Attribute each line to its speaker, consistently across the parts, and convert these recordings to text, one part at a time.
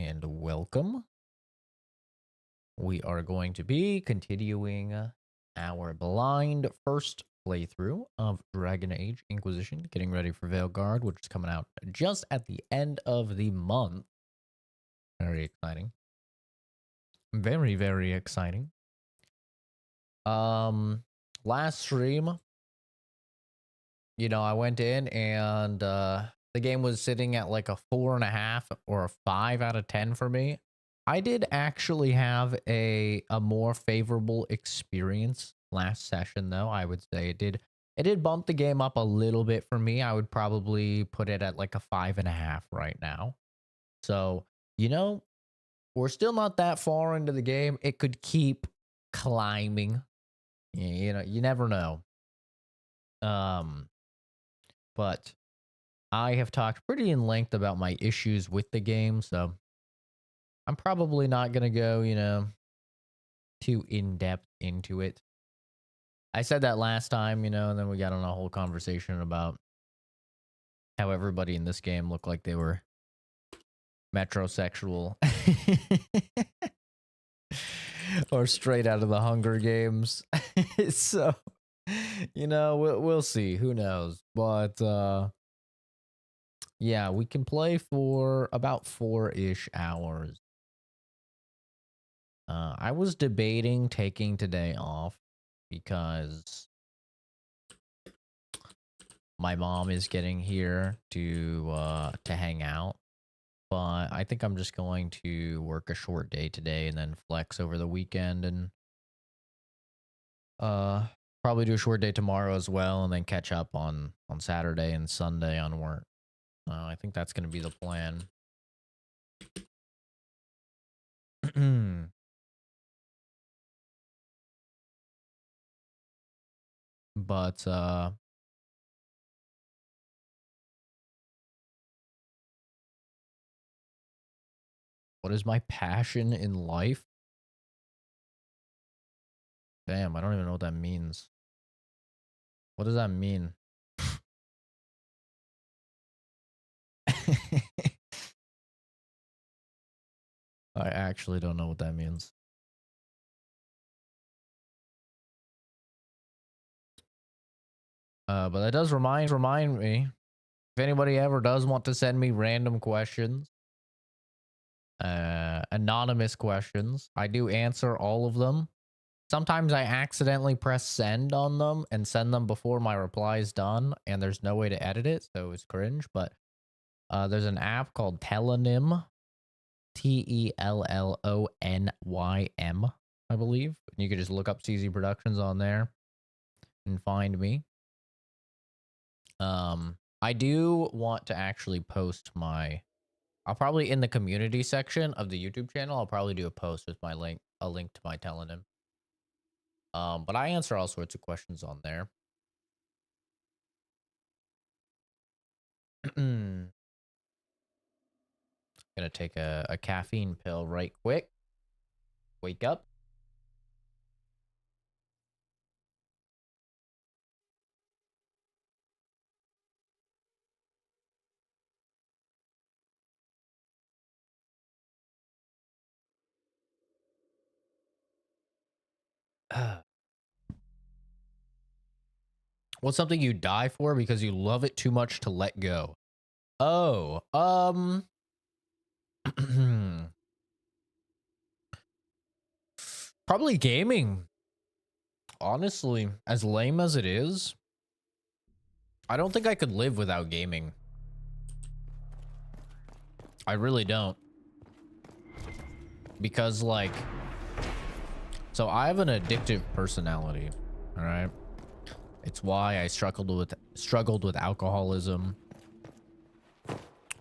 Speaker 1: and welcome. We are going to be continuing our blind first playthrough of Dragon Age Inquisition, getting ready for Veilguard, which is coming out just at the end of the month. Very exciting. Very, very exciting. Last stream, I went in and the game was sitting at like a 4.5 or a 5 out of 10 for me. I did actually have a more favorable experience last session, though. I would say it did bump the game up a little bit for me. I would probably put it at like a 5.5 right now. So, we're still not that far into the game. It could keep climbing. You never know. But I have talked pretty in length about my issues with the game, so I'm probably not going to go, too in-depth into it. I said that last time, and then we got on a whole conversation about how everybody in this game looked like they were metrosexual. Or straight out of the Hunger Games. So, we'll see. Who knows? But, yeah, we can play for about 4-ish hours. I was debating taking today off because my mom is getting here to hang out. But I think I'm just going to work a short day today and then flex over the weekend and probably do a short day tomorrow as well and then catch up on Saturday and Sunday on work. I think that's going to be the plan. But what is my passion in life? Damn, I don't even know what that means. What does that mean? I actually don't know what that means. But that does remind me, if anybody ever does want to send me random questions, anonymous questions, I do answer all of them. Sometimes I accidentally press send on them and send them before my reply is done, and there's no way to edit it, so it's cringe. But there's an app called Telonym, Tellonym, I believe. You can just look up CZ Productions on there and find me. I do want to actually post I'll probably in the community section of the YouTube channel, I'll probably do a post with a link to my Telonym. But I answer all sorts of questions on there. Gonna take a caffeine pill right quick. Wake up. What's something you die for because you love it too much to let go? Oh, probably gaming. Honestly, as lame as it is, I don't think I could live without gaming. I really don't. Because so I have an addictive personality, all right? It's why I struggled with alcoholism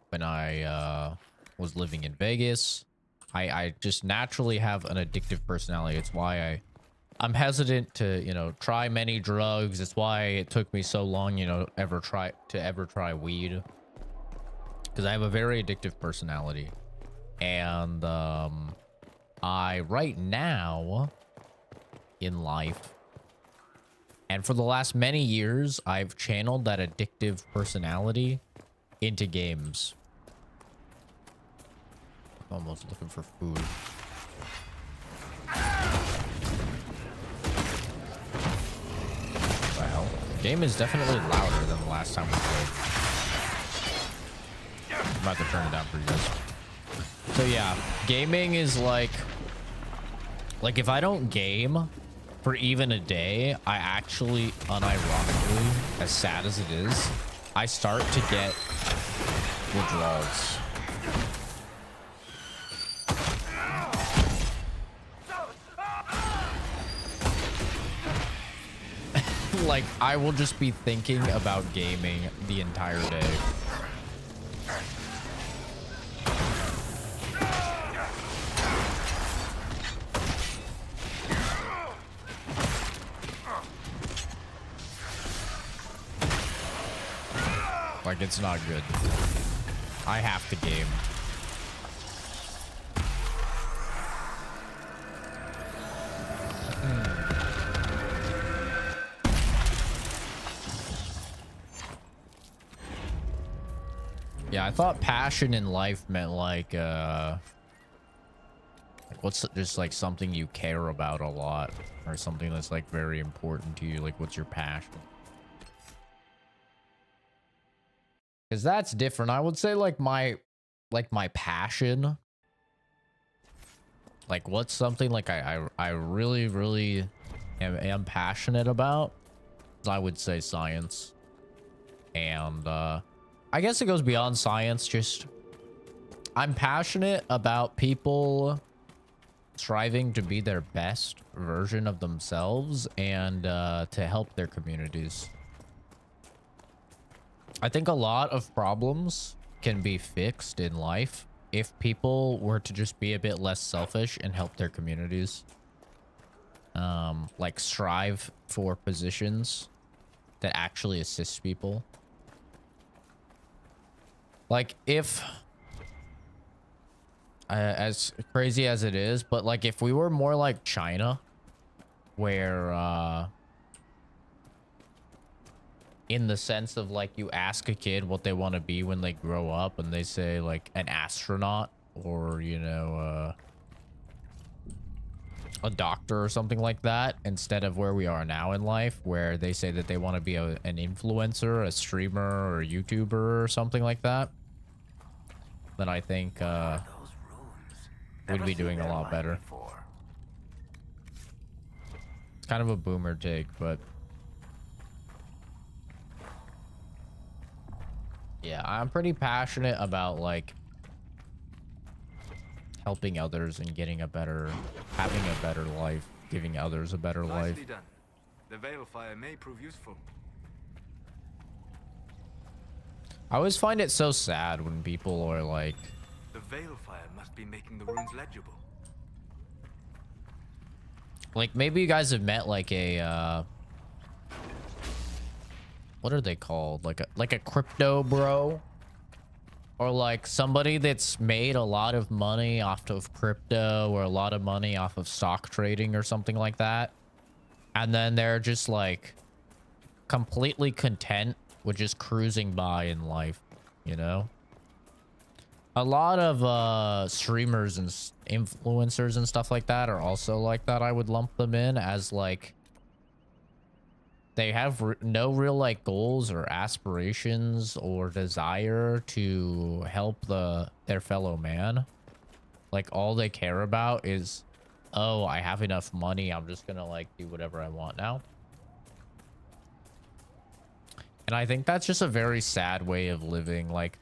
Speaker 1: when I was living in Vegas. I just naturally have an addictive personality. It's why I'm hesitant to, try many drugs. It's why it took me so long, ever try weed. Because I have a very addictive personality. And I right now in life, and for the last many years, I've channeled that addictive personality into games. Almost looking for food. What the hell? The game is definitely louder than the last time we played. I'm about to turn it down for you guys. So yeah, gaming is like if I don't game for even a day, I actually, unironically, as sad as it is, I start to get withdrawals. Like, I will just be thinking about gaming the entire day. Like, it's not good. I have to game. Yeah, I thought passion in life meant like what's just like something you care about a lot, or something that's like very important to you. Like, what's your passion? Because that's different. I would say like my passion, like what's something like I really am passionate about, I would say science. And I guess it goes beyond science. Just I'm passionate about people striving to be their best version of themselves and to help their communities. I think a lot of problems can be fixed in life if people were to just be a bit less selfish and help their communities. Like strive for positions that actually assist people. Like, if as crazy as it is, but like if we were more like China, where in the sense of like you ask a kid what they want to be when they grow up and they say like an astronaut or, you know, a doctor or something like that, instead of where we are now in life, where they say that they want to be an influencer, a streamer, or a YouTuber or something like that, then I think we'd be doing a lot better. It's kind of a boomer take, but yeah, I'm pretty passionate about like helping others and getting a better, having a better life, giving others a better life.
Speaker 2: Nicely done. The veil fire may prove useful.
Speaker 1: I always find it so sad when people are like,
Speaker 2: the veil fire must be making the runes legible.
Speaker 1: like maybe you guys have met like a what are they called? Like a crypto bro, or like somebody that's made a lot of money off of crypto or a lot of money off of stock trading or something like that, and then they're just like completely content with just cruising by in life, you know? A lot of streamers and influencers and stuff like that are also like that. I would lump them in as like they have no real like goals or aspirations or desire to help their fellow man. Like all they care about is, oh, I have enough money, I'm just gonna like do whatever I want now. And I think that's just a very sad way of living. Like,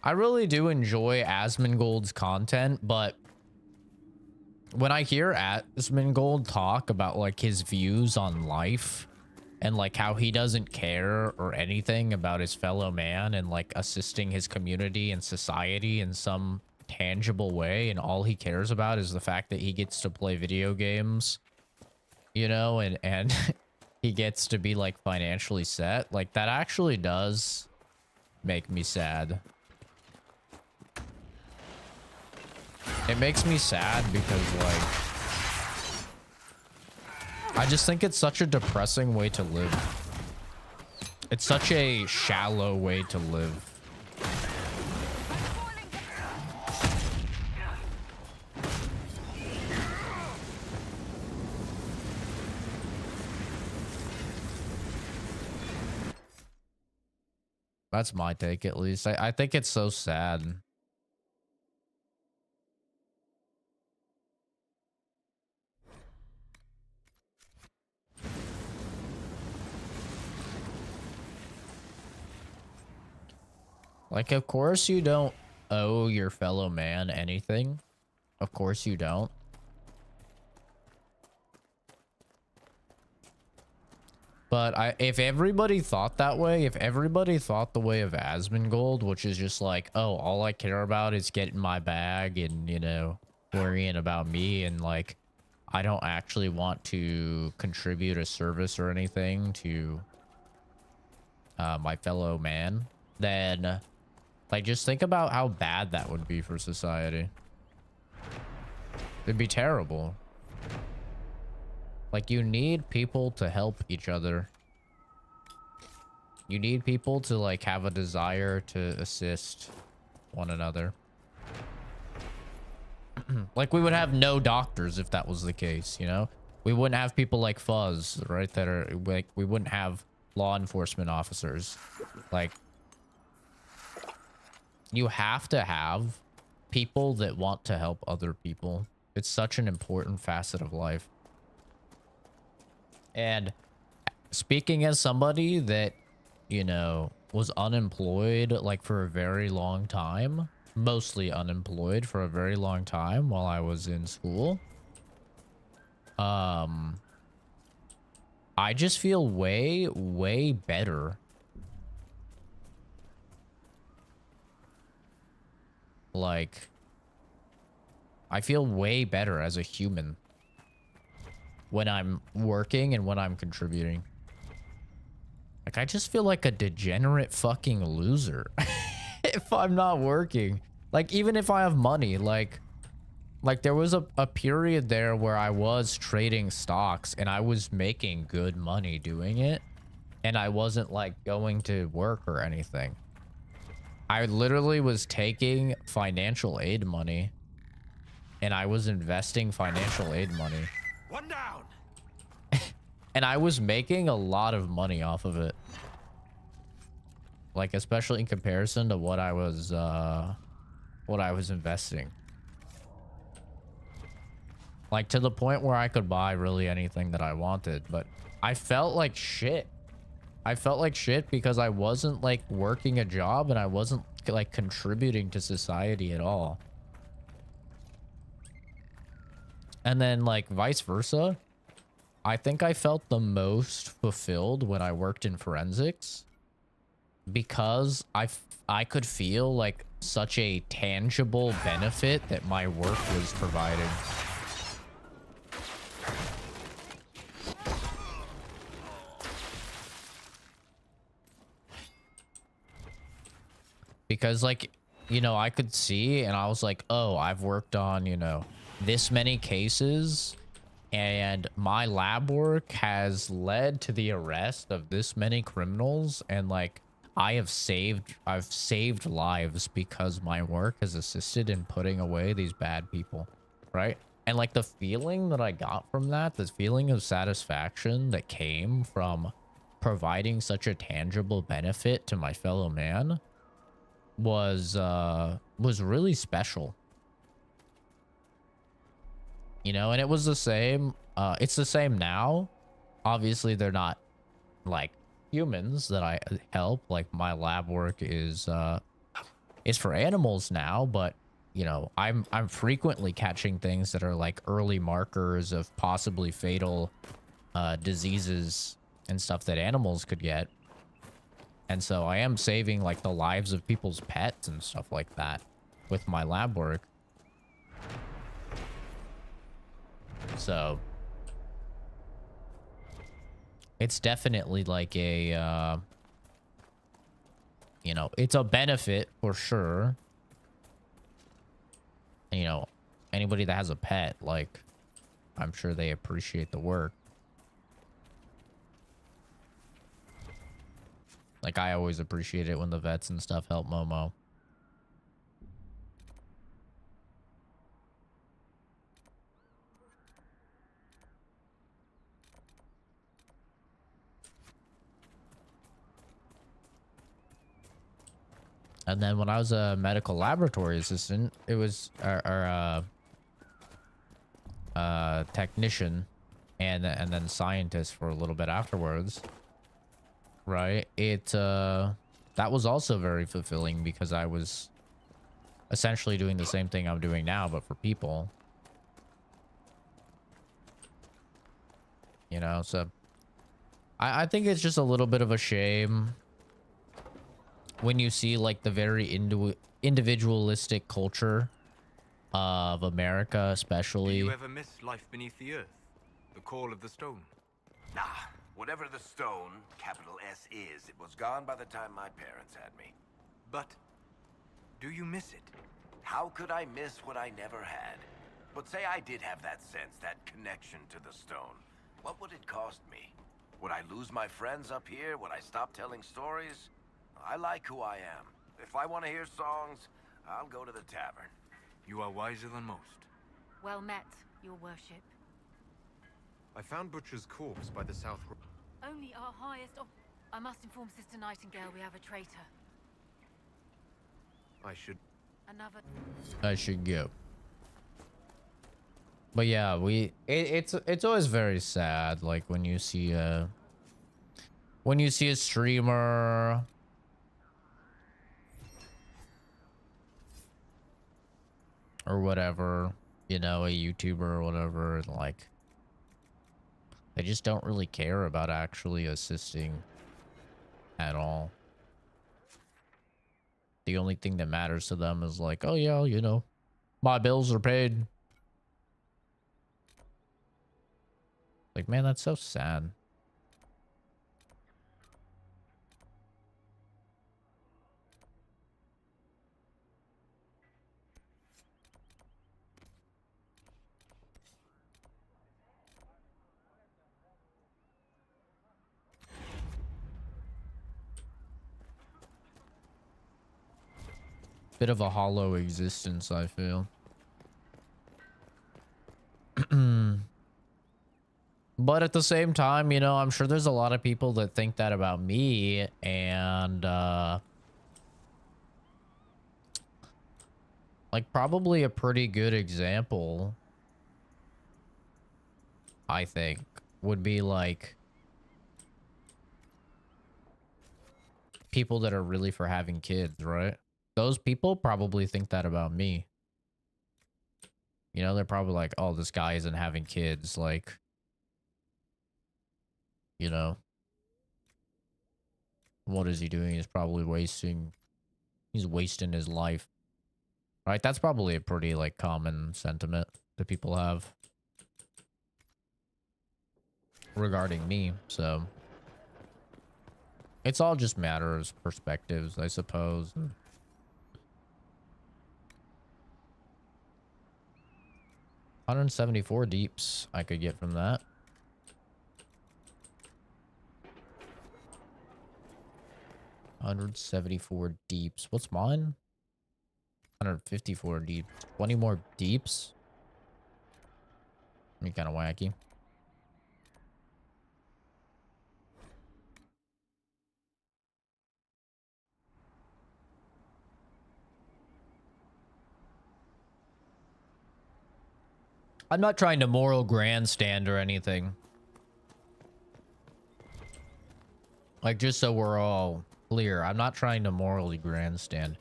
Speaker 1: I really do enjoy Asmongold's content, but when I hear Asmongold talk about like his views on life and like how he doesn't care or anything about his fellow man and like assisting his community and society in some tangible way, and all he cares about is the fact that he gets to play video games, you know, and he gets to be like financially set, like that actually does make me sad. It makes me sad because like I just think it's such a depressing way to live. It's such a shallow way to live. That's my take, at least. I think it's so sad. Like, of course you don't owe your fellow man anything. Of course you don't. But if everybody thought that way, if everybody thought the way of Asmongold, which is just like, oh, all I care about is getting my bag and, you know, worrying about me, and like, I don't actually want to contribute a service or anything to my fellow man, then like, just think about how bad that would be for society. It'd be terrible. Like, you need people to help each other. You need people to, like, have a desire to assist one another. Like, we would have no doctors if that was the case, you know? We wouldn't have people like Fuzz, right? That are, like, we wouldn't have law enforcement officers. Like, you have to have people that want to help other people. It's such an important facet of life. And speaking as somebody that, you know, was unemployed like for a very long time, mostly unemployed for a very long time while I was in school, I just feel way, way better. Like, I feel way better as a human when I'm working and when I'm contributing. Like, I just feel like a degenerate fucking loser if I'm not working. Like, even if I have money, like there was a period there where I was trading stocks and I was making good money doing it, and I wasn't like going to work or anything. I literally was taking financial aid money and I was investing financial aid money.
Speaker 2: One down.
Speaker 1: And I was making a lot of money off of it. Like, especially in comparison to what I was investing. Like, to the point where I could buy really anything that I wanted. But I felt like shit. I felt like shit because I wasn't like working a job and I wasn't like contributing to society at all. And then like vice versa, I think I felt the most fulfilled when I worked in forensics, because I could feel like such a tangible benefit that my work was providing. Because, like, you know, I could see and I was like, oh, I've worked on, you know, this many cases, and my lab work has led to the arrest of this many criminals, and like I've saved lives because my work has assisted in putting away these bad people, right? And like the feeling that I got from that, the feeling of satisfaction that came from providing such a tangible benefit to my fellow man was really special. You know, and it was the same, it's the same now. Obviously, they're not like humans that I help. Like, my lab work is for animals now, but you know, I'm frequently catching things that are like early markers of possibly fatal diseases and stuff that animals could get. And so I am saving like the lives of people's pets and stuff like that with my lab work. So it's definitely like a, you know, it's a benefit for sure. And, you know, anybody that has a pet, like, I'm sure they appreciate the work. Like, I always appreciate it when the vets and stuff help Momo. And then when I was a medical laboratory assistant, it was our technician and then scientist for a little bit afterwards, right? That was also very fulfilling because I was essentially doing the same thing I'm doing now, but for people, you know. So I think it's just a little bit of a shame when you see like the very individualistic culture of America,
Speaker 2: Do
Speaker 1: especially.
Speaker 2: you ever miss life beneath the earth? The call of the stone?
Speaker 3: Nah, whatever the stone, capital S, is, it was gone by the time my parents had me.
Speaker 2: But do you miss it?
Speaker 3: How could I miss what I never had? But say I did have that sense, that connection to the stone. What would it cost me? Would I lose my friends up here? Would I stop telling stories? I like who I am. If I want to hear songs, I'll go to the tavern.
Speaker 2: You are wiser than most.
Speaker 4: Well met, your worship.
Speaker 5: I found Butcher's corpse by the south.
Speaker 4: Only our highest... Oh, I must inform Sister Nightingale we have a traitor.
Speaker 5: I should.
Speaker 4: Another...
Speaker 1: I should go. But yeah, it's always very sad, like when you see a streamer or whatever, you know, a YouTuber or whatever, and like they just don't really care about actually assisting at all. The only thing that matters to them is like, oh yeah, you know, my bills are paid. Like, man, that's so sad. Bit of a hollow existence, I feel. But at the same time, you know, I'm sure there's a lot of people that think that about me, and like probably a pretty good example, I think, would be like people that are really for having kids, right? Those people probably think that about me. You know, they're probably like, oh, this guy isn't having kids, like, you know, what is he doing? He's probably wasting his life. Right? That's probably a pretty like common sentiment that people have regarding me. So it's all just matters of perspectives, I suppose. 174 deeps I could get from that. $174 deeps. What's mine? 154 deeps. 20 more deeps. I mean, kind of wacky. I'm not trying to moral grandstand or anything. Like, just so we're all clear, I'm not trying to morally grandstand.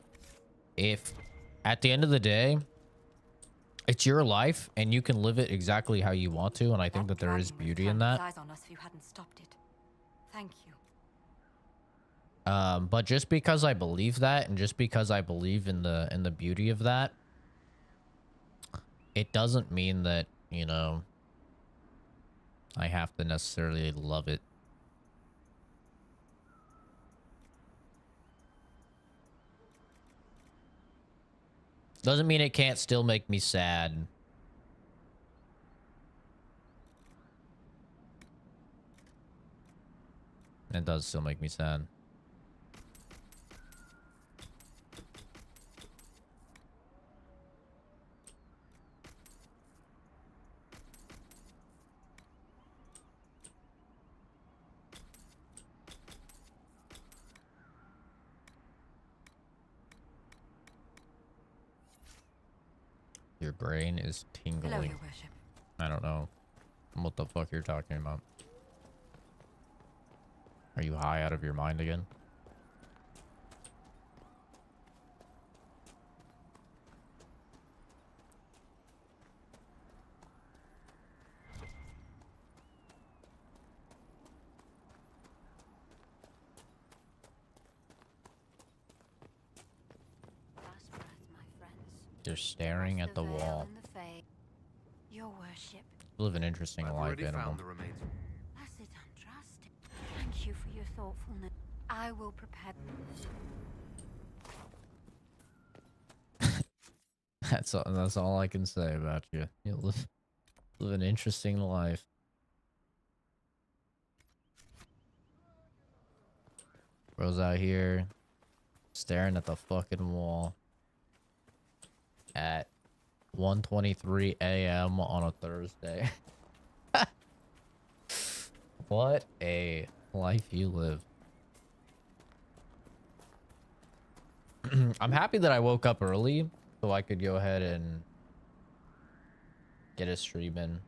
Speaker 1: If at the end of the day, it's your life and you can live it exactly how you want to, and I think that there is beauty in that.
Speaker 4: Eyes on us if you hadn't stopped it. Thank you.
Speaker 1: But just because I believe that, and just because I believe in the beauty of that, it doesn't mean that, you know, I have to necessarily love it. Doesn't mean it can't still make me sad. It does still make me sad. Your brain is
Speaker 4: Hello,
Speaker 1: tingling.
Speaker 4: Your Worship.
Speaker 1: I don't know what the fuck you're talking about. Are you high out of your mind again?
Speaker 4: Last breath, my friends.
Speaker 1: You're staring at the
Speaker 4: Veil
Speaker 1: wall.
Speaker 4: and the Fae. Your Worship.
Speaker 1: You live an interesting
Speaker 5: I've
Speaker 1: life,
Speaker 5: already
Speaker 1: animal.
Speaker 5: found the remains.
Speaker 4: Blessed Andraste. Thank you for your thoughtfulness. I will prepare.
Speaker 1: That's all I can say about you. You live an interesting life. Bro's out here staring at the fucking wall at 1:23 a.m. on a Thursday. What a life you live. I'm happy that I woke up early so I could go ahead and get a stream in.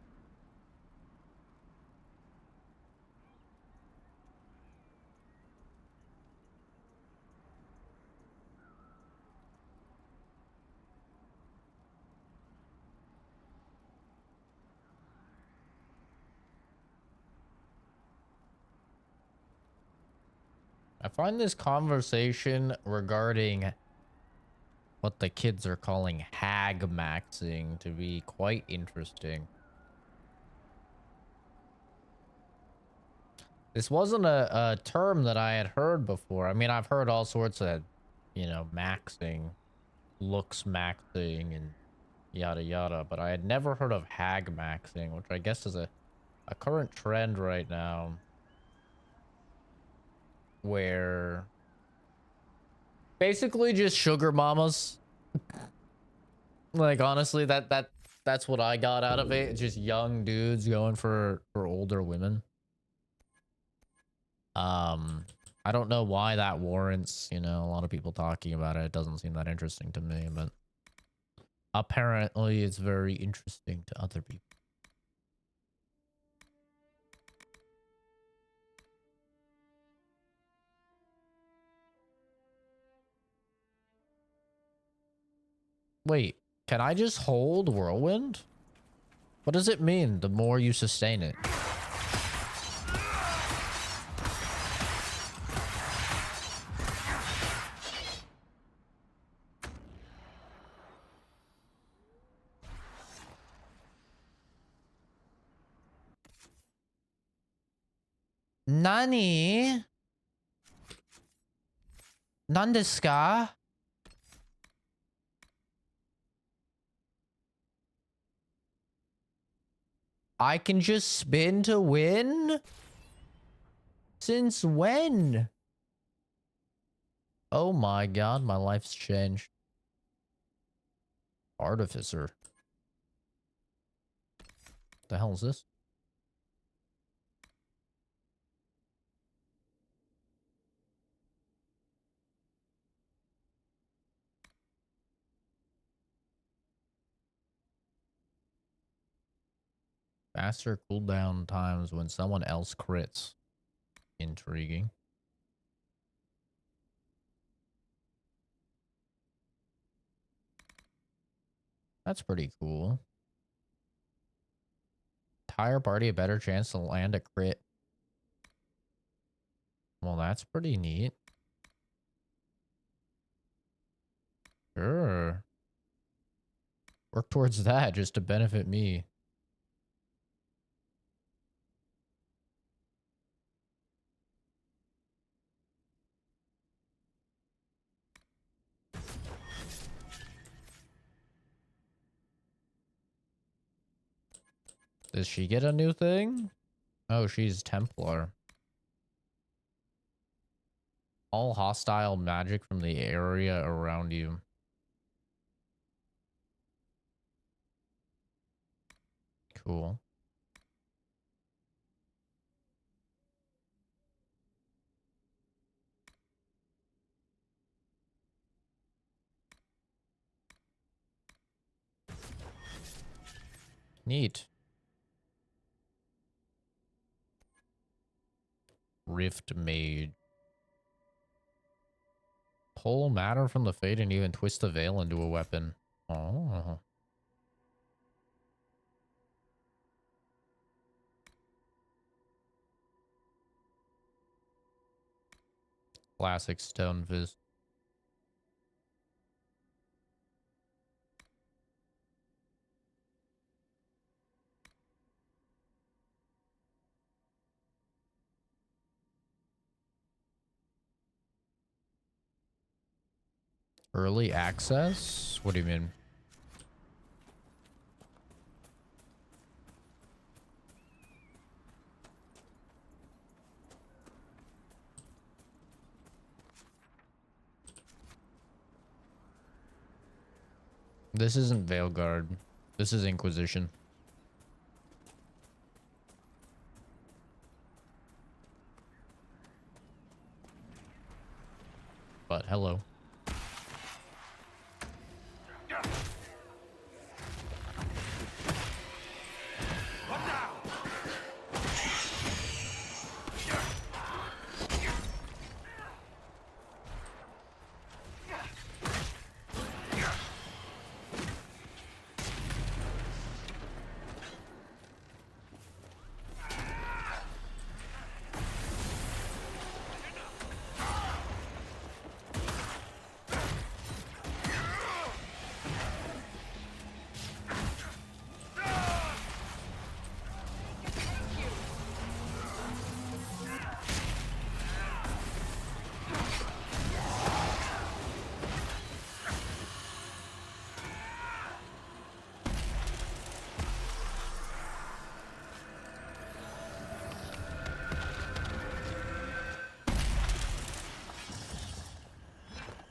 Speaker 1: I find this conversation regarding what the kids are calling hag maxing to be quite interesting. This wasn't a term that I had heard before. I mean, I've heard all sorts of, you know, maxing, looks maxing, and yada yada, but I had never heard of hag maxing, which I guess is a current trend right now, where basically just sugar mamas. Like, honestly, that's what I got out of it. It's just young dudes going for older women. I don't know why that warrants, you know, a lot of people talking about it. It doesn't seem that interesting to me, but apparently it's very interesting to other people. Wait, can I just hold Whirlwind? What does it mean the more you sustain it? Nani? Nandeska? I can just spin to win? Since when? Oh my god, my life's changed. Artificer. The hell is this? Faster cooldown times when someone else crits. Intriguing. That's pretty cool. Entire party a better chance to land a crit. Well, that's pretty neat. Sure. Work towards that just to benefit me. Does she get a new thing? Oh, she's Templar. All hostile magic from the area around you. Cool. Neat. Rift Mage. Pull matter from the fate and even twist the veil into a weapon. Oh. Classic stone fist. Early access? What do you mean? This isn't Veilguard. This is Inquisition. But hello.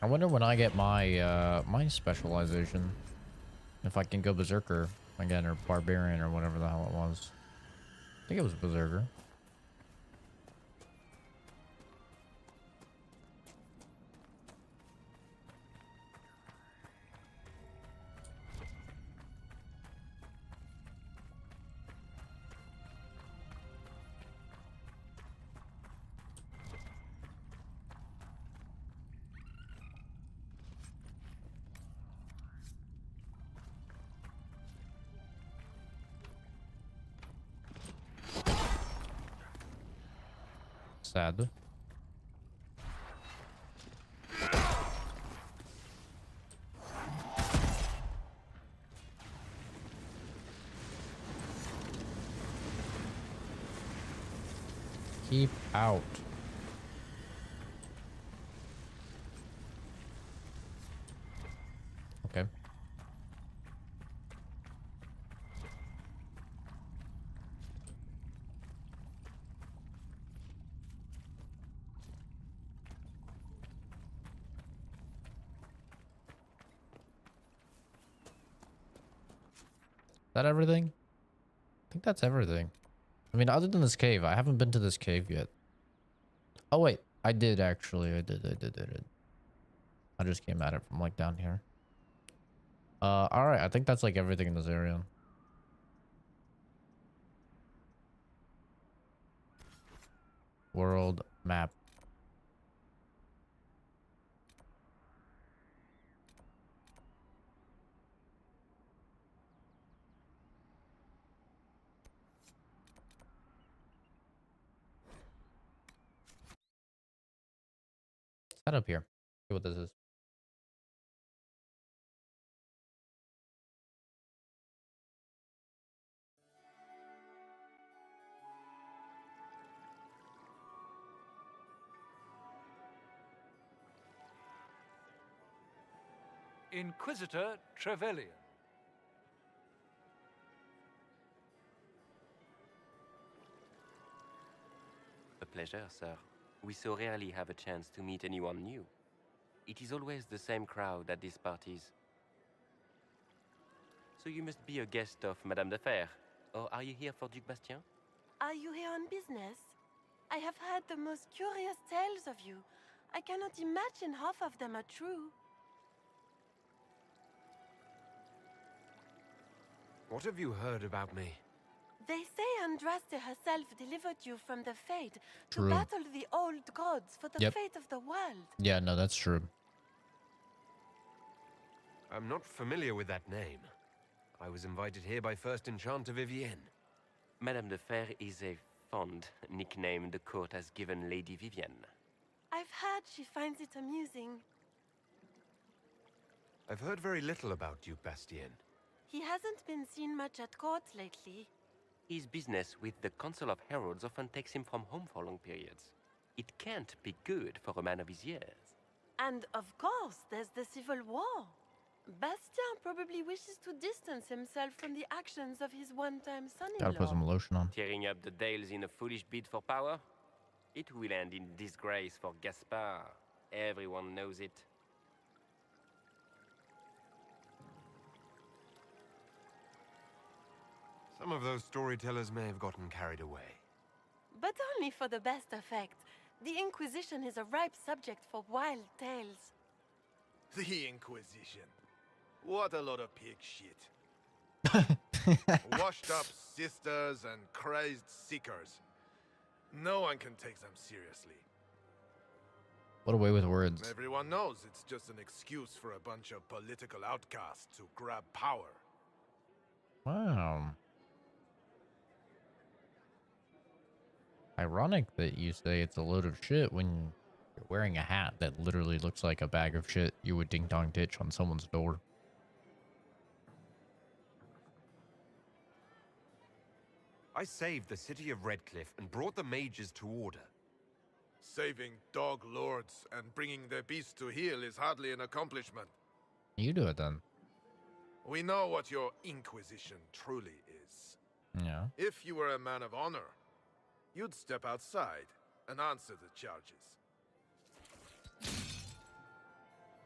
Speaker 1: I wonder when I get my my specialization, if I can go Berserker again, or Barbarian, or whatever the hell it was. I think it was Berserker. Sad. Keep out. Okay. Is that everything? I think that's everything. I mean, other than this cave, I haven't been to this cave yet. Oh, wait. I did, actually. I did. I just came at it from, like, down here. Alright. I think that's, like, everything in this area. World map. Head up here. See what this is.
Speaker 6: Inquisitor Trevelyan.
Speaker 7: A pleasure, sir. We so rarely have a chance to meet anyone new. It is always the same crowd at these parties. So you must be a guest of Madame de Fer. Or are you here for Duc Bastien?
Speaker 8: Are you here on business? I have heard the most curious tales of you. I cannot imagine half of them are true.
Speaker 5: What have you heard about me?
Speaker 8: They say Andraste herself delivered you from the Fate to
Speaker 1: True.
Speaker 8: battle the old gods for the
Speaker 1: Yep.
Speaker 8: fate of the world.
Speaker 1: Yeah, no, that's true.
Speaker 5: I'm not familiar with that name. I was invited here by First Enchanter Vivienne.
Speaker 7: Madame de Fer is a fond nickname the court has given Lady Vivienne.
Speaker 8: I've heard she finds it amusing.
Speaker 5: I've heard very little about Duke Bastien.
Speaker 8: He hasn't been seen much at court lately.
Speaker 7: His business with the Council of Heralds often takes him from home for long periods. It can't be good for a man of his years.
Speaker 8: And of course, there's the civil war. Bastien probably wishes to distance himself from the actions of his one-time
Speaker 1: Gotta put some
Speaker 8: son-in-law.
Speaker 1: lotion on.
Speaker 7: Tearing up the Dales in a foolish bid for power? It will end in disgrace for Gaspard. Everyone knows it.
Speaker 5: Some of those storytellers may have gotten carried away.
Speaker 8: But only for the best effect. The Inquisition is a ripe subject for wild tales.
Speaker 9: The Inquisition. What a lot of pig shit. Washed up sisters and crazed seekers. No one can take them seriously.
Speaker 1: What a way with words.
Speaker 9: Everyone knows it's just an excuse for a bunch of political outcasts to grab power.
Speaker 1: Wow. Ironic that you say it's a load of shit when you're wearing a hat that literally looks like a bag of shit you would ding dong ditch on someone's door.
Speaker 5: I saved the city of Redcliffe and brought the mages to order.
Speaker 9: Saving dog lords and bringing their beasts to heel is hardly an accomplishment.
Speaker 1: You do it then.
Speaker 9: We know what your Inquisition truly is.
Speaker 1: Yeah.
Speaker 9: If you were a man of honor, you'd step outside and answer the charges.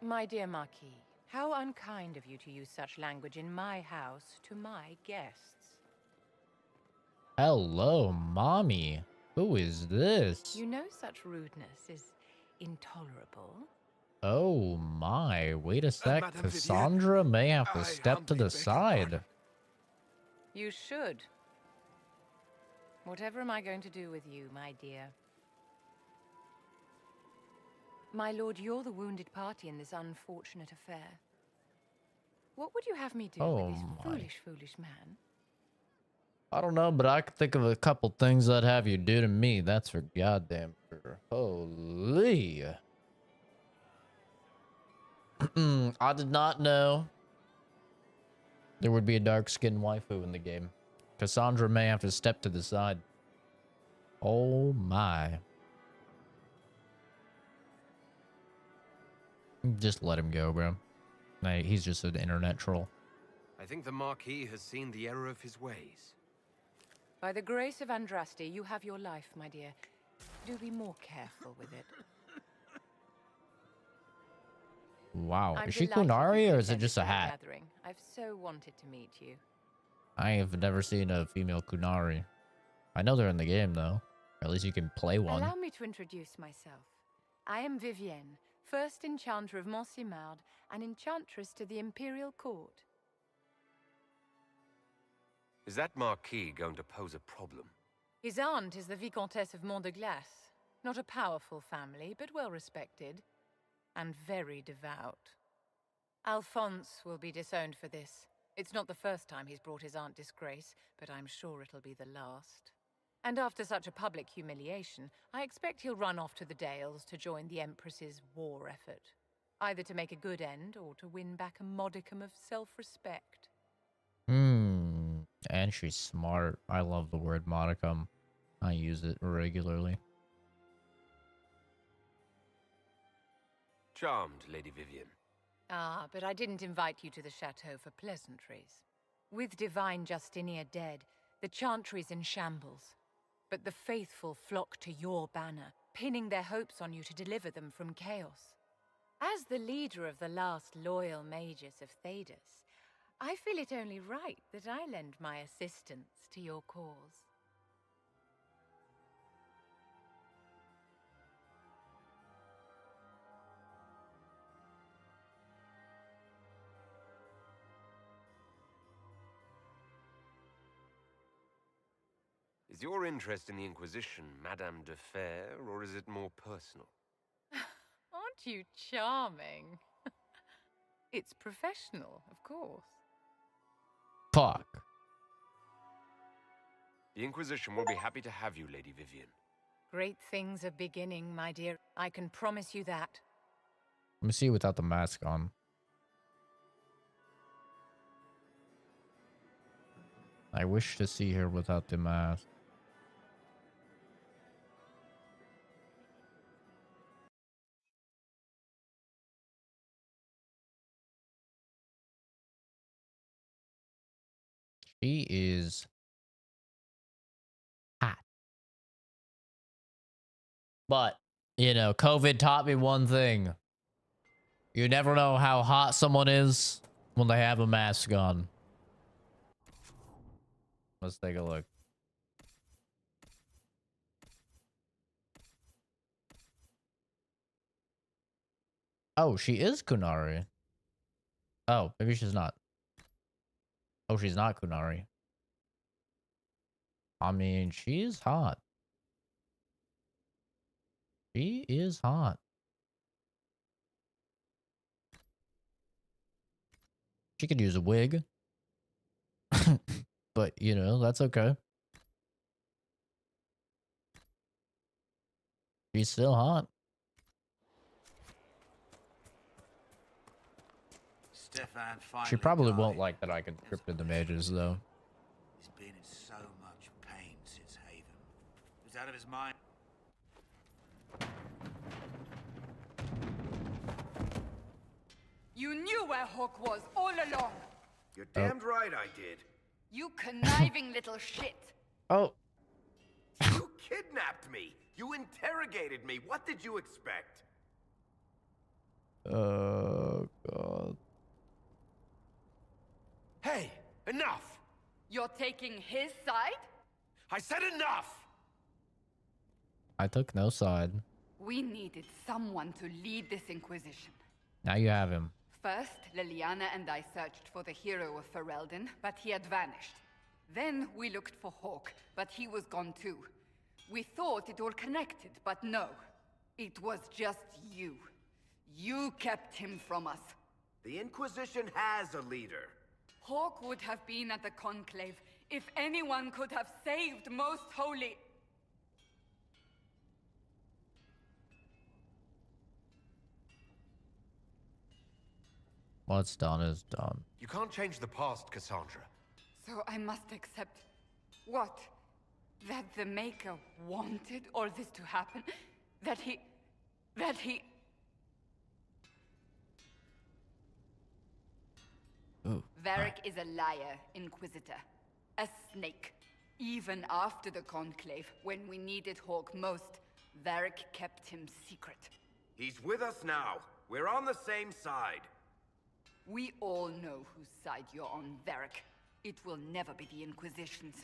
Speaker 10: My dear Marquis, how unkind of you to use such language in my house to my guests.
Speaker 1: Hello, mommy. Who is this?
Speaker 10: You know such rudeness is intolerable.
Speaker 1: Oh my, wait a sec.
Speaker 9: Madame
Speaker 1: Cassandra may have to
Speaker 9: I
Speaker 1: step to
Speaker 9: humbly
Speaker 1: the
Speaker 9: beg your
Speaker 1: side.
Speaker 9: pardon.
Speaker 10: You should. Whatever am I going to do with you, my dear? My lord, you're the wounded party in this unfortunate affair. What would you have me do
Speaker 1: Oh
Speaker 10: with this
Speaker 1: my.
Speaker 10: foolish man?
Speaker 1: I don't know, but I could think of a couple things I'd have you do to me. That's for goddamn sure. Holy. I did not know there would be a dark-skinned waifu in the game. Cassandra may have to step to the side. Oh my. Just let him go, bro. Nah, he's just an internet troll.
Speaker 5: I think the Marquis has seen the error of his ways.
Speaker 10: By the grace of Andraste, you have your life, my dear. Do be more careful with it.
Speaker 1: Wow.
Speaker 10: I'm
Speaker 1: Is she
Speaker 10: delighted
Speaker 1: Kunari
Speaker 10: you've
Speaker 1: or is it
Speaker 10: attended
Speaker 1: just a
Speaker 10: our
Speaker 1: hat?
Speaker 10: gathering. I've so wanted to meet you.
Speaker 1: I have never seen a female Kunari. I know they're in the game, though. Or at least you can play one.
Speaker 10: Allow me to introduce myself. I am Vivienne, first enchanter of Montsimard and enchantress to the Imperial Court.
Speaker 5: Is that Marquis going to pose a problem?
Speaker 10: His aunt is the Vicomtesse of Mont de Glace. Not a powerful family, but well respected. And very devout. Alphonse will be disowned for this. It's not the first time he's brought his aunt disgrace, but I'm sure it'll be the last. And after such a public humiliation, I expect he'll run off to the Dales to join the Empress's war effort. Either to make a good end, or to win back a modicum of self-respect.
Speaker 1: And she's smart. I love the word modicum. I use it regularly.
Speaker 5: Charmed, Lady Vivienne.
Speaker 10: Ah, but I didn't invite you to the chateau for pleasantries. With divine Justinia dead, the chantry's in shambles. But the faithful flock to your banner, pinning their hopes on you to deliver them from chaos. As the leader of the last loyal mages of Thedas, I feel it only right that I lend my assistance to your cause.
Speaker 5: Is your interest in the Inquisition Madame de Fer, or is it more personal?
Speaker 10: Aren't you charming? It's professional, of course.
Speaker 1: Fuck.
Speaker 5: The Inquisition will be happy to have you, Lady Vivian.
Speaker 10: Great things are beginning, my dear. I can promise you that.
Speaker 1: Let me see you without the mask on. I wish to see her without the mask. She is hot. But, you know, COVID taught me one thing. You never know how hot someone is when they have a mask on. Let's take a look. Oh, she is Kunari. Oh, maybe she's not. Oh, she's not Kunari. I mean, she is hot. She is hot. She could use a wig. But, you know, that's okay. She's still hot. She probably won't like that I conscripted the mages, though.
Speaker 11: He's been in so much pain since Haven. He was out of his mind.
Speaker 12: You knew where Hawk was all along.
Speaker 3: You're damned right I did.
Speaker 12: You conniving little shit.
Speaker 1: Oh.
Speaker 3: You kidnapped me. You interrogated me. What did you expect?
Speaker 1: Oh, God.
Speaker 5: Hey, enough!
Speaker 12: You're taking his side?
Speaker 5: I said enough!
Speaker 1: I took no side.
Speaker 12: We needed someone to lead this Inquisition.
Speaker 1: Now you have him.
Speaker 12: First, Liliana and I searched for the hero of Ferelden, but he had vanished. Then we looked for Hawk, but he was gone too. We thought it all connected, but no. It was just you. You kept him from us.
Speaker 3: The Inquisition has a leader.
Speaker 12: Hawk would have been at the Conclave if anyone could have saved Most Holy.
Speaker 1: What's done is done.
Speaker 5: You can't change the past, Cassandra.
Speaker 12: So I must accept... what? That the Maker wanted all this to happen? That he...
Speaker 1: Ooh.
Speaker 12: Varric is a liar, Inquisitor. A snake. Even after the Conclave, when we needed Hawk most, Varric kept him secret.
Speaker 3: He's with us now. We're on the same side.
Speaker 12: We all know whose side you're on, Varric. It will never be the Inquisition's.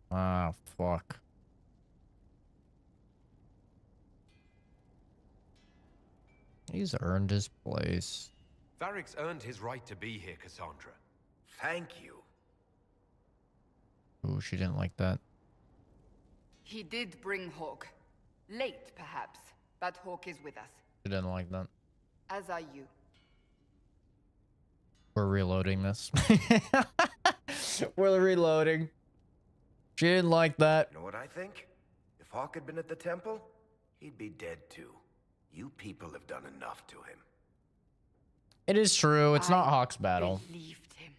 Speaker 1: Ah, fuck. He's earned his place.
Speaker 5: Varric's earned his right to be here, Cassandra.
Speaker 3: Thank you.
Speaker 1: Ooh, she didn't like that.
Speaker 12: He did bring Hawk. Late, perhaps, but Hawk is with us.
Speaker 1: She didn't like that.
Speaker 12: As are you.
Speaker 1: We're reloading this. We're reloading. She didn't like that.
Speaker 3: You know what I think? If Hawk had been at the temple, he'd be dead too. You people have done enough to him.
Speaker 1: It is true. It's not Hawk's
Speaker 12: I
Speaker 1: battle.
Speaker 12: believed him.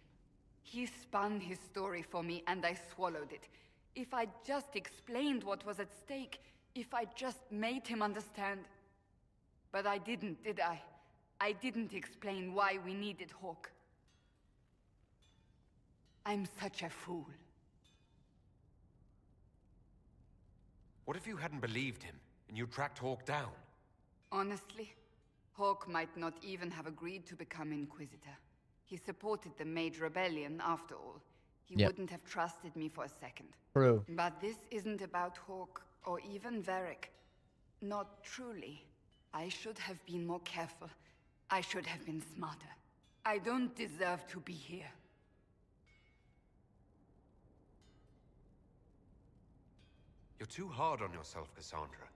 Speaker 12: He spun his story for me and I swallowed it. If I just explained what was at stake, if I just made him understand. But I didn't, did I? I didn't explain why we needed Hawk. I'm such a fool.
Speaker 5: What if you hadn't believed him, and you tracked Hawk down?
Speaker 12: Honestly, Hawk might not even have agreed to become Inquisitor. He supported the Mage Rebellion, after all. He wouldn't have trusted me for a second.
Speaker 1: True.
Speaker 12: But this isn't about Hawk, or even Varric. Not truly. I should have been more careful. I should have been smarter. I don't deserve to be here.
Speaker 5: You're too hard on yourself, Cassandra.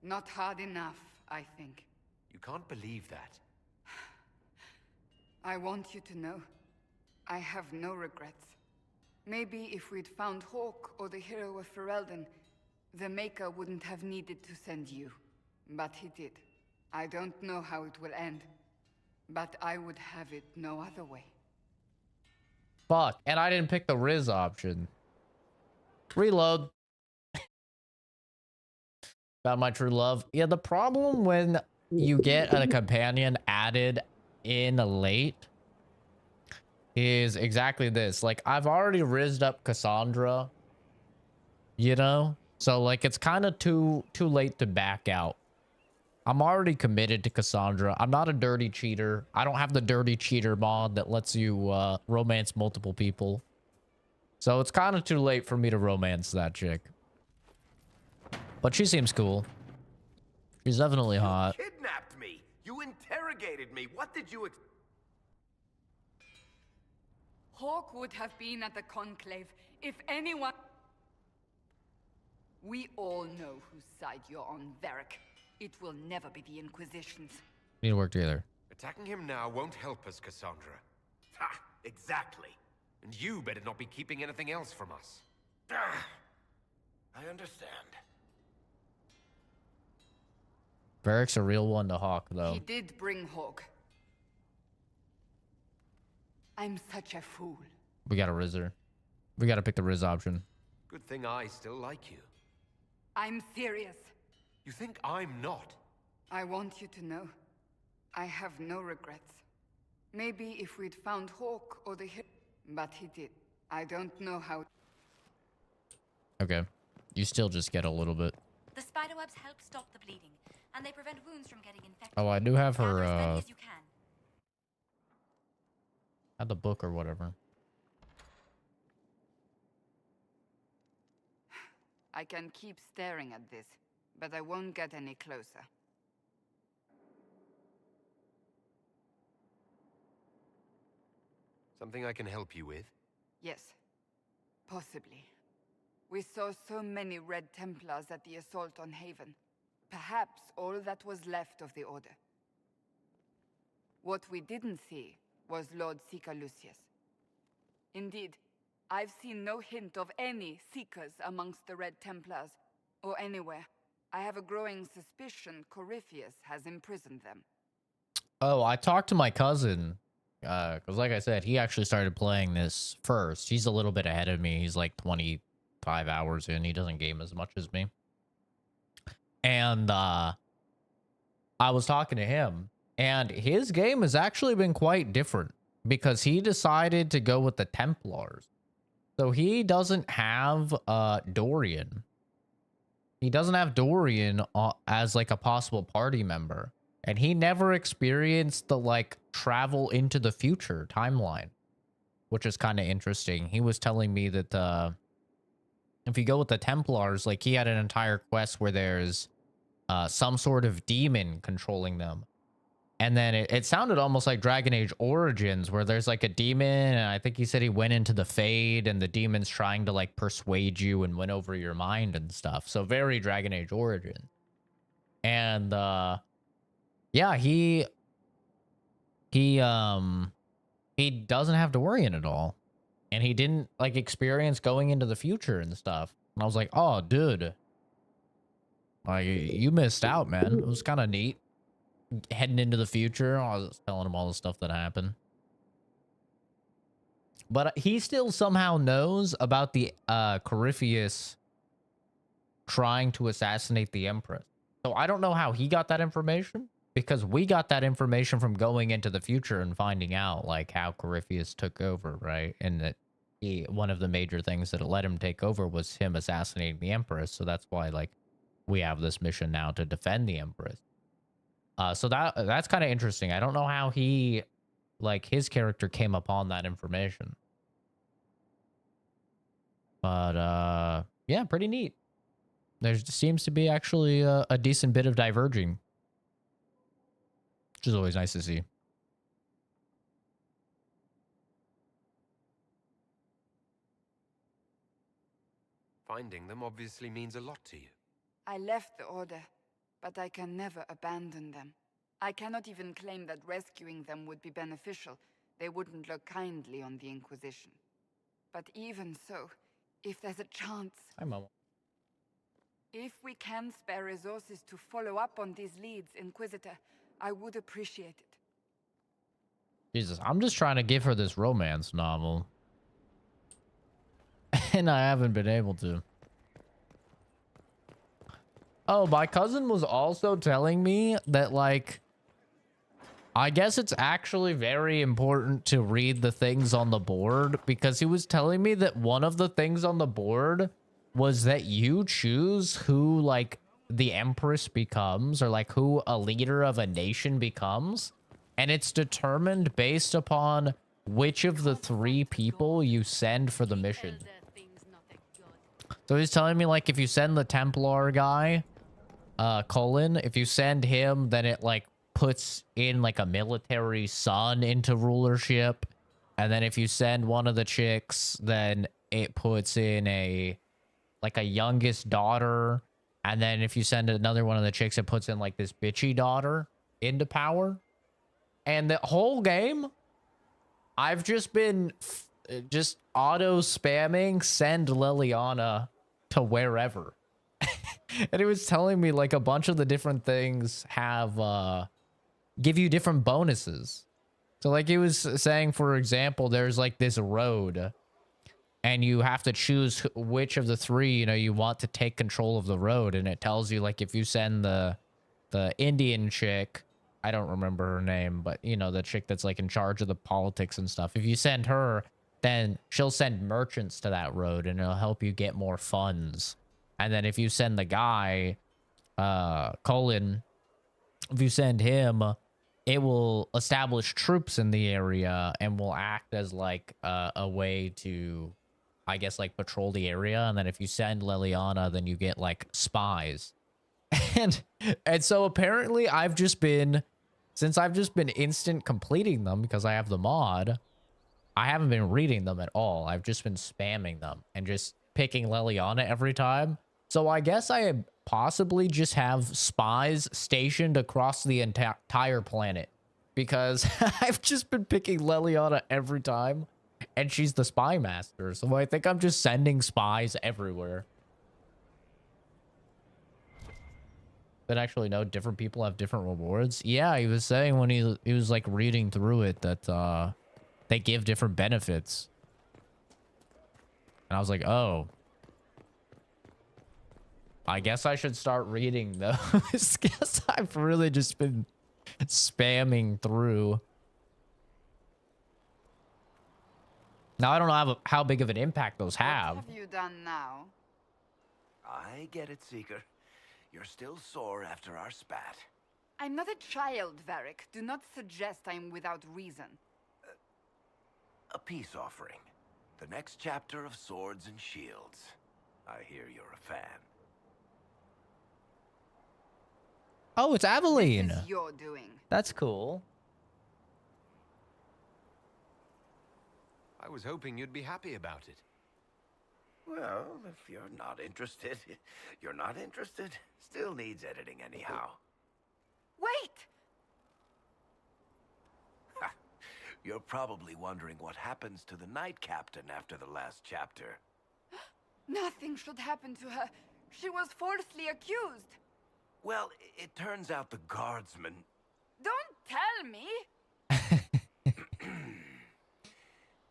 Speaker 12: Not hard enough, I think.
Speaker 5: You can't believe that.
Speaker 12: I want you to know, I have no regrets. Maybe if we'd found Hawk or the hero of Ferelden, the Maker wouldn't have needed to send you. But he did. I don't know how it will end, but I would have it no other way.
Speaker 1: Fuck, and I didn't pick the Riz option. Reload. About my true love. Yeah, the problem when you get a companion added in late is exactly this. Like, I've already rizzed up Cassandra, you know? So, like, it's kind of too late to back out. I'm already committed to Cassandra. I'm not a dirty cheater. I don't have the dirty cheater mod that lets you romance multiple people. So it's kind of too late for me to romance that chick. But she seems cool. She's definitely hot.
Speaker 3: You kidnapped me. You interrogated me. What did you
Speaker 12: Hawk would have been at the Conclave if anyone... We all know whose side you're on, Varric. It will never be the Inquisition's.
Speaker 1: Need to work together.
Speaker 5: Attacking him now won't help us, Cassandra.
Speaker 3: Ha! Exactly.
Speaker 5: And you better not be keeping anything else from us.
Speaker 3: I understand.
Speaker 1: Varric's a real one to Hawk, though.
Speaker 12: He did bring Hawk. I'm such a fool.
Speaker 1: We got a Rizzer. We got to pick the Riz option.
Speaker 5: Good thing I still like you.
Speaker 12: I'm serious.
Speaker 5: You think I'm not?
Speaker 12: I want you to know, I have no regrets. Maybe if we'd found Hawk or the hero, but he did. I don't know how.
Speaker 1: Okay. You still just get a little bit.
Speaker 4: The spiderwebs help stop the bleeding, and they prevent wounds from getting infected.
Speaker 1: Oh, I do have her,
Speaker 4: Gather as many as you can.
Speaker 1: had the book or whatever.
Speaker 12: I can keep staring at this, but I won't get any closer.
Speaker 5: Something I can help you with?
Speaker 12: Yes, possibly. We saw so many Red Templars at the assault on Haven. Perhaps all that was left of the Order. What we didn't see was Lord Seeker Lucius. Indeed, I've seen no hint of any Seekers amongst the Red Templars, or anywhere. I have a growing suspicion Corypheus has imprisoned them.
Speaker 1: Oh, I talked to my cousin. Because like I said, he actually started playing this first. He's a little bit ahead of me. He's like 25 hours in. He doesn't game as much as me. And I was talking to him. And his game has actually been quite different. Because he decided to go with the Templars. So he doesn't have Dorian. He doesn't have Dorian as like a possible party member. And he never experienced the like travel into the future timeline, which is kind of interesting. He was telling me that if you go with the Templars, like he had an entire quest where there's some sort of demon controlling them. And then it sounded almost like Dragon Age Origins, where there's like a demon, and I think he said he went into the Fade, and the demon's trying to like persuade you and win over your mind and stuff. So very Dragon Age Origin. And yeah, he doesn't have Dorian at all, and he didn't like experience going into the future and stuff. And I was like, oh, dude, like you missed out, man. It was kind of neat. Heading into the future, I was telling him all the stuff that happened. But he still somehow knows about the Corypheus trying to assassinate the Empress. So I don't know how he got that information, because we got that information from going into the future and finding out like how Corypheus took over, right? And that one of the major things that let him take over was him assassinating the Empress. So that's why like we have this mission now to defend the Empress. So that's kind of interesting. I don't know how he, like, his character came upon that information. But, yeah, pretty neat. There seems to be actually a decent bit of diverging, which is always nice to see.
Speaker 5: finding them obviously means a lot to you.
Speaker 12: I left the Order, but I can never abandon them. I cannot even claim that rescuing them would be beneficial. They wouldn't look kindly on the Inquisition. But even so, if there's a chance...
Speaker 1: Hi, Mama.
Speaker 12: If we can spare resources to follow up on these leads, Inquisitor, I would appreciate it.
Speaker 1: Jesus, I'm just trying to give her this romance novel. And I haven't been able to. Oh, my cousin was also telling me that, like, I guess it's actually very important to read the things on the board, because he was telling me that one of the things on the board was that you choose who, like, the Empress becomes, or, like, who a leader of a nation becomes. And it's determined based upon which of the 3 people you send for the mission. So he's telling me, like, if you send the Templar guy, Cullen, if you send him, then it, like, puts in, like, a military son into rulership. And then if you send one of the chicks, then it puts in a youngest daughter. And then if you send another one of the chicks, it puts in, like, this bitchy daughter into power. And the whole game, I've just been just auto spamming send Liliana to wherever. And it was telling me, like, a bunch of the different things have give you different bonuses. So, like, it was saying, for example, there's, like, this road, and you have to choose which of the 3, you know, you want to take control of the road. And it tells you, like, if you send the Indian chick, I don't remember her name, but, you know, the chick that's, like, in charge of the politics and stuff. If you send her, then she'll send merchants to that road, and it'll help you get more funds. And then if you send the guy, Colin, if you send him, it will establish troops in the area and will act as, like, a way to, I guess, like, patrol the area. And then if you send Liliana, then you get, like, spies. And so apparently I've just been, since I've just been instant completing them because I have the mod, I haven't been reading them at all. I've just been spamming them and just picking Liliana every time. So I guess I possibly just have spies stationed across the entire planet, because I've just been picking Liliana every time, and she's the spy master. So I think I'm just sending spies everywhere. But actually, no, different people have different rewards. Yeah, he was saying when he was, like, reading through it that they give different benefits. And I was like, oh. I guess I should start reading those, because I've really just been spamming through. Now, I don't know how big of an impact those have.
Speaker 12: What have you done now?
Speaker 3: I get it, Seeker. You're still sore after our spat.
Speaker 12: I'm not a child, Varric. Do not suggest I'm without reason.
Speaker 3: A peace offering. The next chapter of Swords and Shields. I hear you're a fan.
Speaker 1: Oh, it's Aveline.
Speaker 12: This is your doing.
Speaker 1: That's cool.
Speaker 5: I was hoping you'd be happy about it.
Speaker 3: Well, if you're not interested, you're not interested. Still needs editing anyhow.
Speaker 12: Wait!
Speaker 3: You're probably wondering what happens to the Knight Captain after the last chapter.
Speaker 12: Nothing should happen to her. She was falsely accused.
Speaker 3: Well, it turns out the guardsman...
Speaker 12: Don't tell me!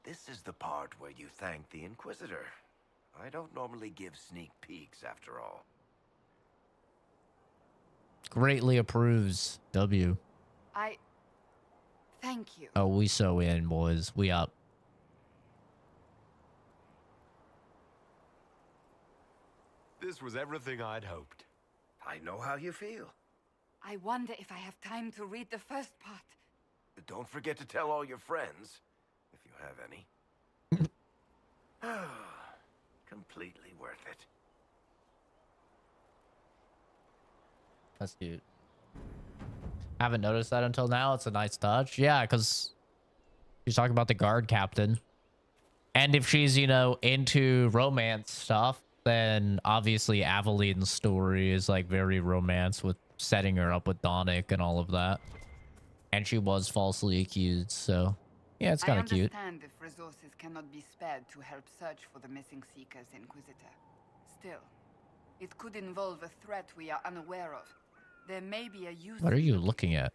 Speaker 3: This is the part where you thank the Inquisitor. I don't normally give sneak peeks, after all.
Speaker 1: Greatly approves. W.
Speaker 12: Thank you.
Speaker 1: Oh, we so in, boys. We up.
Speaker 5: This was everything I'd hoped.
Speaker 3: I know how you feel.
Speaker 12: I wonder if I have time to read the first part.
Speaker 3: But don't forget to tell all your friends, if you have any. Completely worth it.
Speaker 1: That's cute. I haven't noticed that until now. It's a nice touch. Yeah, because she's talking about the guard captain. And if she's, you know, into romance stuff, then obviously Aveline's story is like very romance with setting her up with Donick and all of that. And she was falsely accused, so yeah, it's kind of cute.
Speaker 12: I understand if resources cannot be spared to help search for the missing Seekers, Inquisitor. Still, it could involve a threat we are unaware of. There may be a use.
Speaker 1: What are you looking at?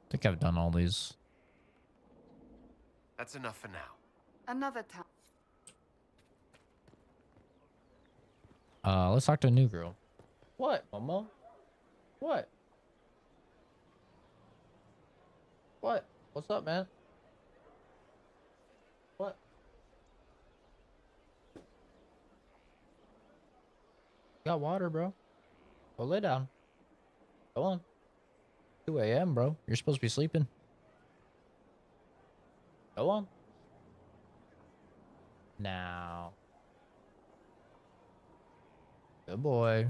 Speaker 1: I think I've done all these.
Speaker 5: That's enough for now.
Speaker 12: Another time.
Speaker 1: Let's talk to a new girl. What, Mama? What? What? What's up, man? What? Got water, bro. Go lay down. Go on. 2 a.m., bro. You're supposed to be sleeping. Go on. Now. Good boy.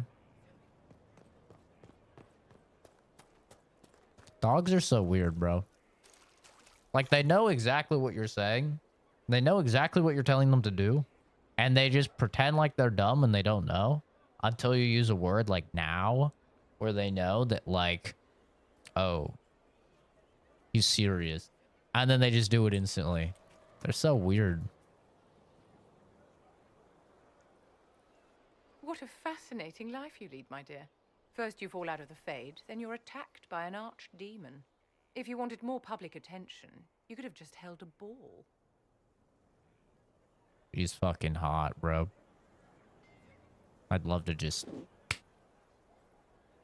Speaker 1: Dogs are so weird, bro. Like, they know exactly what you're saying. They know exactly what you're telling them to do. And they just pretend like they're dumb and they don't know. Until you use a word like now. Where they know that, like, oh, he's serious. And then they just do it instantly. They're so weird.
Speaker 10: What a fascinating life you lead, my dear. First you fall out of the Fade, then you're attacked by an archdemon. If you wanted more public attention, you could have just held a ball.
Speaker 1: He's fucking hot, bro. I'd love to just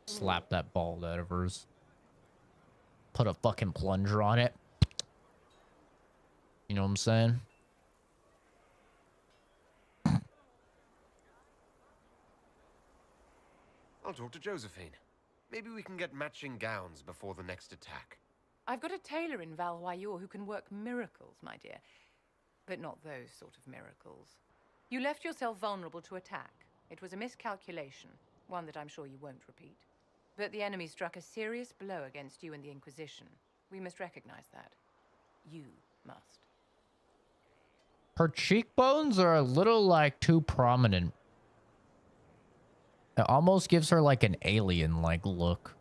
Speaker 1: slap that ball out of hers. Put a fucking plunger on it. You know what I'm saying?
Speaker 5: I'll talk to Josephine. Maybe we can get matching gowns before the next attack.
Speaker 10: I've got a tailor in Valroyur who can work miracles, my dear. But not those sort of miracles. You left yourself vulnerable to attack. It was a miscalculation, one that I'm sure you won't repeat. But the enemy struck a serious blow against you and the Inquisition. We must recognize that. You must.
Speaker 1: Her cheekbones are a little, like, too prominent. It almost gives her, like, an alien-like look.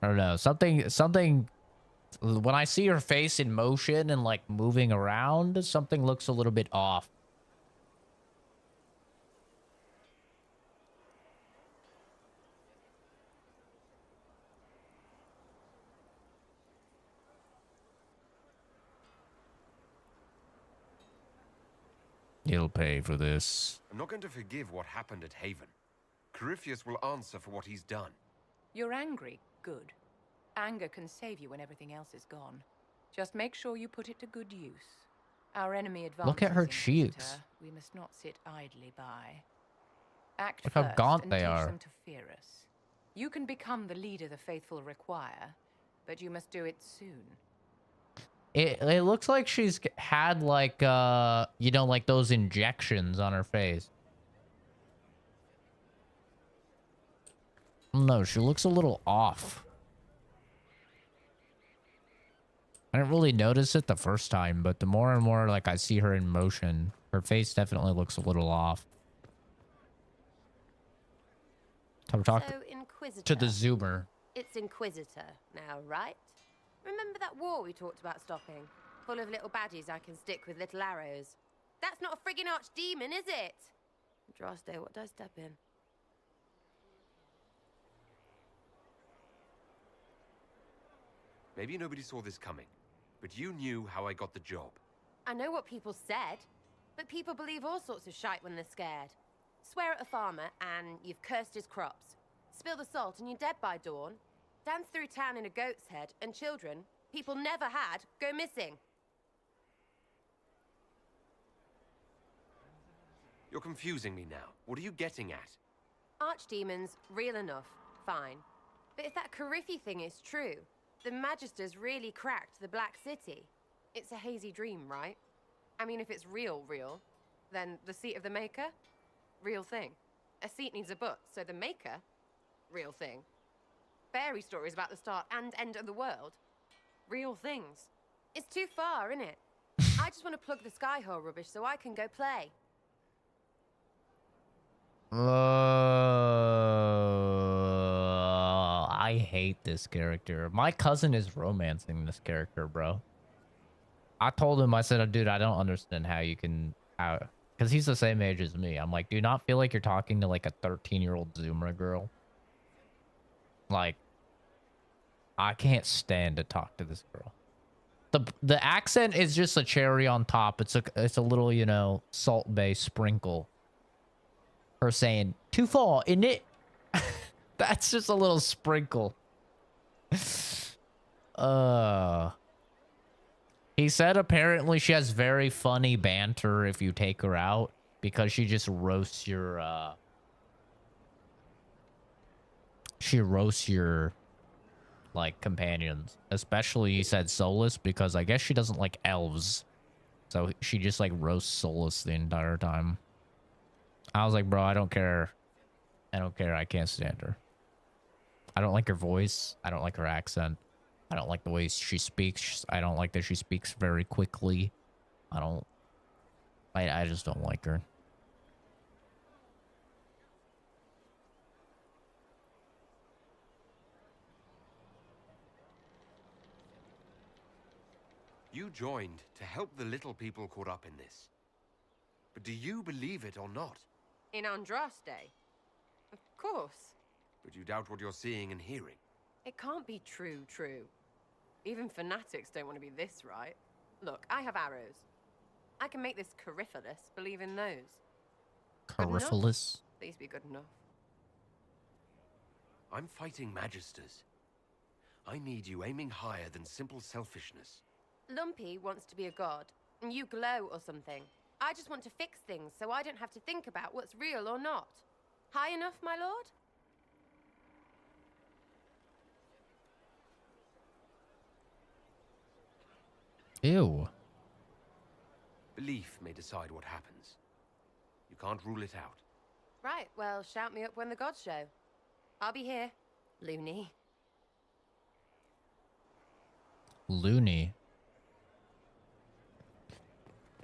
Speaker 1: I don't know. Something... When I see her face in motion and, like, moving around, something looks a little bit off. He'll pay for this.
Speaker 5: I'm not going to forgive what happened at Haven. Corypheus will answer for what he's done.
Speaker 10: You're angry. Good. Anger can save you when everything else is gone. Just make sure you put it to good use. Our enemy advances.
Speaker 1: Look at her cheeks.
Speaker 10: We must not sit idly by. Act
Speaker 1: Look
Speaker 10: first
Speaker 1: how gaunt
Speaker 10: and
Speaker 1: they
Speaker 10: teach
Speaker 1: are.
Speaker 10: them to fear us. You can become the leader the faithful require, but you must do it soon.
Speaker 1: It looks like she's had, like, you know, like those injections on her face. No, she looks a little off. I didn't really notice it the first time, but the more and more, like, I see her in motion, her face definitely looks a little off. Time to talk
Speaker 13: So, Inquisitor.
Speaker 1: to the Zoomer.
Speaker 13: It's Inquisitor now, right? Remember that war we talked about stopping? Full of little baddies I can stick with little arrows. That's not a friggin' archdemon, is it? Droste, what do I step in?
Speaker 5: Maybe nobody saw this coming, but you knew how I got the job.
Speaker 13: I know what people said, but people believe all sorts of shite when they're scared. Swear at a farmer and you've cursed his crops. Spill the salt and you're dead by dawn. Dance through town in a goat's head, and children, people never had, go missing.
Speaker 5: You're confusing me now. What are you getting at?
Speaker 13: Archdemons, real enough, fine. But if that Coryphe thing is true, the Magisters really cracked the Black City. It's a hazy dream, right? I mean, if it's real, then the seat of the Maker? Real thing. A seat needs a butt, so the Maker? Real thing. Fairy stories about the start and end of the world? Real things. It's too far, innit? I just want to plug the Skyhole rubbish so I can go play.
Speaker 1: I hate this character. My cousin is romancing this character, bro. I told him, I said, dude, I don't understand how you can, because he's the same age as me. I'm like, do you not feel like you're talking to like a 13-year-old Zoomer girl? Like, I can't stand to talk to this girl. The accent is just a cherry on top. It's a little, you know, Salt Bay sprinkle. Her saying, too far, isn't it? That's just a little sprinkle. He said apparently she has very funny banter if you take her out because she just roasts your like companions. Especially he said Solus because I guess she doesn't like elves. So she just like roasts Solus the entire time. I was like, bro, I don't care. I don't care. I can't stand her. I don't like her voice. I don't like her accent. I don't like the way she speaks. I don't like that she speaks very quickly. I just don't like her.
Speaker 5: You joined to help the little people caught up in this. But do you believe it or not?
Speaker 13: In Andraste? Of course.
Speaker 5: But you doubt what you're seeing and hearing.
Speaker 13: It can't be true. Even fanatics don't want to be this right. Look, I have arrows. I can make this Coryphalus believe in those.
Speaker 1: Coryphalus?
Speaker 13: Please be good enough.
Speaker 5: I'm fighting Magisters. I need you aiming higher than simple selfishness.
Speaker 13: Lumpy wants to be a god, and you glow or something. I just want to fix things so I don't have to think about what's real or not. High enough, my lord?
Speaker 1: Ew.
Speaker 5: Belief may decide what happens. You can't rule it out.
Speaker 13: Right, well, shout me up when the gods show. I'll be here, loony.
Speaker 1: Loony.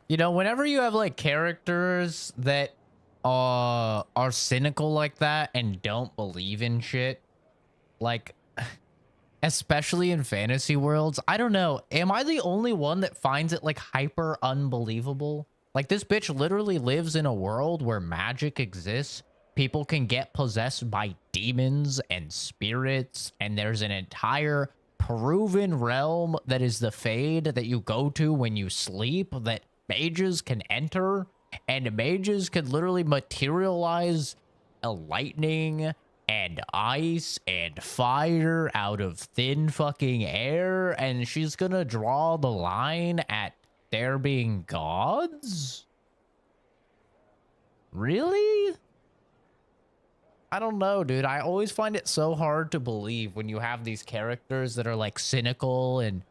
Speaker 1: You know, whenever you have like characters that are cynical like that and don't believe in shit, like especially in fantasy worlds, I don't know, am I the only one that finds it like hyper unbelievable? Like this bitch literally lives in a world where magic exists. People can get possessed by demons and spirits, and there's an entire proven realm that is the Fade that you go to when you sleep that mages can enter, and mages can literally materialize a lightning and ice and fire out of thin fucking air, and she's gonna draw the line at there being gods? Really? I don't know, dude. I always find it so hard to believe when you have these characters that are like cynical and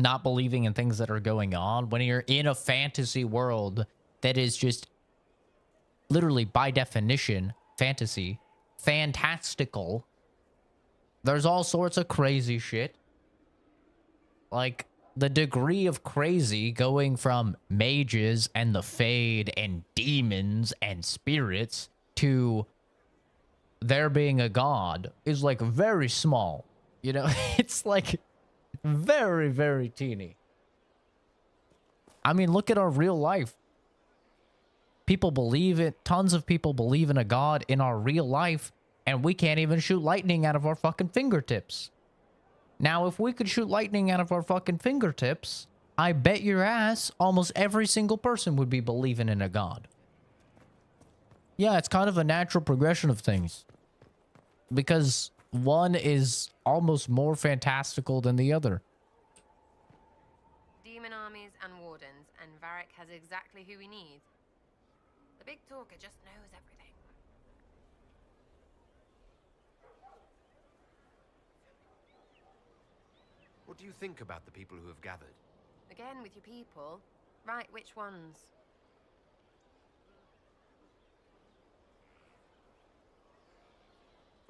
Speaker 1: not believing in things that are going on when you're in a fantasy world that is just literally by definition fantasy, fantastical. There's all sorts of crazy shit. Like the degree of crazy going from mages and the Fade and demons and spirits to there being a god is like very small. You know, it's like very, very teeny. I mean, look at our real life. People believe it. Tons of people believe in a god in our real life, and we can't even shoot lightning out of our fucking fingertips. Now, if we could shoot lightning out of our fucking fingertips, I bet your ass almost every single person would be believing in a god. Yeah, it's kind of a natural progression of things. Because one is almost more fantastical than the other.
Speaker 13: Demon armies and wardens, and Varric has exactly who we need. The big talker just knows everything.
Speaker 5: What do you think about the people who have gathered?
Speaker 13: Again with your people. Right, which ones?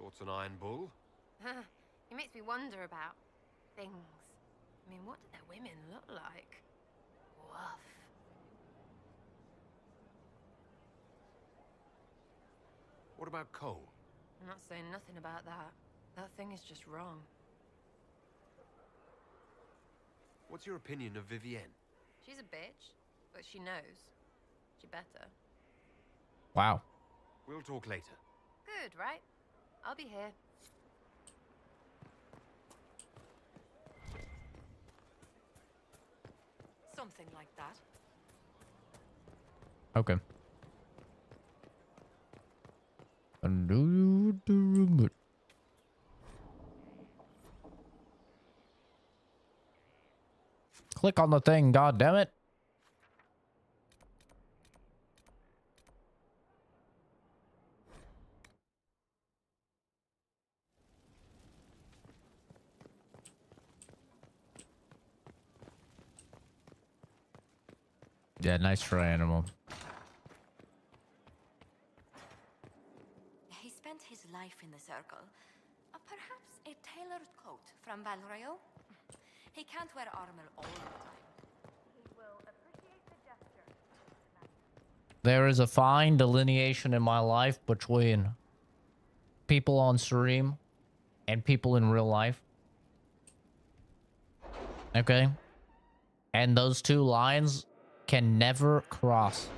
Speaker 5: Thoughts on Iron Bull?
Speaker 13: It makes me wonder about things. I mean, what do their women look like?
Speaker 4: rough.
Speaker 5: What about Cole?
Speaker 13: I'm not saying nothing about that. That thing is just wrong.
Speaker 5: What's your opinion of Vivienne?
Speaker 13: She's a bitch, but she knows. She better.
Speaker 1: Wow.
Speaker 5: We'll talk later.
Speaker 13: Good, right? I'll be here.
Speaker 4: Something like that.
Speaker 1: Okay. Click on the thing, god damn it. Yeah, nice try, animal.
Speaker 14: He spent his life in the circle. Perhaps a tailored coat from Valrayo? He can't wear armor all the time. He will appreciate the gesture.
Speaker 1: There is a fine delineation in my life between people on stream and people in real life. Okay? And those two lines can never cross.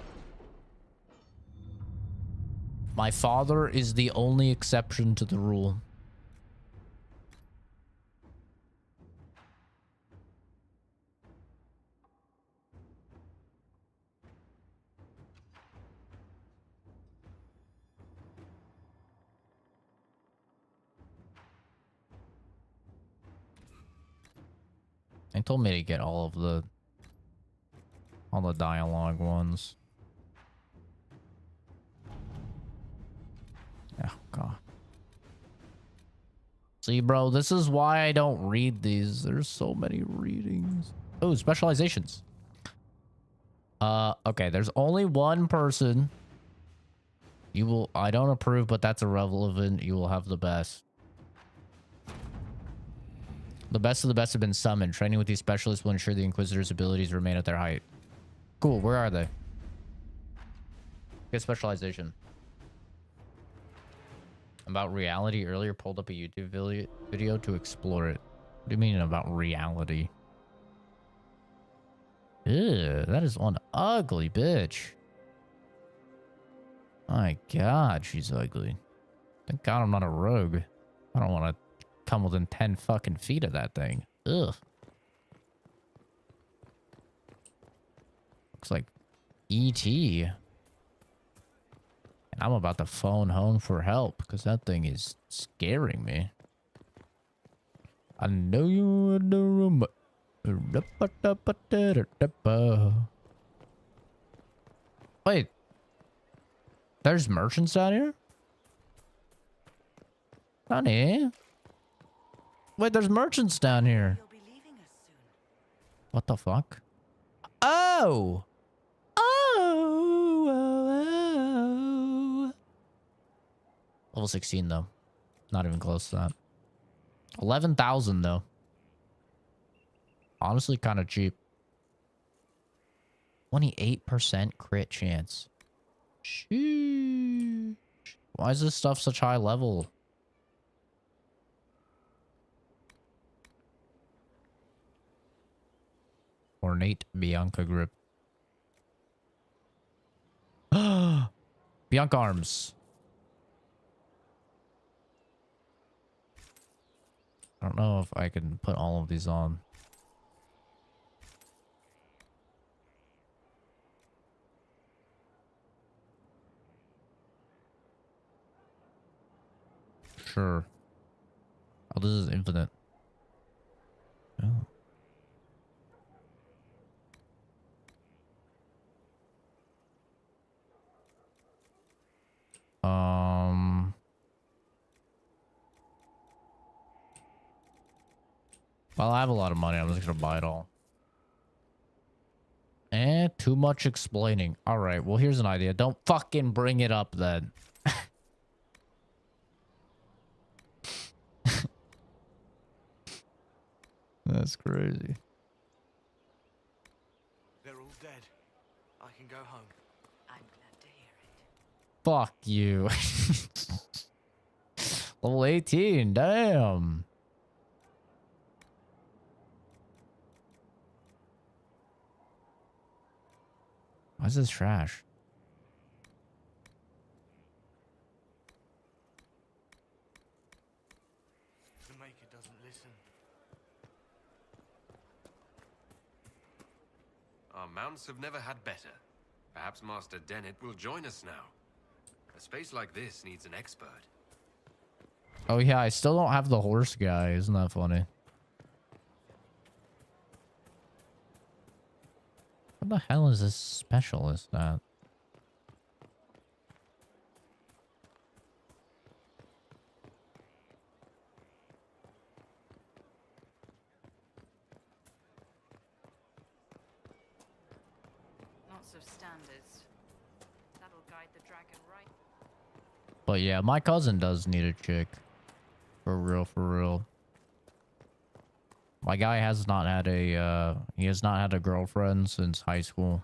Speaker 1: My father is the only exception to the rule. They told me to get all the dialogue ones. Oh, God. See, bro, this is why I don't read these. There's so many readings. Oh, specializations. Okay, there's only one person. I don't approve, but that's irrelevant. You will have the best. The best of the best have been summoned. Training with these specialists will ensure the Inquisitor's abilities remain at their height. Cool, where are they? Get specialization. About reality earlier, pulled up a YouTube video to explore it. What do you mean about reality? Ew, that is one ugly bitch. My God, she's ugly. Thank God I'm not a rogue. I don't want to come within 10 fucking feet of that thing. Ugh. Looks like E.T. And I'm about to phone home for help because that thing is scaring me. I know you're in the room. Wait. There's merchants out here? Honey. Wait, there's merchants down here. What the fuck? Oh! Oh! Level 16, though. Not even close to that. 11,000, though. Honestly, kind of cheap. 28% crit chance. Sheesh. Why is this stuff such high level? Ornate Bianca grip. Bianca arms. I don't know if I can put all of these on. Sure. Oh, this is infinite. Oh. Well, I have a lot of money. I'm just gonna buy it all. Too much explaining. All right. Well, here's an idea. Don't fucking bring it up then. That's crazy.
Speaker 5: They're all
Speaker 15: home.
Speaker 14: I'm glad to hear it.
Speaker 1: Fuck you. Level 18, damn. Why is this trash?
Speaker 15: The Maker doesn't listen.
Speaker 5: Our mounts have never had better. Perhaps Master Dennett will join us now. A space like this needs an expert.
Speaker 1: Oh yeah, I still don't have the horse guy. Isn't that funny? What the hell is this specialist at?
Speaker 4: Lots of standards. That'll guide the dragon right.
Speaker 1: But yeah, my cousin does need a chick. For real, for real. My guy has not had a, he has not had a girlfriend since high school.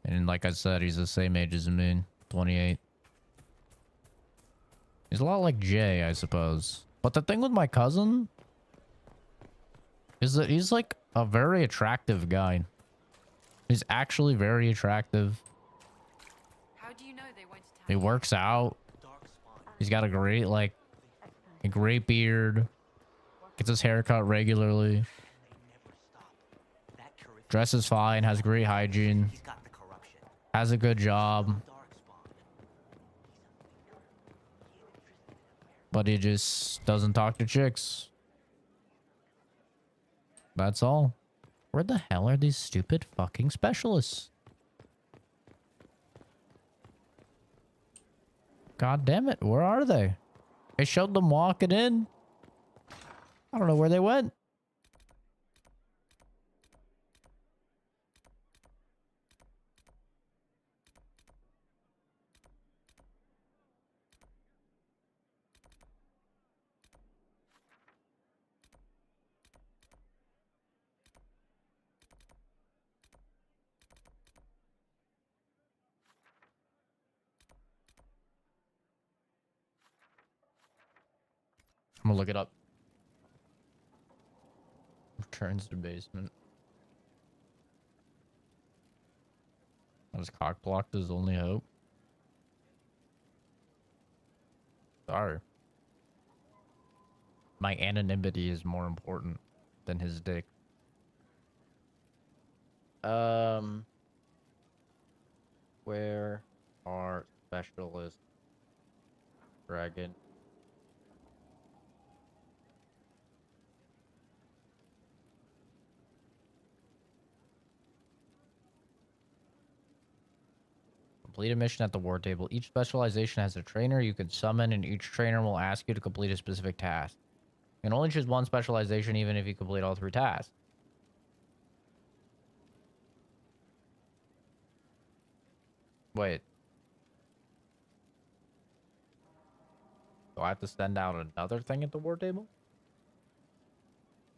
Speaker 1: And like I said, he's the same age as me, 28. He's a lot like Jay, I suppose. But the thing with my cousin is that he's like a very attractive guy. He's actually very attractive.
Speaker 4: How do you know they went to town?
Speaker 1: He works out. He's got a great, like, a great beard. Gets his hair cut regularly. Dresses fine, has great hygiene. Has a good job. But he just doesn't talk to chicks. That's all. Where the hell are these stupid fucking specialists? God damn it, where are they? I showed them walking in. I don't know where they went. I'm gonna look it up. Returns to basement. I was cock blocked his only hope. Sorry. My anonymity is more important than his dick. Where are specialists? Dragon. Complete a mission at the war table. Each specialization has a trainer you can summon, and each trainer will ask you to complete a specific task. You can only choose one specialization even if you complete all 3 tasks. Wait. Do I have to send out another thing at the war table?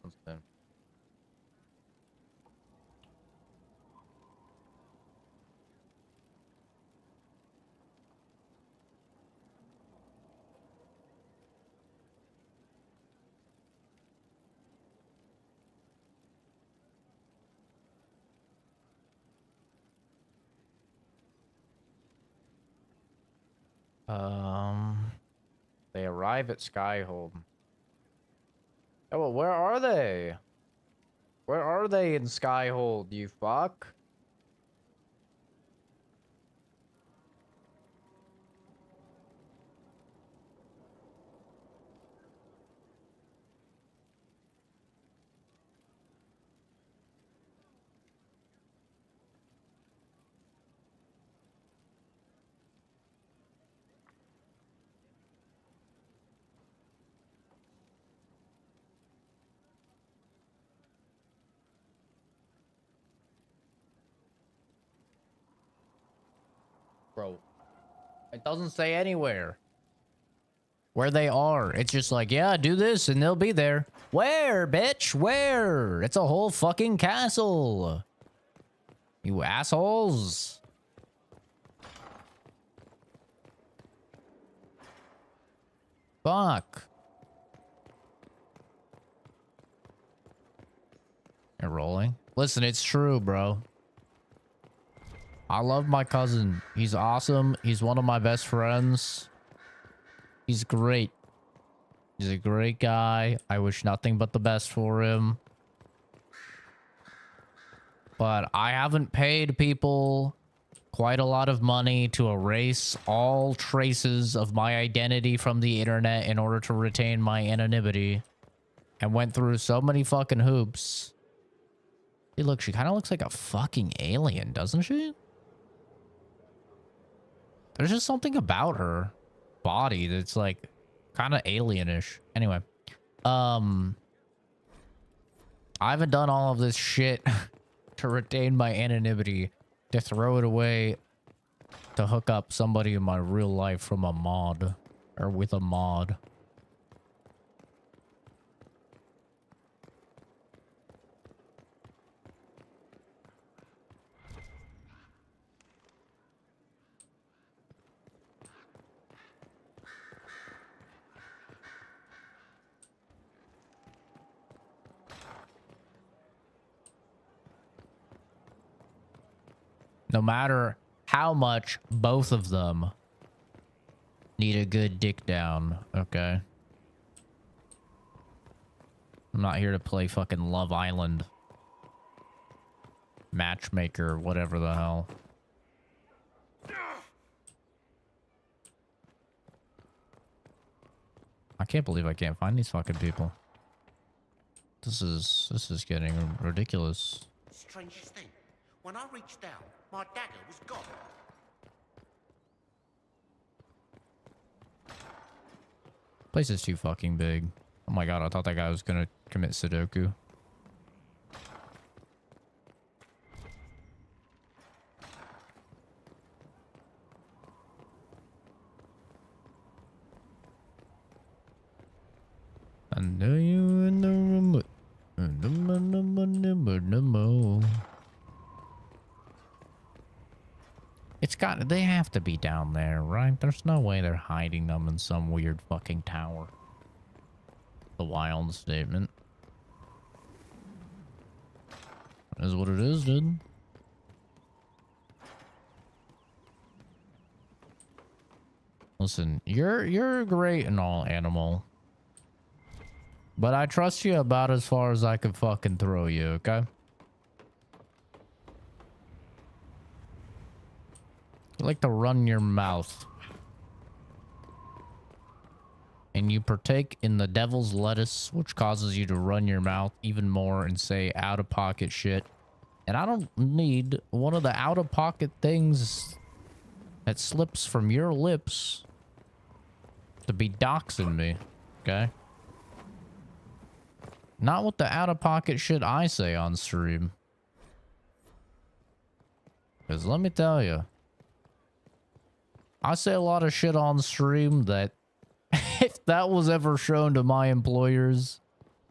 Speaker 1: Let's see. They arrive at Skyhold. Oh, well, where are they? Where are they in Skyhold, you fuck? Bro, it doesn't say anywhere where they are. It's just like, yeah, do this and they'll be there. Where, bitch? Where? It's a whole fucking castle. You assholes. Fuck. You're rolling. Listen, it's true, bro. I love my cousin. He's awesome. He's one of my best friends. He's great. He's a great guy. I wish nothing but the best for him. But I haven't paid people quite a lot of money to erase all traces of my identity from the internet in order to retain my anonymity. And went through so many fucking hoops. Hey, look, she kind of looks like a fucking alien, doesn't she? There's just something about her body that's like kind of alienish. Anyway, I haven't done all of this shit to retain my anonymity, to throw it away, to hook up somebody in my real life from a mod or with a mod. No matter how much both of them need a good dick down, okay? I'm not here to play fucking Love Island. Matchmaker, whatever the hell. I can't believe I can't find these fucking people. This is getting ridiculous.
Speaker 11: Strangest thing, when I reached down, my dagger was gone.
Speaker 1: Place is too fucking big. Oh my god, I thought that guy was gonna commit Sudoku. I know you in the room. It's got, they have to be down there, right? There's no way they're hiding them in some weird fucking tower. The wild statement. Is what it is, dude. Listen, you're great and all, animal. But I trust you about as far as I could fucking throw you, okay? You like to run your mouth. And you partake in the devil's lettuce, which causes you to run your mouth even more and say out-of-pocket shit. And I don't need one of the out-of-pocket things that slips from your lips to be doxing me, okay? Not with the out-of-pocket shit I say on stream. Because let me tell you, I say a lot of shit on stream that if that was ever shown to my employers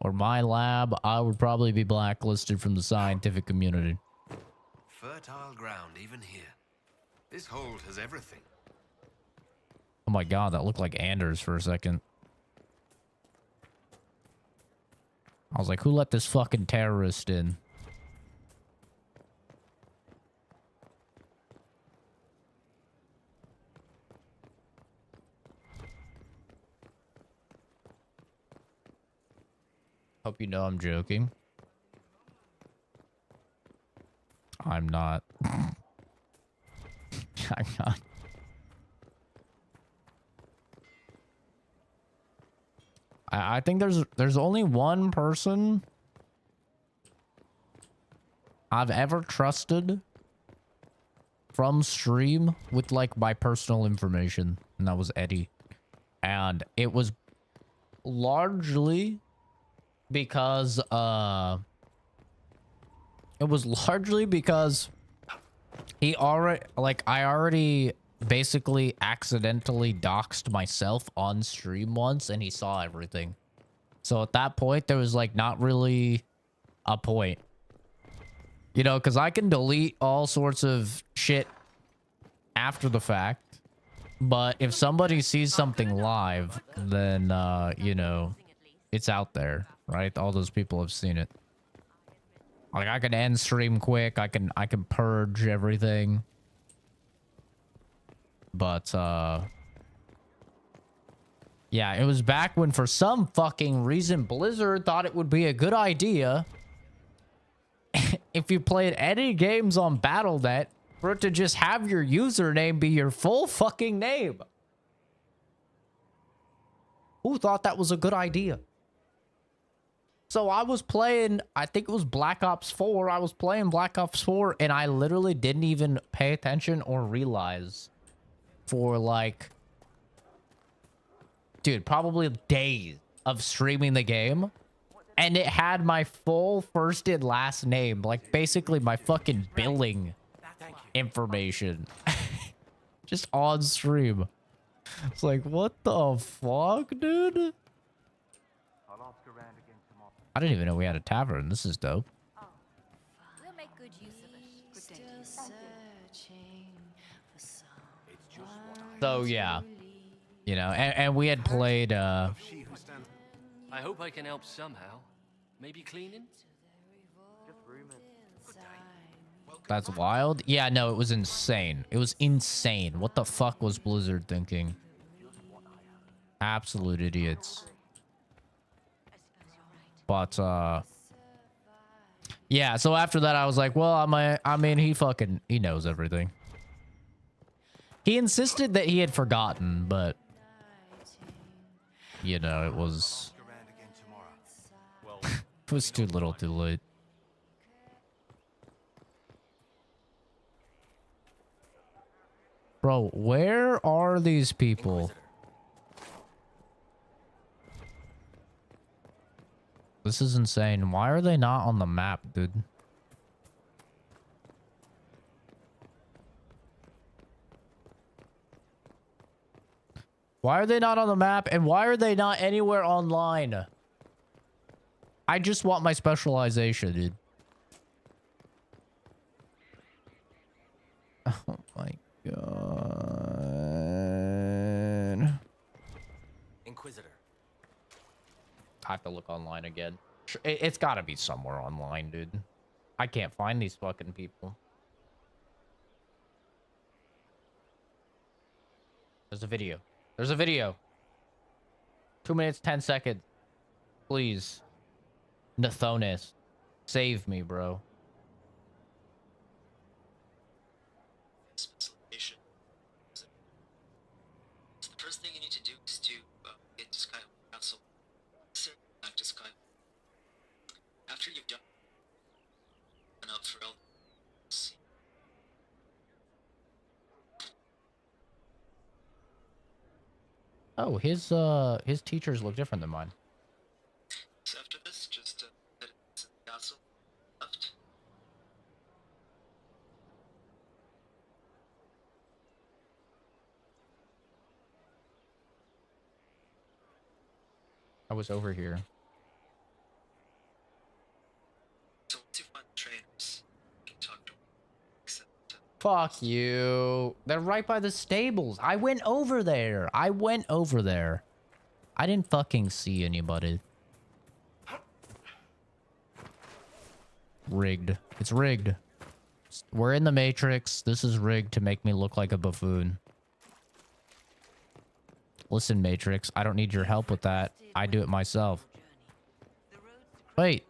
Speaker 1: or my lab, I would probably be blacklisted from the scientific community.
Speaker 5: Fertile ground even here. This hold has everything.
Speaker 1: Oh my god, that looked like Anders for a second. I was like, who let this fucking terrorist in? Hope you know I'm joking. I'm not. I'm not. I think there's only one person I've ever trusted from stream with like my personal information, and that was Eddie. And it was largely because he already, like, I already basically accidentally doxed myself on stream once, and he saw everything. So at that point, there was like not really a point. You know, because I can delete all sorts of shit after the fact. But if somebody sees something live, then, you know, it's out there, right? All those people have seen it. Like, I can end stream quick. I can purge everything. But, yeah, it was back when for some fucking reason Blizzard thought it would be a good idea if you played any games on Battle.net for it to just have your username be your full fucking name. Who thought that was a good idea? So I was playing, I think it was Black Ops 4. I was playing Black Ops 4 and I literally didn't even pay attention or realize for like, dude, probably days of streaming the game. And it had my full first and last name, like basically my fucking billing information just on stream. It's like, what the fuck, dude? I didn't even know we had a tavern. This is dope.
Speaker 14: We'll make good use of it. Good day.
Speaker 1: So yeah, you know, and we had played
Speaker 5: I hope I can help somehow. Maybe cleaning?
Speaker 1: that's wild. Yeah, no, it was insane. It was insane. What the fuck was Blizzard thinking? Absolute idiots. But yeah, so after that I was like, well, I mean he knows everything. He insisted that he had forgotten, but you know, it was it was too little too late. Bro, where are these people? This is insane. Why are they not on the map, dude? Why are they not on the map? And why are they not anywhere online? I just want my specialization, dude. Oh my god.
Speaker 16: Inquisitor.
Speaker 1: I have to look online again. It's got to be somewhere online, dude. I can't find these fucking people. There's a video. There's a video. 2 minutes, 10 seconds. Please. Nathonis. Save me, bro.
Speaker 16: Specialization. So the first thing you need to do is to get to Sky Council. Back to Sky. After you've done up for L.
Speaker 1: Oh, his teachers look different than mine.
Speaker 16: So after this, just head to the castle. Left.
Speaker 1: I was over here.
Speaker 16: So once you find the trainers, you can talk to them.
Speaker 1: Fuck you. They're right by the stables. I went over there. I didn't fucking see anybody. Rigged. It's rigged. We're in the Matrix. This is rigged to make me look like a buffoon. Listen, Matrix, I don't need your help with that. I do it myself. Wait.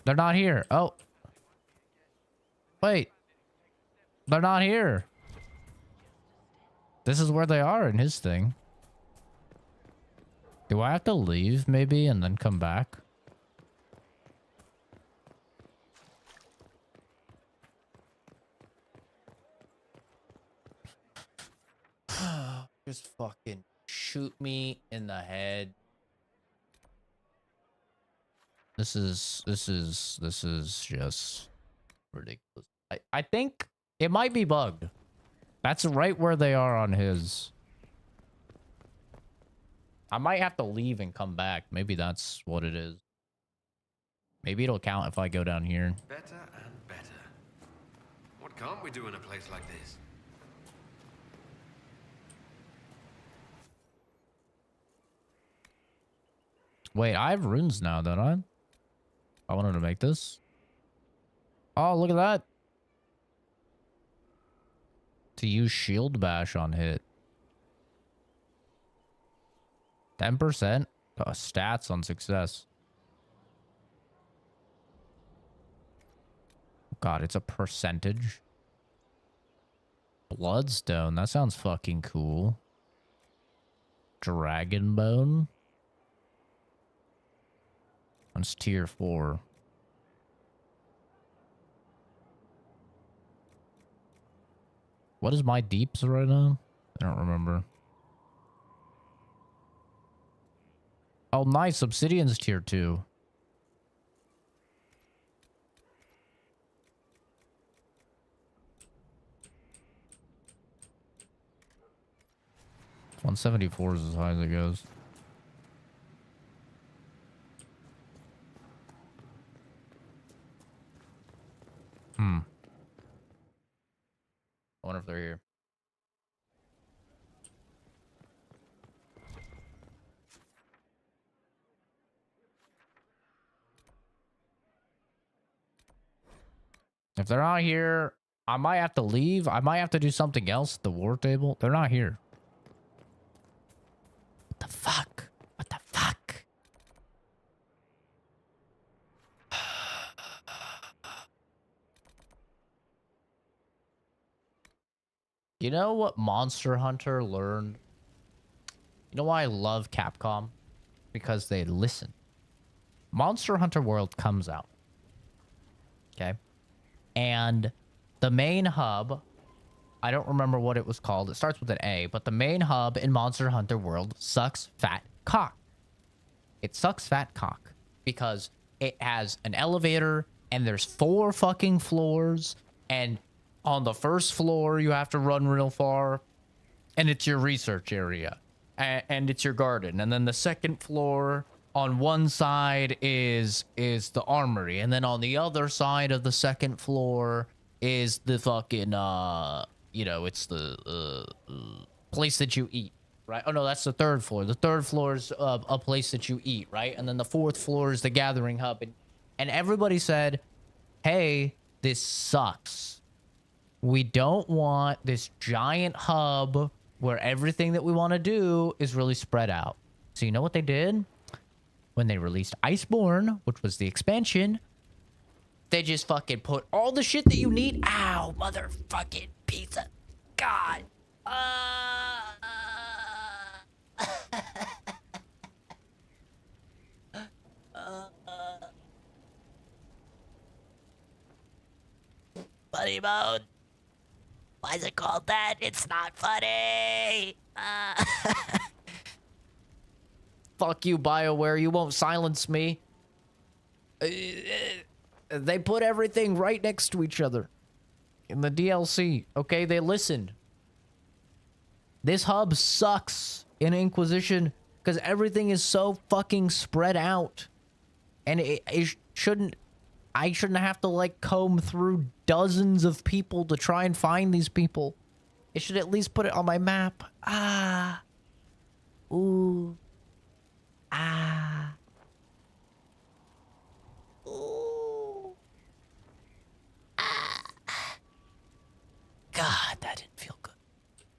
Speaker 1: They're not here. Oh. Wait. They're not here. This is where they are in his thing. Do I have to leave maybe and then come back? Just fucking shoot me in the head. This is just ridiculous. I think it might be bugged. That's right where they are on his. I might have to leave and come back. Maybe that's what it is. Maybe it'll count if I go down here.
Speaker 5: Better and better. can't we do in a place like this?
Speaker 1: Wait, I have runes now, don't I? I wanted to make this. Oh, look at that. To use shield bash on hit. 10% stats on success. God, it's a percentage. Bloodstone, that sounds fucking cool. Dragon bone. That's tier 4. What is my deeps right now? I don't remember. Oh, nice. Obsidian's tier 2. $174 is as high as it goes. I wonder if they're here. If they're not here, I might have to leave. I might have to do something else at the war table. They're not here. What the fuck? What the fuck? You know what Monster Hunter learned? You know why I love Capcom? Because they listen. Monster Hunter World comes out. Okay. And the main hub, I don't remember what it was called. It starts with an A, but the main hub in Monster Hunter World sucks fat cock. It sucks fat cock because it has an elevator and there's 4 fucking floors, and on the first floor you have to run real far and it's your research area and it's your garden, and then the second floor on one side is the armory, and then on the other side of the second floor is the fucking you know, it's the place that you eat, right? Oh no, that's the third floor. The third floor is a place that you eat, right? And then the fourth floor is the gathering hub, and everybody said, hey, this sucks. We don't want this giant hub where everything that we want to do is really spread out. So you know what they did? When they released Iceborne, which was the expansion, they just fucking put all the shit that you need. Ow, motherfucking piece of God. Funny mode. Why is it called that? It's not funny. Fuck you, BioWare. You won't silence me. They put everything right next to each other in the DLC. Okay, they listened. This hub sucks in Inquisition because everything is so fucking spread out. And it shouldn't... I shouldn't have to, like, comb through dozens of people to try and find these people. It should at least put it on my map. Ah. Ooh. Ah. Ooh. Ah. God, that didn't feel good.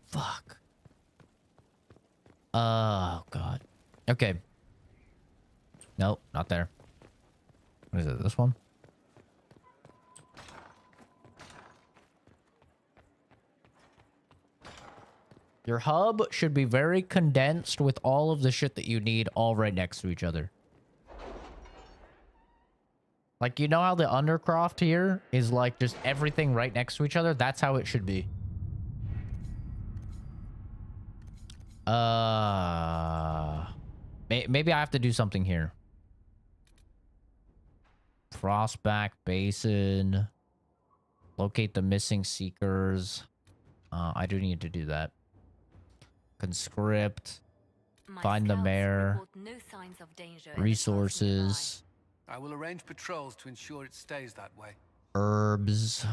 Speaker 1: Fuck. Oh, God. Okay. Nope, not there. What is it, this one? Your hub should be very condensed with all of the shit that you need all right next to each other. Like, you know how the Undercroft here is like just everything right next to each other? That's how it should be. Maybe I have to do something here. Frostback Basin. Locate the missing seekers. I do need to do that. Conscript. Find the mayor. Resources.
Speaker 15: I will arrange patrols to ensure it stays that way.
Speaker 1: Herbs.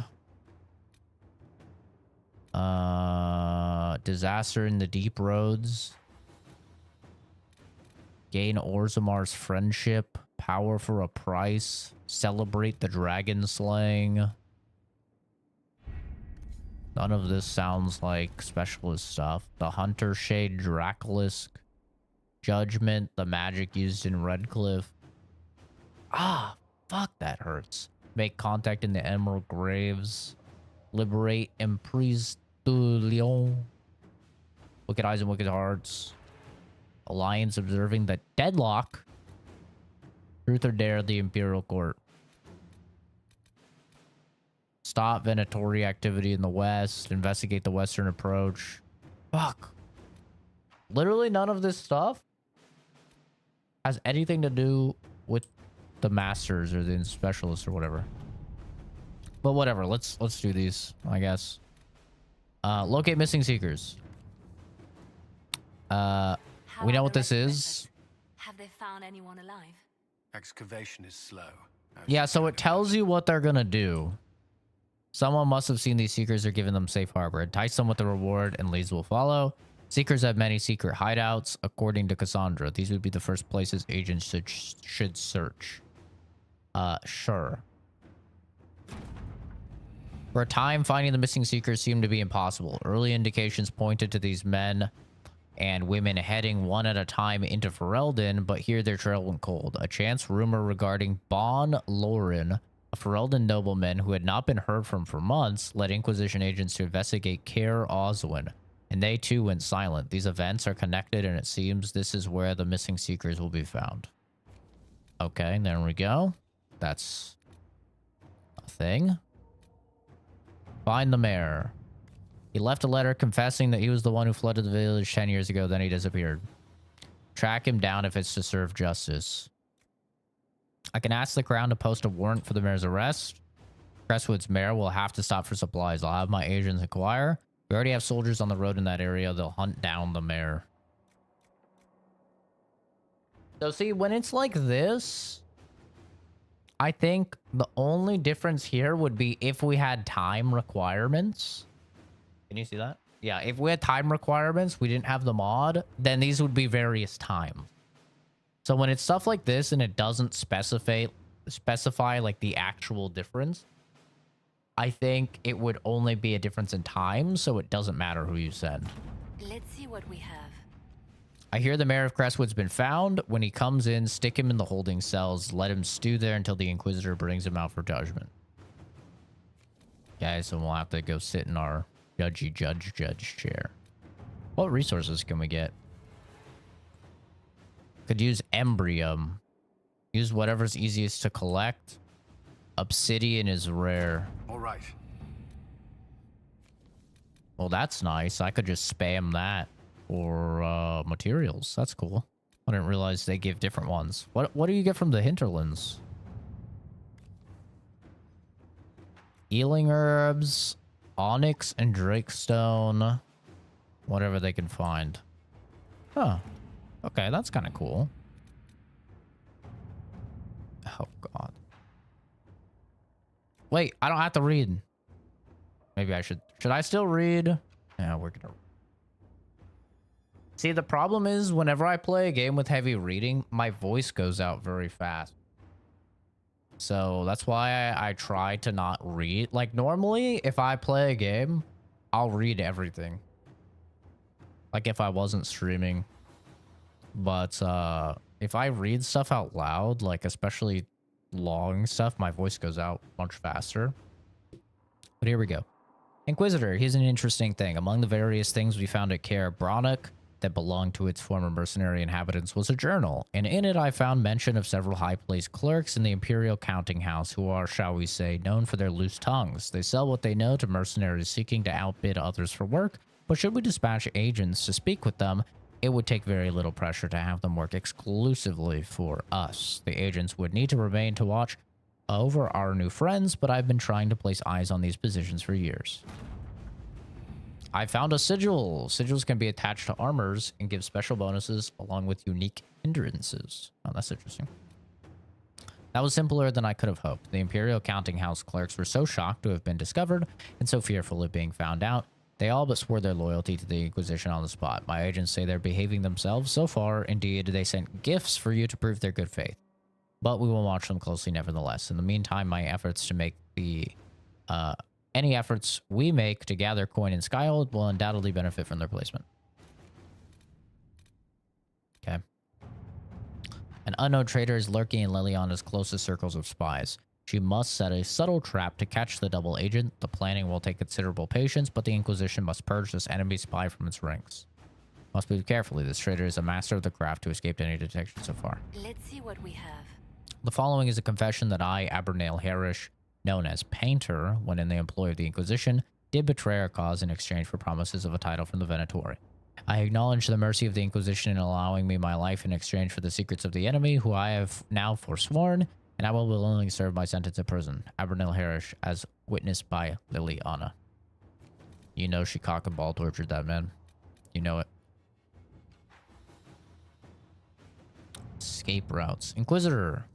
Speaker 1: Disaster in the deep roads. Gain Orzamar's friendship. Power for a price. Celebrate the dragon slaying. None of this sounds like specialist stuff. The Hunter Shade Dracolisk. Judgment. The magic used in Redcliffe. Ah, fuck, that hurts. Make contact in the Emerald Graves. Liberate Emprise du Lion. Wicked Eyes and Wicked Hearts. Alliance observing the deadlock. Truth or Dare, the Imperial Court. Stop Venatori activity in the west. Investigate the western approach. Fuck. Literally none of this stuff has anything to do with the masters or the specialists or whatever. But whatever, let's do these, I guess. Locate missing seekers. We know what this is.
Speaker 14: Have they found anyone alive?
Speaker 11: Excavation is slow.
Speaker 1: Yeah, so it tells you what they're gonna do. Someone must have seen these seekers or given them safe harbor. Entice them with the reward and leads will follow. Seekers have many secret hideouts, according to Cassandra. These would be the first places agents should search. Sure. For a time, finding the missing seekers seemed to be impossible. Early indications pointed to these men and women heading one at a time into Ferelden, but here their trail went cold. A chance rumor regarding Bon Lorin, a Ferelden nobleman who had not been heard from for months, led Inquisition agents to investigate Caer Oswin, and they too went silent. These events are connected, and it seems this is where the missing seekers will be found. Okay, there we go. That's a thing. Find the mayor. He left a letter confessing that he was the one who flooded the village 10 years ago, then he disappeared. Track him down if it's to serve justice. I can ask the Crown to post a warrant for the mayor's arrest. Crestwood's mayor will have to stop for supplies. I'll have my agents inquire. We already have soldiers on the road in that area. They'll hunt down the mayor. So see, when it's like this, I think the only difference here would be if we had time requirements. Can you see that? Yeah, if we had time requirements, we didn't have the mod, then these would be various times. So when it's stuff like this and it doesn't specify like the actual difference, I think it would only be a difference in time, so it doesn't matter who you send.
Speaker 14: Let's see what we have.
Speaker 1: I hear the mayor of Crestwood's been found. When he comes in, stick him in the holding cells. Let him stew there until the Inquisitor brings him out for judgment. Okay, so we'll have to go sit in our judge chair. What resources can we get? Could use Embrium. Use whatever's easiest to collect. Obsidian is rare.
Speaker 11: All right.
Speaker 1: Well, that's nice. I could just spam that. Or materials. That's cool. I didn't realize they give different ones. What do you get from the hinterlands? Healing herbs, onyx and drakestone, whatever they can find. Huh. Okay, that's kind of cool. Oh god. Wait, I don't have to read. Maybe I should. Should I still read? Yeah, we're gonna. See, the problem is whenever I play a game with heavy reading, my voice goes out very fast. So that's why I try to not read. Like normally, if I play a game, I'll read everything. Like if I wasn't streaming. But if I read stuff out loud, like especially long stuff, my voice goes out much faster. But here we go. Inquisitor, here's an interesting thing. Among the various things we found at Caer Brannock that belonged to its former mercenary inhabitants was a journal, and in it I found mention of several high-placed clerks in the Imperial Counting House who are, shall we say, known for their loose tongues. They sell what they know to mercenaries seeking to outbid others for work, but should we dispatch agents to speak with them, it would take very little pressure to have them work exclusively for us. The agents would need to remain to watch over our new friends, but I've been trying to place eyes on these positions for years. I found a sigil. Sigils can be attached to armors and give special bonuses along with unique hindrances. Oh, that's interesting. That was simpler than I could have hoped. The Imperial Counting House clerks were so shocked to have been discovered and so fearful of being found out, They all but swore their loyalty to the Inquisition on the spot. My agents say they're behaving themselves. So far, indeed, they sent gifts for you to prove their good faith. But we will watch them closely nevertheless. In the meantime, my efforts to make the... any efforts we make to gather coin in Skyhold will undoubtedly benefit from their placement. Okay. An unknown traitor is lurking in Liliana's closest circles of spies. She must set a subtle trap to catch the double agent. The planning will take considerable patience, but the Inquisition must purge this enemy spy from its ranks. Must move carefully. This traitor is a master of the craft who escaped any detection so far.
Speaker 4: Let's see what we have.
Speaker 1: The following is a confession that I, Abernale Harish, known as Painter, when in the employ of the Inquisition, did betray our cause in exchange for promises of a title from the Venatori. I acknowledge the mercy of the Inquisition in allowing me my life in exchange for the secrets of the enemy, who I have now forsworn, and I will willingly serve my sentence in prison. Abernale Harish, as witnessed by Liliana. You know she cock and ball tortured that man. You know it. Escape routes. Inquisitor.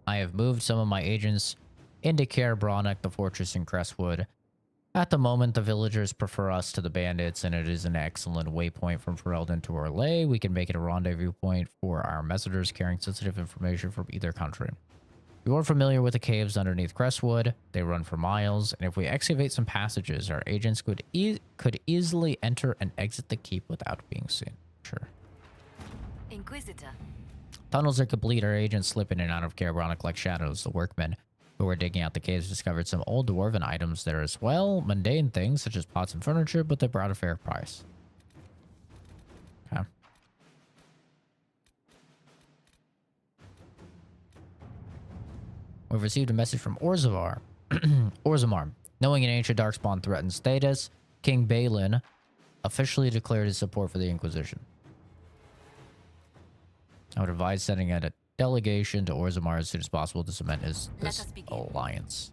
Speaker 1: I have moved some of my agents into Caer Bronach, the fortress in Crestwood. At the moment, the villagers prefer us to the bandits, and it is an excellent waypoint from Ferelden to Orlais. We can make it a rendezvous point for our messengers carrying sensitive information from either country. You are familiar with the caves underneath Crestwood. They run for miles, and if we excavate some passages, our agents could easily enter and exit the keep without being seen. Sure.
Speaker 4: Inquisitor.
Speaker 1: Tunnels are complete. Our agents slip in and out of Caer Bronach like shadows. The workmen who were digging out the caves discovered some old dwarven items there as well. Mundane things such as pots and furniture, but they brought a fair price. Okay. We've received a message from Orzavar. Orzammar. Knowing an ancient darkspawn threatens Thedas, King Balin officially declared his support for the Inquisition. I would advise sending out a delegation to Orzammar as soon as possible to cement this alliance.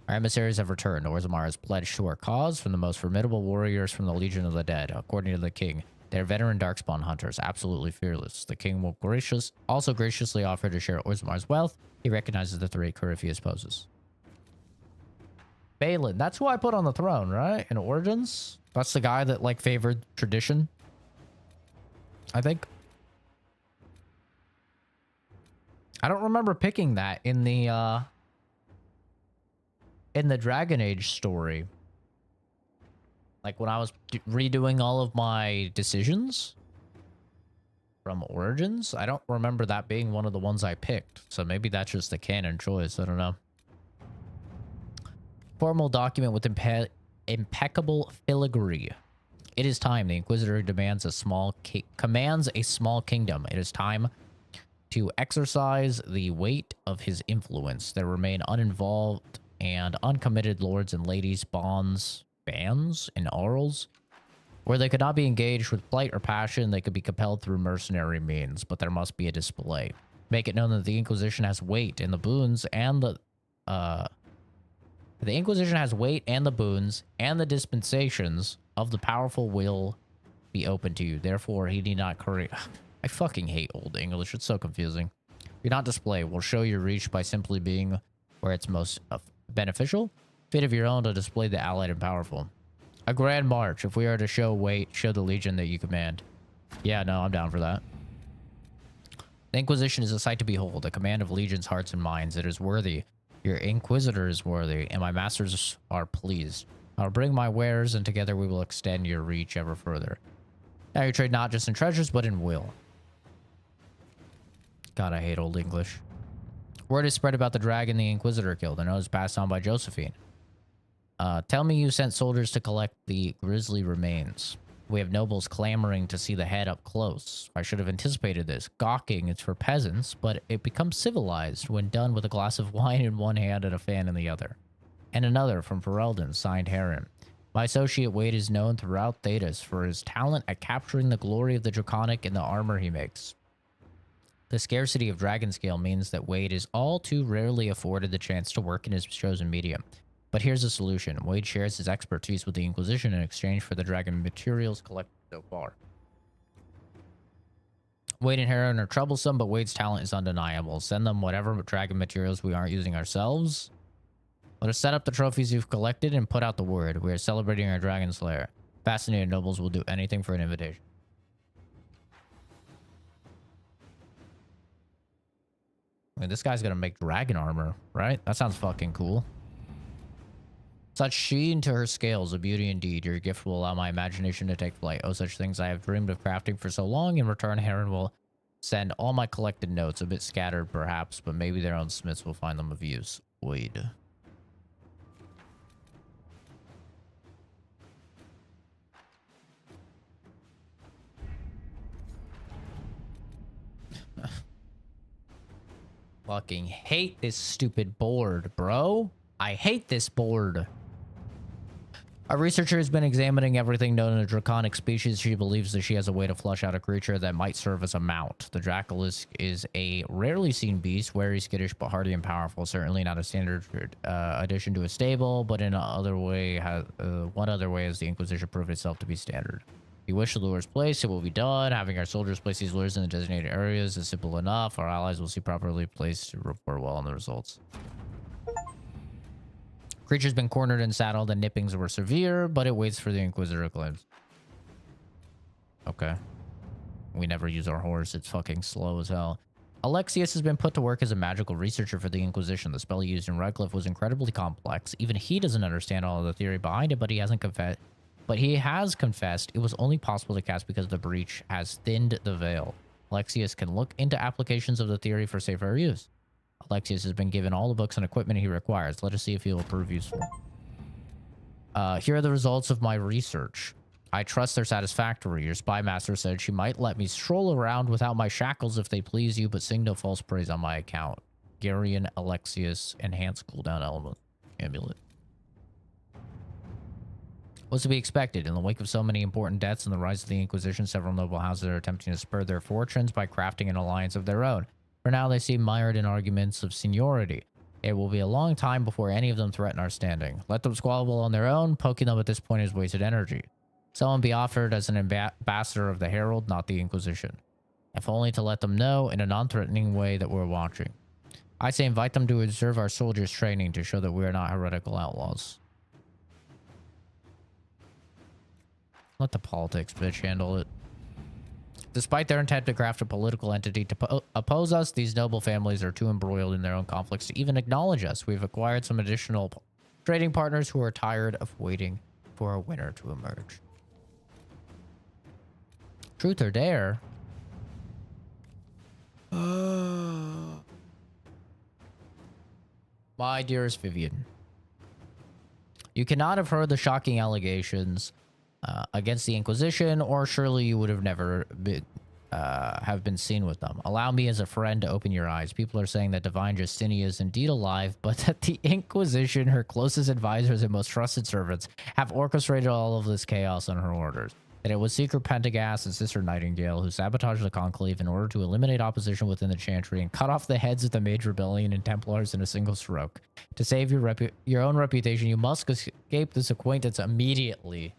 Speaker 1: Our emissaries have returned. Orzammar has pledged to our cause from the most formidable warriors from the Legion of the Dead. According to the king, they are veteran darkspawn hunters, absolutely fearless. The king will also graciously offer to share Orzammar's wealth. He recognizes the threat Corypheus poses. Balin, that's who I put on the throne, right? In Origins? That's the guy that, like, favored tradition, I think. I don't remember picking that in the Dragon Age story. Like when I was redoing all of my decisions from Origins, I don't remember that being one of the ones I picked. So maybe that's just the canon choice. I don't know. Formal document with impeccable filigree. It is time. The Inquisitor commands a small kingdom. It is time to exercise the weight of his influence. There remain uninvolved and uncommitted lords and ladies, bans in Arles, where they could not be engaged with plight or passion. They could be compelled through mercenary means, but there must be a display. Make it known that the Inquisition has weight and the boons and the Inquisition has weight and the boons and the dispensations of the powerful will be open to you. Therefore, he need not curry. I fucking hate Old English. It's so confusing. Do not display. We'll show your reach by simply being where it's most beneficial. Fit of your own to display the allied and powerful. A grand march. If we are to show weight, show the legion that you command. Yeah, no, I'm down for that. The Inquisition is a sight to behold. A command of legions, hearts, and minds. It is worthy. Your Inquisitor is worthy, and my masters are pleased. I'll bring my wares, and together we will extend your reach ever further. Now you trade not just in treasures, but in will. God, I hate Old English. Word is spread about the dragon the Inquisitor killed, and it was passed on by Josephine. Tell me you sent soldiers to collect the grisly remains. We have nobles clamoring to see the head up close. I should have anticipated this. Gawking is for peasants, but it becomes civilized when done with a glass of wine in one hand and a fan in the other. And another from Ferelden, signed Heron. My associate Wade is known throughout Thedas for his talent at capturing the glory of the Draconic in the armor he makes. The scarcity of dragon scale means that Wade is all too rarely afforded the chance to work in his chosen medium. But here's a solution. Wade shares his expertise with the Inquisition in exchange for the dragon materials collected so far. Wade and Heron are troublesome, but Wade's talent is undeniable. Send them whatever dragon materials we aren't using ourselves. Let us set up the trophies you've collected and put out the word. We are celebrating our Dragon Slayer. Fascinated nobles will do anything for an invitation. I mean, this guy's gonna make dragon armor, right? That sounds fucking cool. Such sheen to her scales, a beauty indeed. Your gift will allow my imagination to take flight. Oh, such things I have dreamed of crafting for so long. In return, Heron will send all my collected notes, a bit scattered perhaps, but maybe their own smiths will find them of use. Wait. Fucking hate this stupid board, bro. I hate this board. A researcher has been examining everything known in a draconic species. She believes that she has a way to flush out a creature that might serve as a mount. The Draculus is a rarely seen beast, wary, skittish, but hardy and powerful. Certainly not a standard addition to a stable, but in another way, one other way has the Inquisition proved itself to be standard. If you wish the lures placed, it will be done. Having our soldiers place these lures in the designated areas is simple enough. Our allies will see properly placed to report well on the results. Creature's been cornered and saddled. The nippings were severe, but it waits for the Inquisitor claims. Okay. We never use our horse. It's fucking slow as hell. Alexius has been put to work as a magical researcher for the Inquisition. The spell used in Redcliffe was incredibly complex. Even he doesn't understand all of the theory behind it, but he hasn't confessed. But he has confessed it was only possible to cast because the breach has thinned the veil. Alexius can look into applications of the theory for safer use. Alexius has been given all the books and equipment he requires. Let us see if he will prove useful. Here are the results of my research. I trust they're satisfactory. Your spy master said she might let me stroll around without my shackles if they please you, but sing no false praise on my account. Garion Alexius Enhanced Cooldown Element Amulet. What's to be expected? In the wake of so many important deaths and the rise of the Inquisition, several noble houses are attempting to spur their fortunes by crafting an alliance of their own. For now, they seem mired in arguments of seniority. It will be a long time before any of them threaten our standing. Let them squabble on their own. Poking them at this point is wasted energy. Someone be offered as an ambassador of the Herald, not the Inquisition. If only to let them know in a non-threatening way that we're watching. I say invite them to observe our soldiers' training to show that we are not heretical outlaws. Let the politics bitch handle it. Despite their intent to craft a political entity to oppose us, these noble families are too embroiled in their own conflicts to even acknowledge us. We've acquired some additional trading partners who are tired of waiting for a winner to emerge. Truth or dare? My dearest Vivian, you cannot have heard the shocking allegations against the Inquisition, or surely you would have never have been seen with them. Allow me as a friend to open your eyes. People are saying that Divine Justinia is indeed alive, but that the Inquisition, her closest advisors and most trusted servants, have orchestrated all of this chaos on her orders. That it was Secret Pentagast and Sister Nightingale who sabotaged the Conclave in order to eliminate opposition within the Chantry and cut off the heads of the Mage Rebellion and Templars in a single stroke. To save your own reputation, you must escape this acquaintance immediately.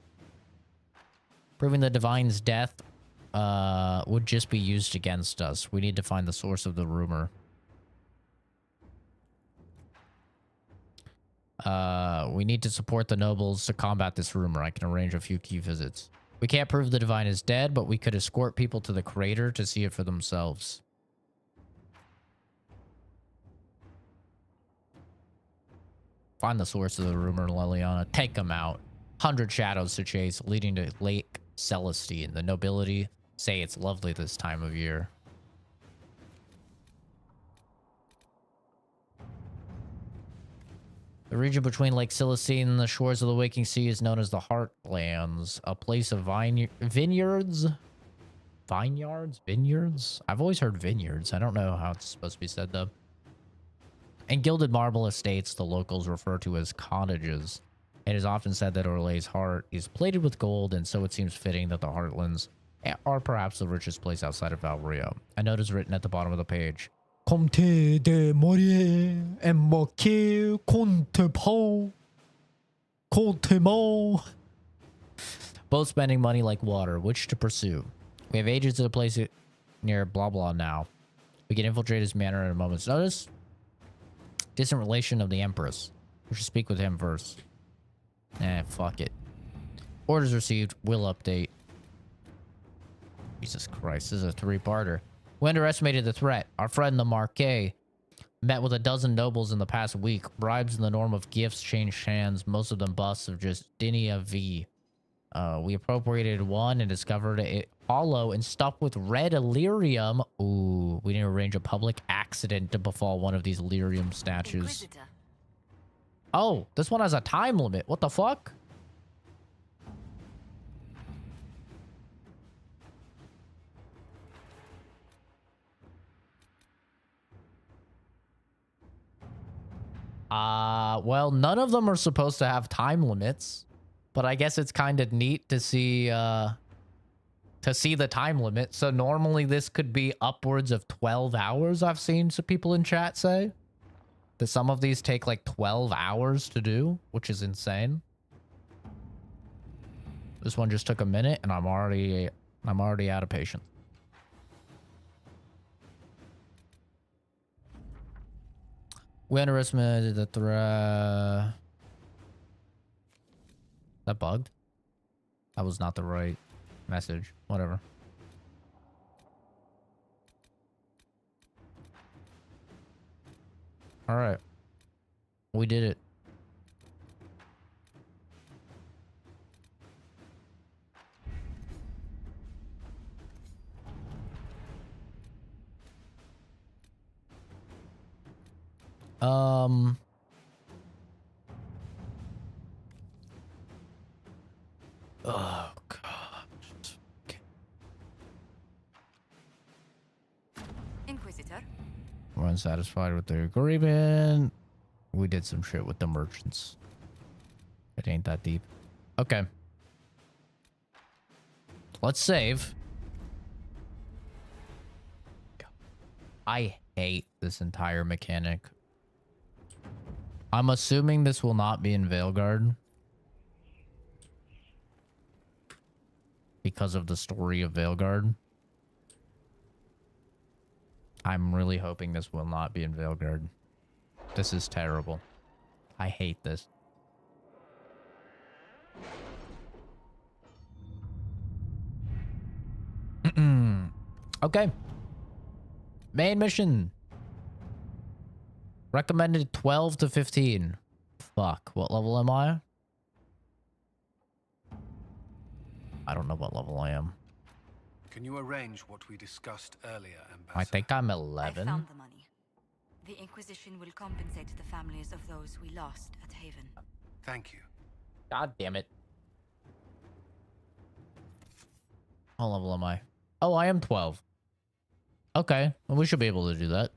Speaker 1: Proving the Divine's death would just be used against us. We need to find the source of the rumor. We need to support the nobles to combat this rumor. I can arrange a few key visits. We can't prove the Divine is dead, but we could escort people to the crater to see it for themselves. Find the source of the rumor, Leliana. Take them out. 100 shadows to chase, leading to Lake Celestine. The nobility say it's lovely this time of year. The region between Lake Celestine and the shores of the Waking Sea is known as the Heartlands, a place of vineyards? Vineyards? Vineyards? I've always heard vineyards. I don't know how it's supposed to be said, though. And gilded marble estates the locals refer to as cottages. It is often said that Orlay's heart is plated with gold, and so it seems fitting that the Heartlands are perhaps the richest place outside of Valrio. A note is written at the bottom of the page. Comte de Morier and Marquis Contepont. Contemont. Both spending money like water. Which to pursue? We have agents at a place near blah blah now. We can infiltrate his manor at a moment's notice. Distant relation of the Empress. We should speak with him first. Fuck it. Orders received. Will update. Jesus Christ, this is a three-parter. We underestimated the threat. Our friend the Marquis met with a dozen nobles in the past week. Bribes in the norm of gifts changed hands, most of them busts of Justinia V. We appropriated one and discovered it hollow and stuffed with red Illyrium. Ooh, we need to arrange a public accident to befall one of these Illyrium statues.
Speaker 4: Inquisitor.
Speaker 1: Oh, this one has a time limit. What the fuck? Well, none of them are supposed to have time limits, but I guess it's kind of neat to see the time limit. So normally this could be upwards of 12 hours. I've seen some people in chat say that some of these take like 12 hours to do, which is insane. This one just took a minute and I'm already out of patience. We underestimated the threat. That bugged? That was not the right message. Whatever. All right. We did it. Oh god. Okay.
Speaker 4: Inquisitor.
Speaker 1: We're unsatisfied with the agreement. We did some shit with the merchants. It ain't that deep. Okay. Let's save. I hate this entire mechanic. I'm assuming this will not be in Veilguard because of the story of Veilguard. I'm really hoping this will not be in Veilguard. This is terrible. I hate this. Okay. Main mission. Recommended 12 to 15. Fuck. What level am I? I don't know what level I am.
Speaker 17: Can you arrange what we discussed earlier, Ambassador?
Speaker 1: I think I'm 11.
Speaker 4: I found the money. The Inquisition will compensate the families of those we lost at Haven.
Speaker 17: Thank you.
Speaker 1: God damn it. What level am I? Oh, I am 12. Okay. Well, we should be able to do that.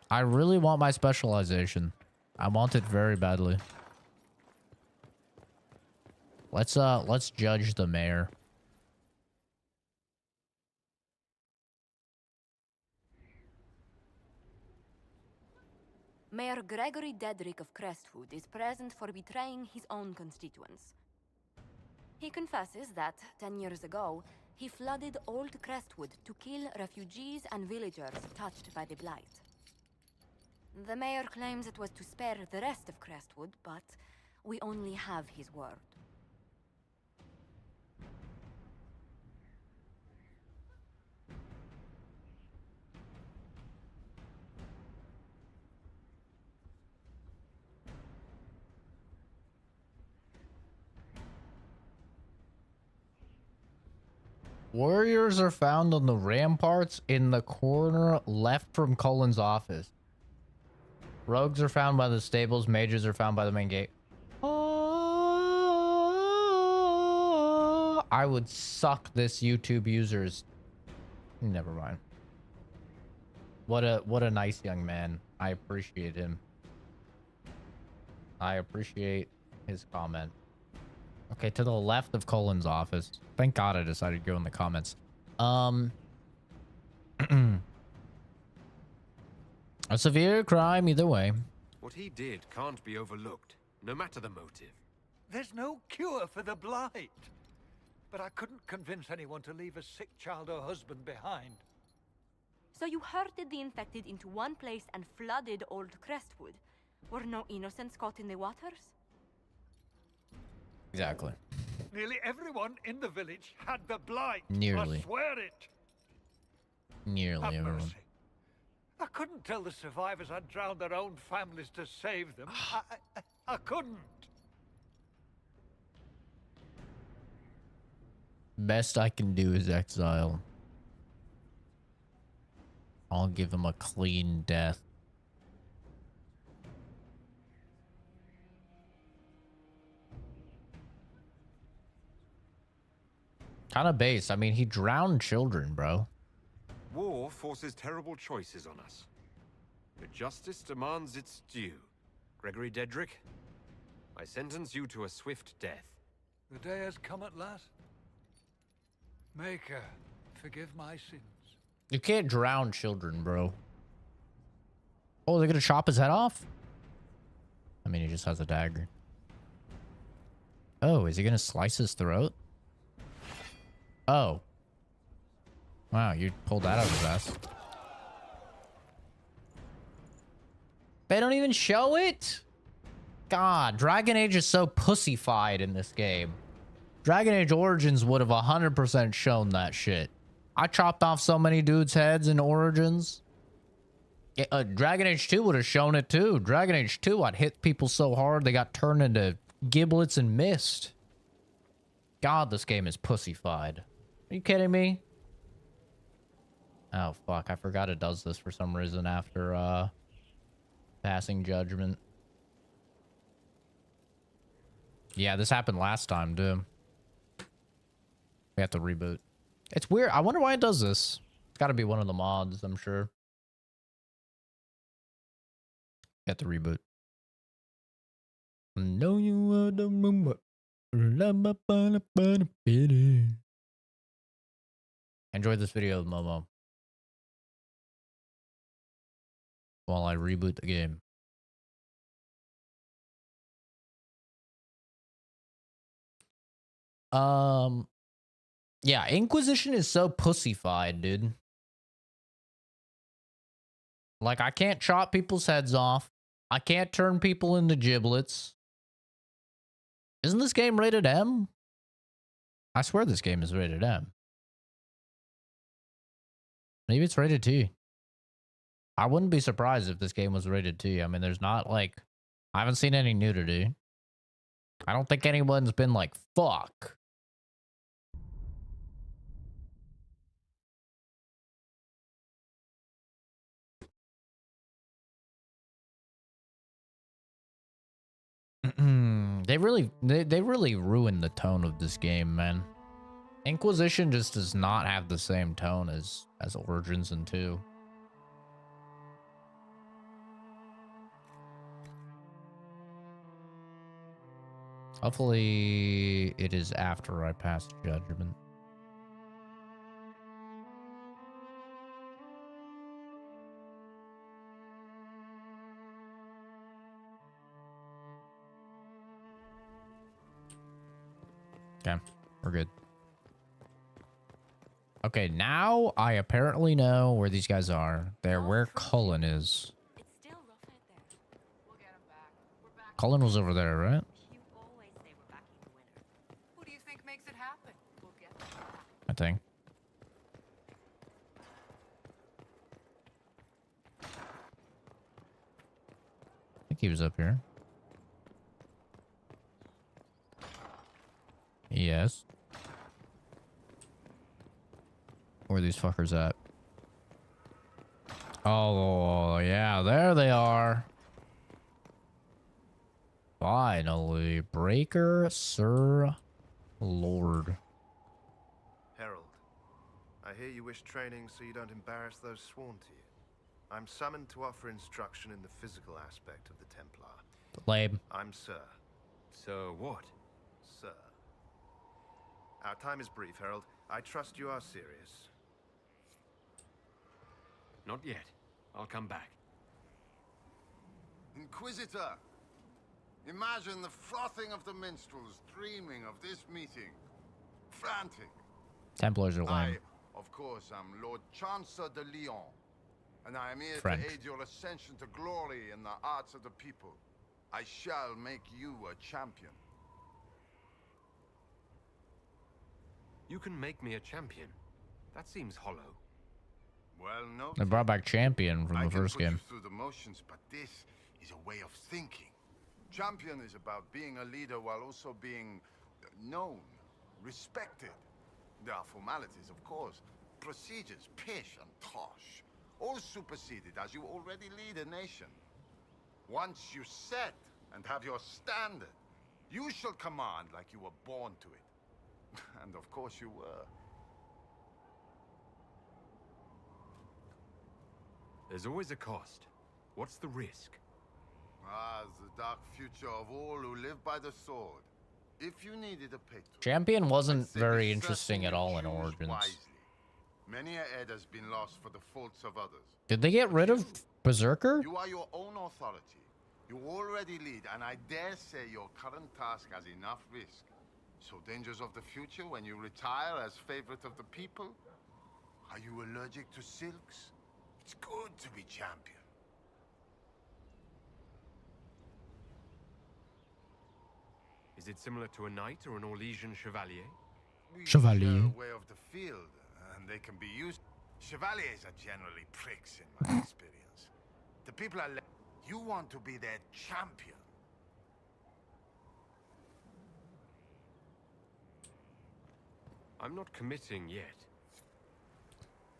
Speaker 1: I really want my specialization. I want it very badly. Let's judge the mayor.
Speaker 18: Mayor Gregory Dedrick of Crestwood is present for betraying his own constituents. He confesses that, 10 years ago, he flooded Old Crestwood to kill refugees and villagers touched by the Blight. The mayor claims it was to spare the rest of Crestwood, but we only have his word.
Speaker 1: Warriors are found on the ramparts in the corner left from Cullen's office. Rogues are found by the stables. Mages are found by the main gate. I would suck this YouTube user's... Never mind. What a nice young man. I appreciate him. I appreciate his comment. Okay, to the left of Cullen's office. Thank God I decided to go in the comments. A severe crime either way.
Speaker 5: What he did can't be overlooked, no matter the motive.
Speaker 6: There's no cure for the Blight. But I couldn't convince anyone to leave a sick child or husband behind.
Speaker 18: So you herded the infected into one place and flooded Old Crestwood. Were no innocents caught in the waters?
Speaker 1: Exactly.
Speaker 6: Nearly everyone in the village had the blight.
Speaker 1: Nearly.
Speaker 6: I swear it.
Speaker 1: Nearly
Speaker 6: Have
Speaker 1: everyone.
Speaker 6: mercy. I couldn't tell the survivors I'd drowned their own families to save them. I couldn't.
Speaker 1: Best I can do is exile. I'll give him a clean death. Kind of base. I mean, he drowned children, bro.
Speaker 5: War forces terrible choices on us. But justice demands its due. Gregory Dedrick, I sentence you to a swift death.
Speaker 6: The day has come at last. Maker, forgive my sins.
Speaker 1: You can't drown children, bro. Oh, they're gonna chop his head off? I mean, he just has a dagger. Oh, is he gonna slice his throat? Oh. Wow, you pulled that out of his ass. They don't even show it? God, Dragon Age is so pussyfied in this game. Dragon Age Origins would have 100% shown that shit. I chopped off so many dudes' heads in Origins. Dragon Age 2 would have shown it too. Dragon Age 2, I'd hit people so hard they got turned into giblets and mist. God, this game is pussyfied. Are you kidding me? Oh, fuck. I forgot it does this for some reason after, passing judgment. Yeah, this happened last time, too. We have to reboot. It's weird. I wonder why it does this. It's got to be one of the mods, I'm sure. We have to reboot. No, you are the moon. Enjoy this video, Momo. While I reboot the game. Yeah, Inquisition is so pussyfied, dude. Like, I can't chop people's heads off. I can't turn people into giblets. Isn't this game rated M? I swear this game is rated M. Maybe it's rated T. I wouldn't be surprised if this game was rated T. I mean, there's not, like... I haven't seen any nudity. I don't think anyone's been like, fuck. They really ruined the tone of this game, man. Inquisition just does not have the same tone as Origins and 2. Hopefully it is after I pass judgment. Okay, we're good. Okay, now I apparently know where these guys are. They're where Cullen is. Cullen was over there, right?
Speaker 12: Who do you think makes it happen? We'll get them back.
Speaker 1: I think. I think he was up here. Yes. Where are these fuckers at? Oh, yeah, there they are. Finally. Breaker, Sir Lord.
Speaker 19: Herald, I hear you wish training so you don't embarrass those sworn to you. I'm summoned to offer instruction in the physical aspect of the Templar.
Speaker 1: Lame.
Speaker 19: I'm Sir.
Speaker 5: So what?
Speaker 19: Sir. Our time is brief, Herald. I trust you are serious.
Speaker 5: Not yet. I'll come back.
Speaker 20: Inquisitor! Imagine the frothing of the minstrels dreaming of this meeting. Frantic.
Speaker 1: Templars are lame.
Speaker 20: I, of course, am Lord Chancellor de Lyon, and I am here
Speaker 1: French.
Speaker 20: to aid your ascension to glory in the hearts of the people. I shall make you a champion.
Speaker 5: You can make me a champion. That seems hollow.
Speaker 20: Well, no.
Speaker 1: They brought back Champion from
Speaker 20: I
Speaker 1: the
Speaker 20: can
Speaker 1: first
Speaker 20: put you
Speaker 1: game.
Speaker 20: through the motions, but this is a way of thinking. Champion is about being a leader while also being known, respected. There are formalities, of course. Procedures, pish and tosh. All superseded as you already lead a nation. Once you set and have your standard, you shall command like you were born to it. And of course you were.
Speaker 5: There's always a cost. What's the risk?
Speaker 20: Ah, the dark future of all who live by the sword. If you needed a patron,
Speaker 1: Champion wasn't
Speaker 20: I'd say
Speaker 1: very
Speaker 20: be
Speaker 1: interesting at
Speaker 20: certain
Speaker 1: all
Speaker 20: you
Speaker 1: in
Speaker 20: choose
Speaker 1: Origins.
Speaker 20: wisely. Many a head has been lost for the faults of others.
Speaker 1: Did they get rid of Berserker?
Speaker 20: You are your own authority. You already lead, and I dare say your current task has enough risk. So dangers of the future when you retire as favorite of the people? Are you allergic to silks? It's good to be champion.
Speaker 5: Is it similar to a knight or an Orlesian chevalier?
Speaker 20: We
Speaker 1: Chevalier.
Speaker 20: share a way of the field, and they can be used. Chevaliers are generally pricks in my experience. The people are. You want to be their champion.
Speaker 5: I'm not committing yet.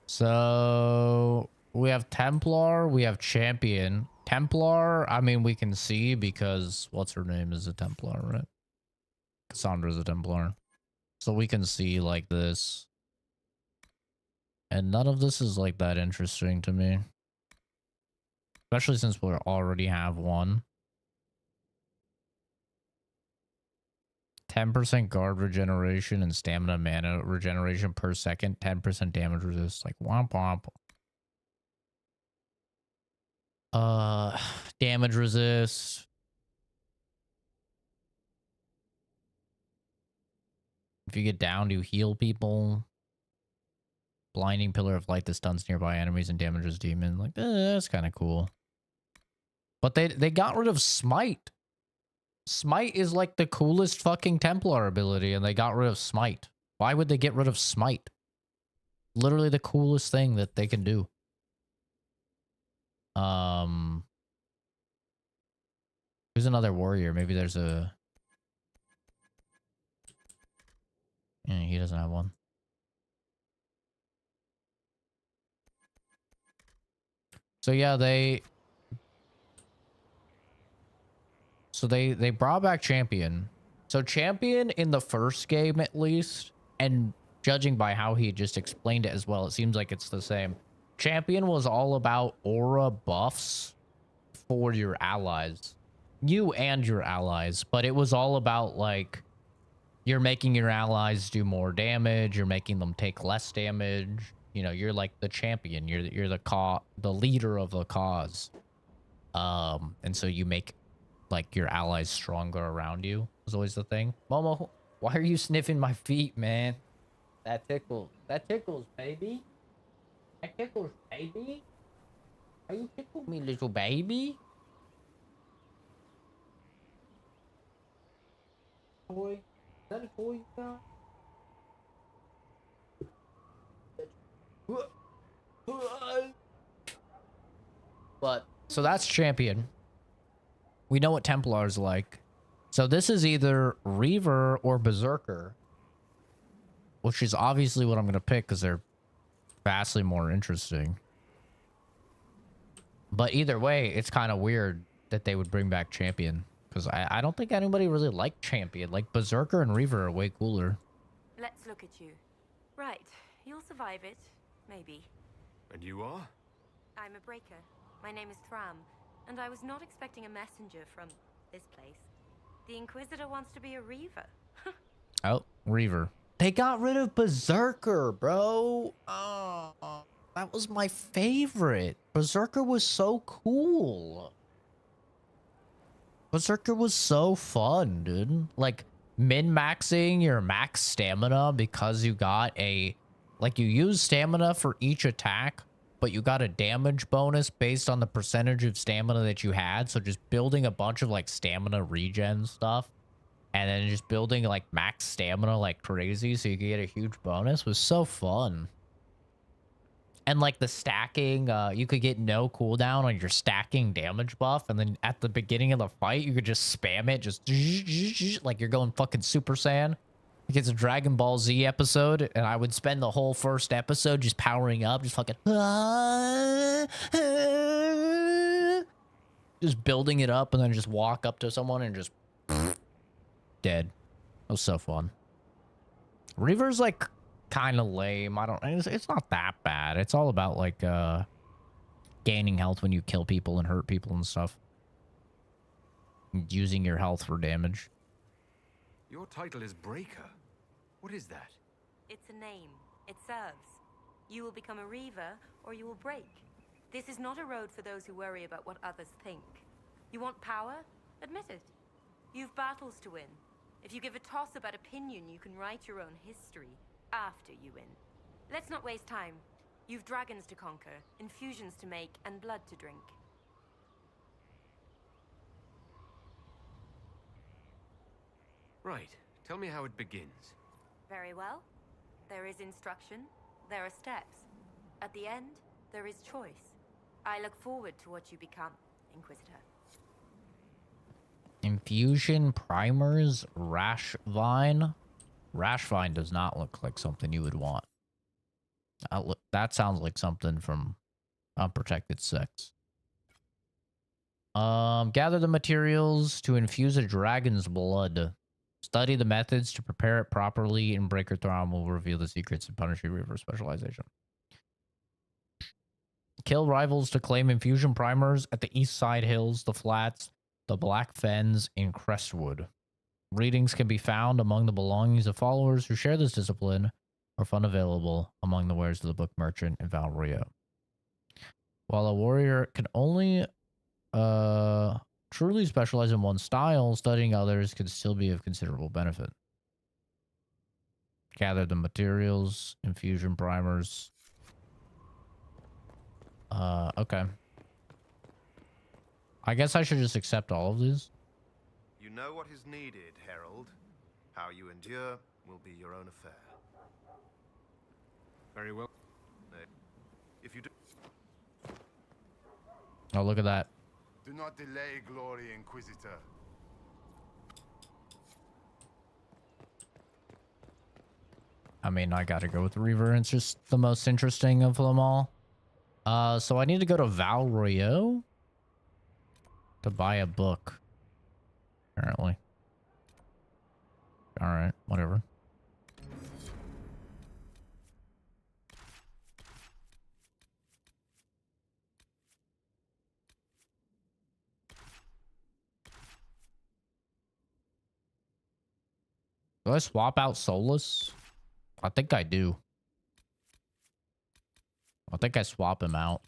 Speaker 1: So we have Templar, we have Champion. Templar, I mean, we can see because what's her name is a Templar, right? Cassandra's a Templar. So we can see like this. And none of this is like that interesting to me. Especially since we already have one. 10% guard regeneration and stamina mana regeneration per second. 10% damage resist. Like womp womp. Damage resist. If you get down, you heal people. Blinding pillar of light that stuns nearby enemies and damages demons. Like that's kind of cool. But they got rid of Smite. Smite is like the coolest fucking Templar ability, and they got rid of Smite. Why would they get rid of Smite? Literally the coolest thing that they can do. Who's another warrior? Maybe there's a... Yeah, he doesn't have one. So yeah, they brought back Champion. So Champion in the first game at least, and judging by how he just explained it as well, it seems like it's the same. Champion was all about aura buffs for your allies. You and your allies, but it was all about like you're making your allies do more damage, you're making them take less damage. You know, you're like the champion. You're the leader of the cause. And so you make like your allies stronger around you. Is always the thing. Momo, why are you sniffing my feet, man? That tickles. That tickles, baby. That tickles, baby. Are you tickling me, little baby? Toy? Is that a toy you got? But so that's Champion. We know what Templar's like. So this is either Reaver or Berserker, which is obviously what I'm going to pick because they're vastly more interesting. But either way, it's kind of weird that they would bring back Champion because I don't think anybody really liked Champion. Like Berserker and Reaver are way cooler.
Speaker 8: Let's look at you. Right, you'll survive it. Maybe.
Speaker 5: And you are?
Speaker 8: I'm a breaker. My name is Thram, and I was not expecting a messenger from this place. The Inquisitor wants to be a Reaver.
Speaker 1: Oh, Reaver. They got rid of Berserker, bro. Oh, that was my favorite. Berserker was so cool. Berserker was so fun, dude. Like, min-maxing your max stamina because you got a... Like, you use stamina for each attack, but you got a damage bonus based on the percentage of stamina that you had. So just building a bunch of like stamina regen stuff and then just building like max stamina like crazy so you could get a huge bonus was so fun. And like the stacking, you could get no cooldown on your stacking damage buff. And then at the beginning of the fight, you could just spam it. Just like you're going fucking Super Saiyan. Like it's a Dragon Ball Z episode. And I would spend the whole first episode just powering up. Just fucking. Just building it up and then just walk up to someone and just. Dead. It was so fun. Reaver's like kind of lame. It's not that bad. It's all about like gaining health when you kill people and hurt people and stuff. And using your health for damage.
Speaker 5: Your title is Breaker. What is that?
Speaker 8: It's a name. It serves. You will become a Reaver, or you will break. This is not a road for those who worry about what others think. You want power? Admit it. You've battles to win. If you give a toss about opinion, you can write your own history after you win. Let's not waste time. You've dragons to conquer, infusions to make, and blood to drink.
Speaker 5: Right. Tell me how it begins.
Speaker 8: Very well. There is instruction. There are steps. At the end, there is choice. I look forward to what you become, Inquisitor.
Speaker 1: Infusion primers, rash vine. Rash vine does not look like something you would want. That sounds like something from Unprotected Sex. Gather the materials to infuse a dragon's blood. Study the methods to prepare it properly, and Breaker Thrawn will reveal the secrets of Punisher Reaver specialization. Kill rivals to claim infusion primers at the East Side Hills, the Flats, the Black Fens, and Crestwood. Readings can be found among the belongings of followers who share this discipline, or fun available among the wares of the book merchant in Val Rio. While a warrior can only truly specialize in one style, studying others can still be of considerable benefit. Gather the materials, infusion primers. Okay. I guess I should just accept all of these.
Speaker 19: You know what is needed, Herald. How you endure will be your own affair.
Speaker 5: Very well.
Speaker 19: If you do...
Speaker 1: Oh, look at that.
Speaker 20: Do not delay, glory, Inquisitor.
Speaker 1: I mean, I gotta go with Reaver. It's just the most interesting of them all. So I need to go to Val Rio to buy a book. Apparently. Alright, whatever. Do I swap out Solus? I think I do. I think I swap him out.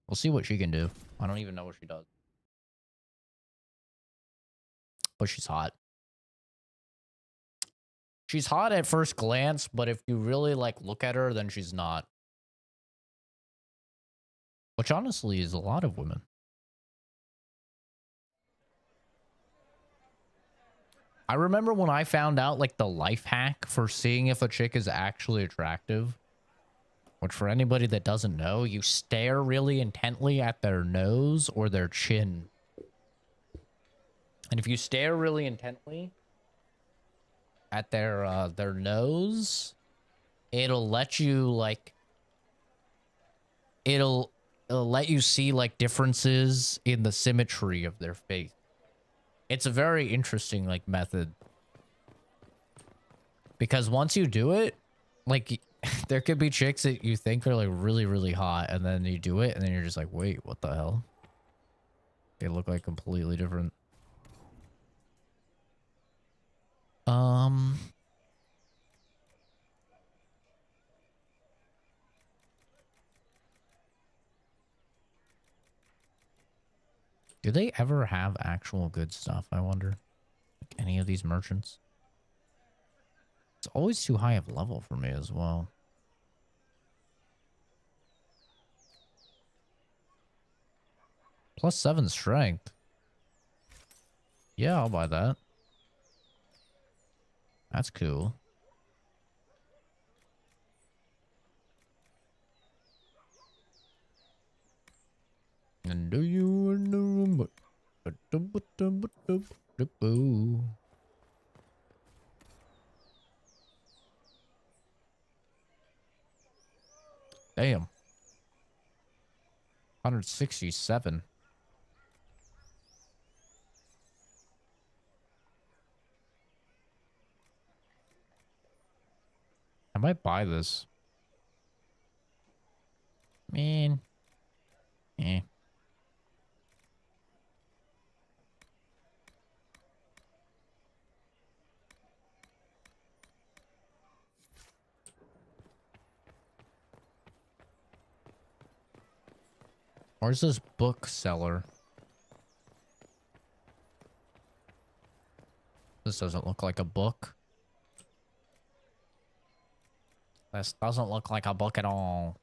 Speaker 1: We'll see what she can do. I don't even know what she does. But she's hot. She's hot at first glance, but if you really like look at her, then she's not. Which honestly is a lot of women. I remember when I found out like the life hack for seeing if a chick is actually attractive. Which for anybody that doesn't know, you stare really intently at their nose or their chin. And if you stare really intently at their nose, it'll let you like it'll let you see like differences in the symmetry of their face. It's a very interesting like method. Because once you do it, like there could be chicks that you think are like really, really hot, and then you do it, and then you're just like, wait, what the hell? They look like completely different. Do they ever have actual good stuff, I wonder? Like any of these merchants? It's always too high of level for me as well. +7 strength. Yeah, I'll buy that. That's cool. And do you know? Damn. 167. I might buy this. Man. Eh. Where's this bookseller? This doesn't look like a book. This doesn't look like a book at all.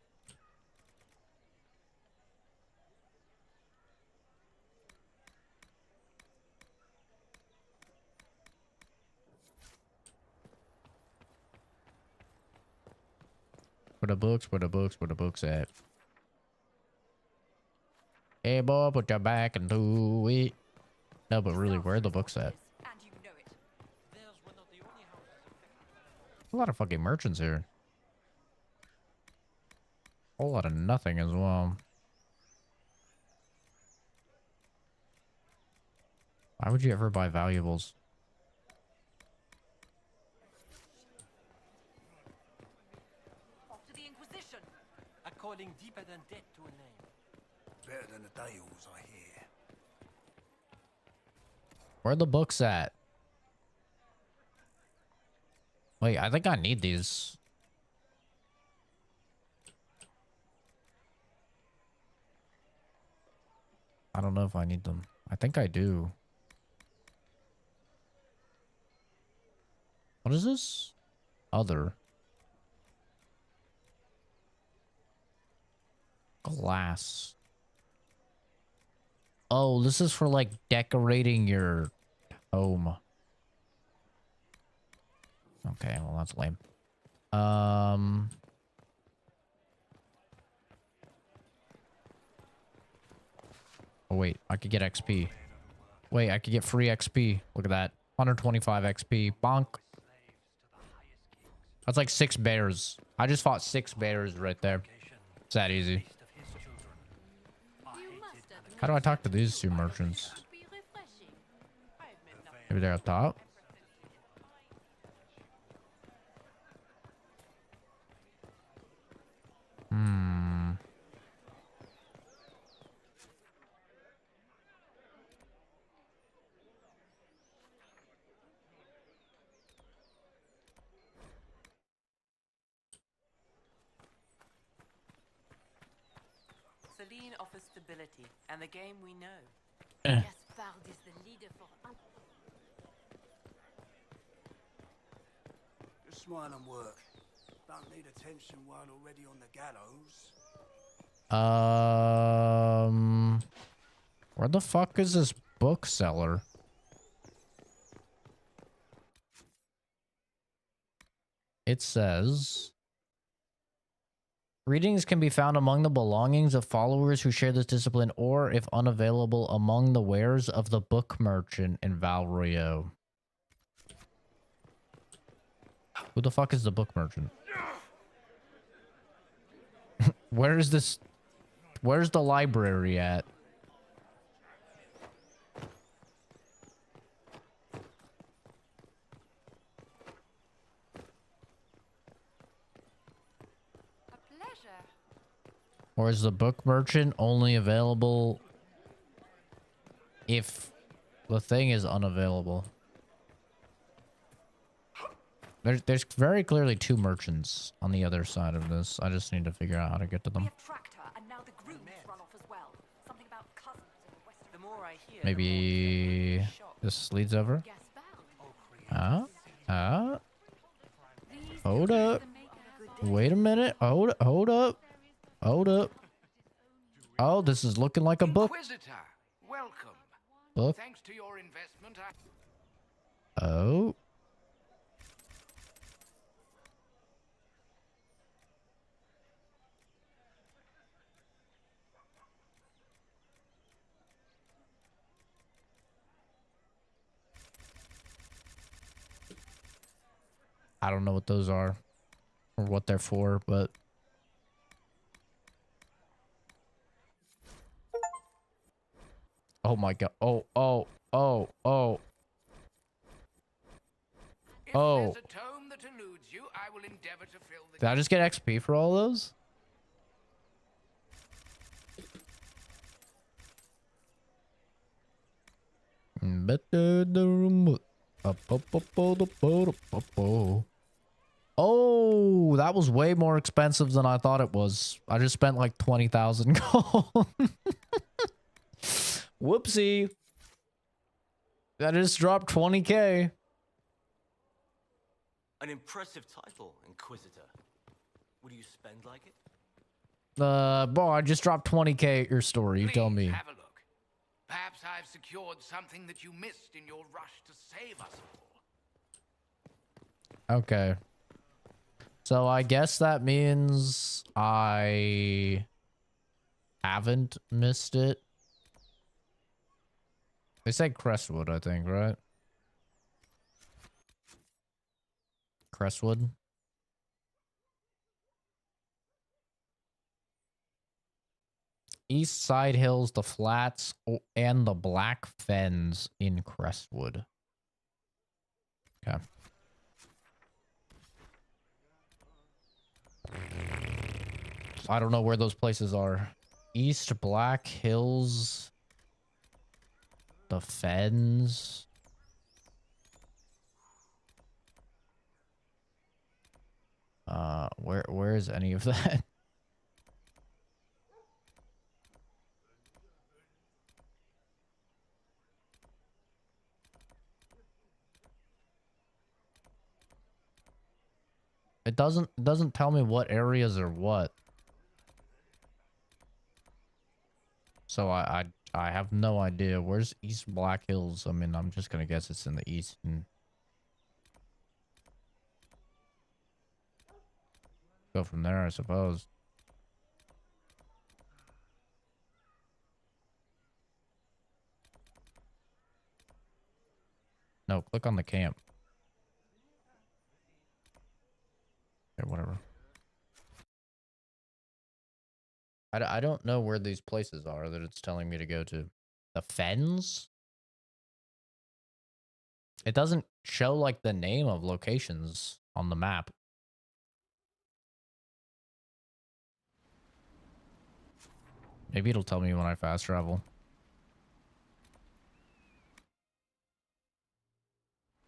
Speaker 1: Where the books? Where the books? Where the books at? Hey boy, put your back into it. No, but really, where are the books at? A lot of fucking merchants here. A whole lot of nothing as well. Why would you ever buy valuables?
Speaker 15: Off to the Inquisition. According deeper than death to a name.
Speaker 11: Better than the Dales, I hear.
Speaker 1: Where are the books at? Wait, I think I need these. I don't know if I need them. I think I do. What is this? Other. Glass. Oh, this is for like decorating your home. Okay, well that's lame. Oh wait, I could get XP. Wait, I could get free XP. Look at that. 125 XP. Bonk. That's like 6 bears. I just fought 6 bears right there. It's that easy. How do I talk to these 2 merchants? Maybe they're up top?
Speaker 21: Celine offers stability and the game we know.
Speaker 14: Gaspard is the leader for...
Speaker 11: Just smile and work. Don't need attention while already on the gallows.
Speaker 1: Where the fuck is this bookseller? It says... Readings can be found among the belongings of followers who share this discipline, or, if unavailable, among the wares of the book merchant in Val Royeaux. Who the fuck is the book merchant? Where is this? Where's the library at? Or is the book merchant only available if the thing is unavailable? There's very clearly 2 merchants on the other side of this. I just need to figure out how to get to them. Maybe this leads over? Hold up. Wait a minute. Hold up. Hold up. Oh, this is looking like a book.
Speaker 2: Inquisitor, welcome.
Speaker 1: Book.
Speaker 2: Thanks to your investment,
Speaker 1: Oh. I don't know what those are or what they're for, but oh my god. Oh.
Speaker 2: If there's a tome that eludes you, I will endeavor to fill the
Speaker 1: Did I just get XP for all those? Oh, that was way more expensive than I thought it was. I just spent like 20,000 gold. Whoopsie. That just dropped 20k.
Speaker 15: An impressive title, Inquisitor. Would you spend like it?
Speaker 1: Boy, I just dropped 20k at your story. You tell me.
Speaker 2: Have a look. Perhaps I've secured something that you missed in your rush to save us all.
Speaker 1: Okay. So I guess that means I haven't missed it. They said Crestwood, I think, right? Crestwood. East Side Hills, the Flats, and the Black Fens in Crestwood. Okay. I don't know where those places are. East Black Hills, the Fens. Where is any of that? It doesn't tell me what areas are what. So I have no idea. Where's East Black Hills? I mean, I'm just gonna guess it's in the east. And go from there, I suppose. No, click on the camp. Okay, whatever. I don't know where these places are that it's telling me to go to. The Fens? It doesn't show like the name of locations on the map. Maybe it'll tell me when I fast travel.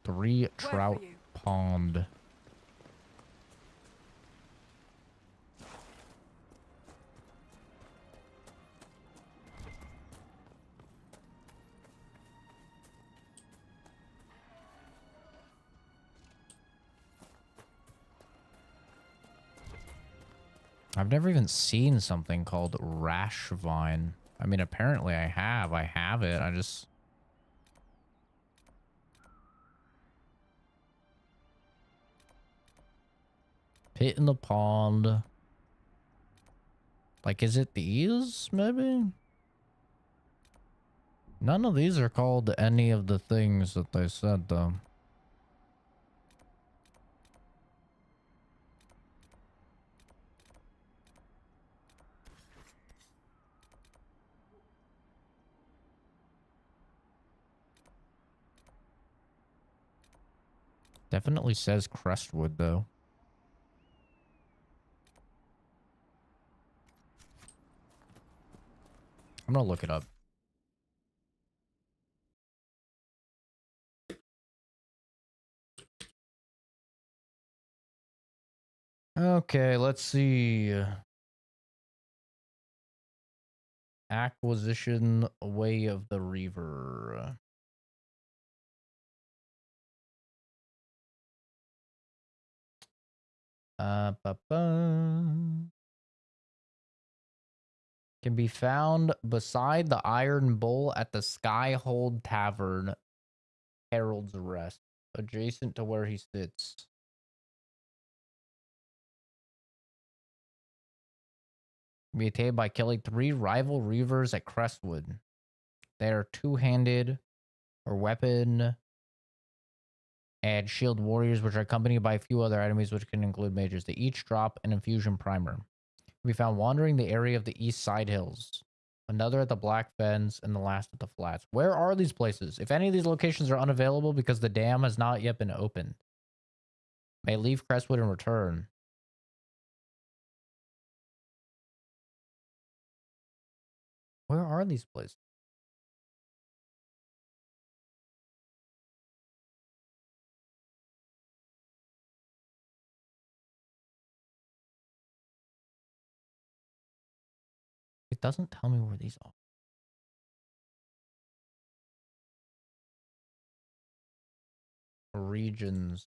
Speaker 1: 3 Trout Pond. I've never even seen something called Rash Vine. I mean, apparently I have. I have it. I just... Pit in the pond. Like, is it these, maybe? None of these are called any of the things that they said, though. Definitely says Crestwood, though. I'm gonna look it up. Okay, let's see. Acquisition Way of the Reaver. Ba-ba. Can be found beside the Iron Bull at the Skyhold Tavern, Herald's Rest, adjacent to where he sits. Be attained by killing 3 rival reavers at Crestwood. They are two-handed or weapon and shield warriors, which are accompanied by a few other enemies, which can include mages. They each drop an infusion primer. We found wandering the area of the East Side Hills, another at the Black Fens, and the last at the Flats. Where are these places? If any of these locations are unavailable because the dam has not yet been opened, may leave Crestwood and return. Where are these places? It doesn't tell me where these are. Regions.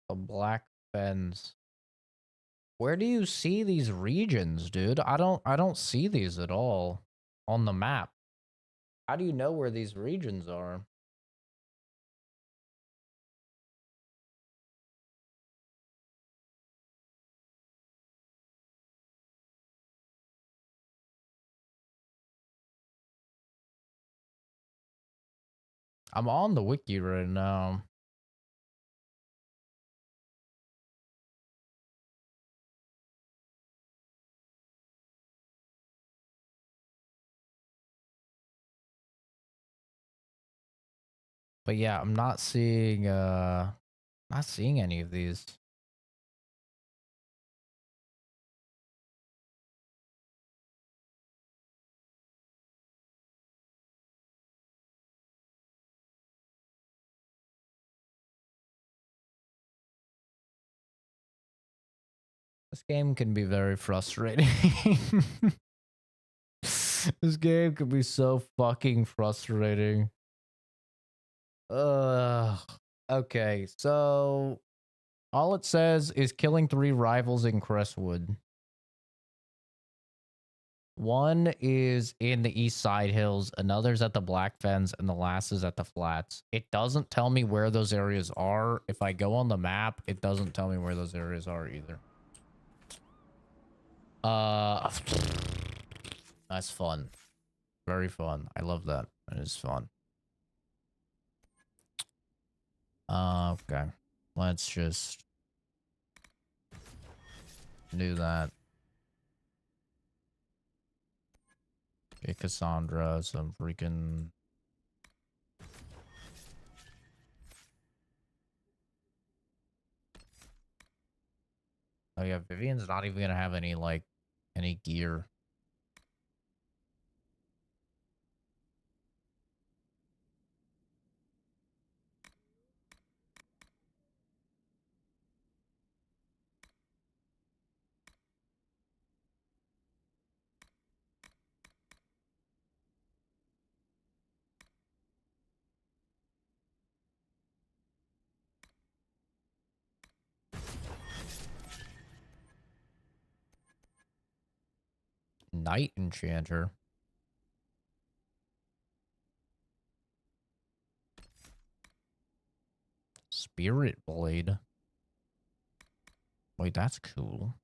Speaker 1: The Black Fens. Where do you see these regions, dude? I don't see these at all on the map. How do you know where these regions are? I'm on the wiki right now. But yeah, I'm not seeing any of these. This game can be very frustrating. This game can be so fucking frustrating. Okay, so all it says is killing 3 rivals in Crestwood. One is in the East Side Hills, another's at the Black Fens, and the last is at the Flats. It doesn't tell me where those areas are. If I go on the map, it doesn't tell me where those areas are either. That's fun. Very fun. I love that. It is fun. Okay. Let's just do that. Get Cassandra some freaking... Oh yeah, Vivian's not even gonna have any, like, any gear. Night Enchanter. Spirit Blade. Wait, that's cool.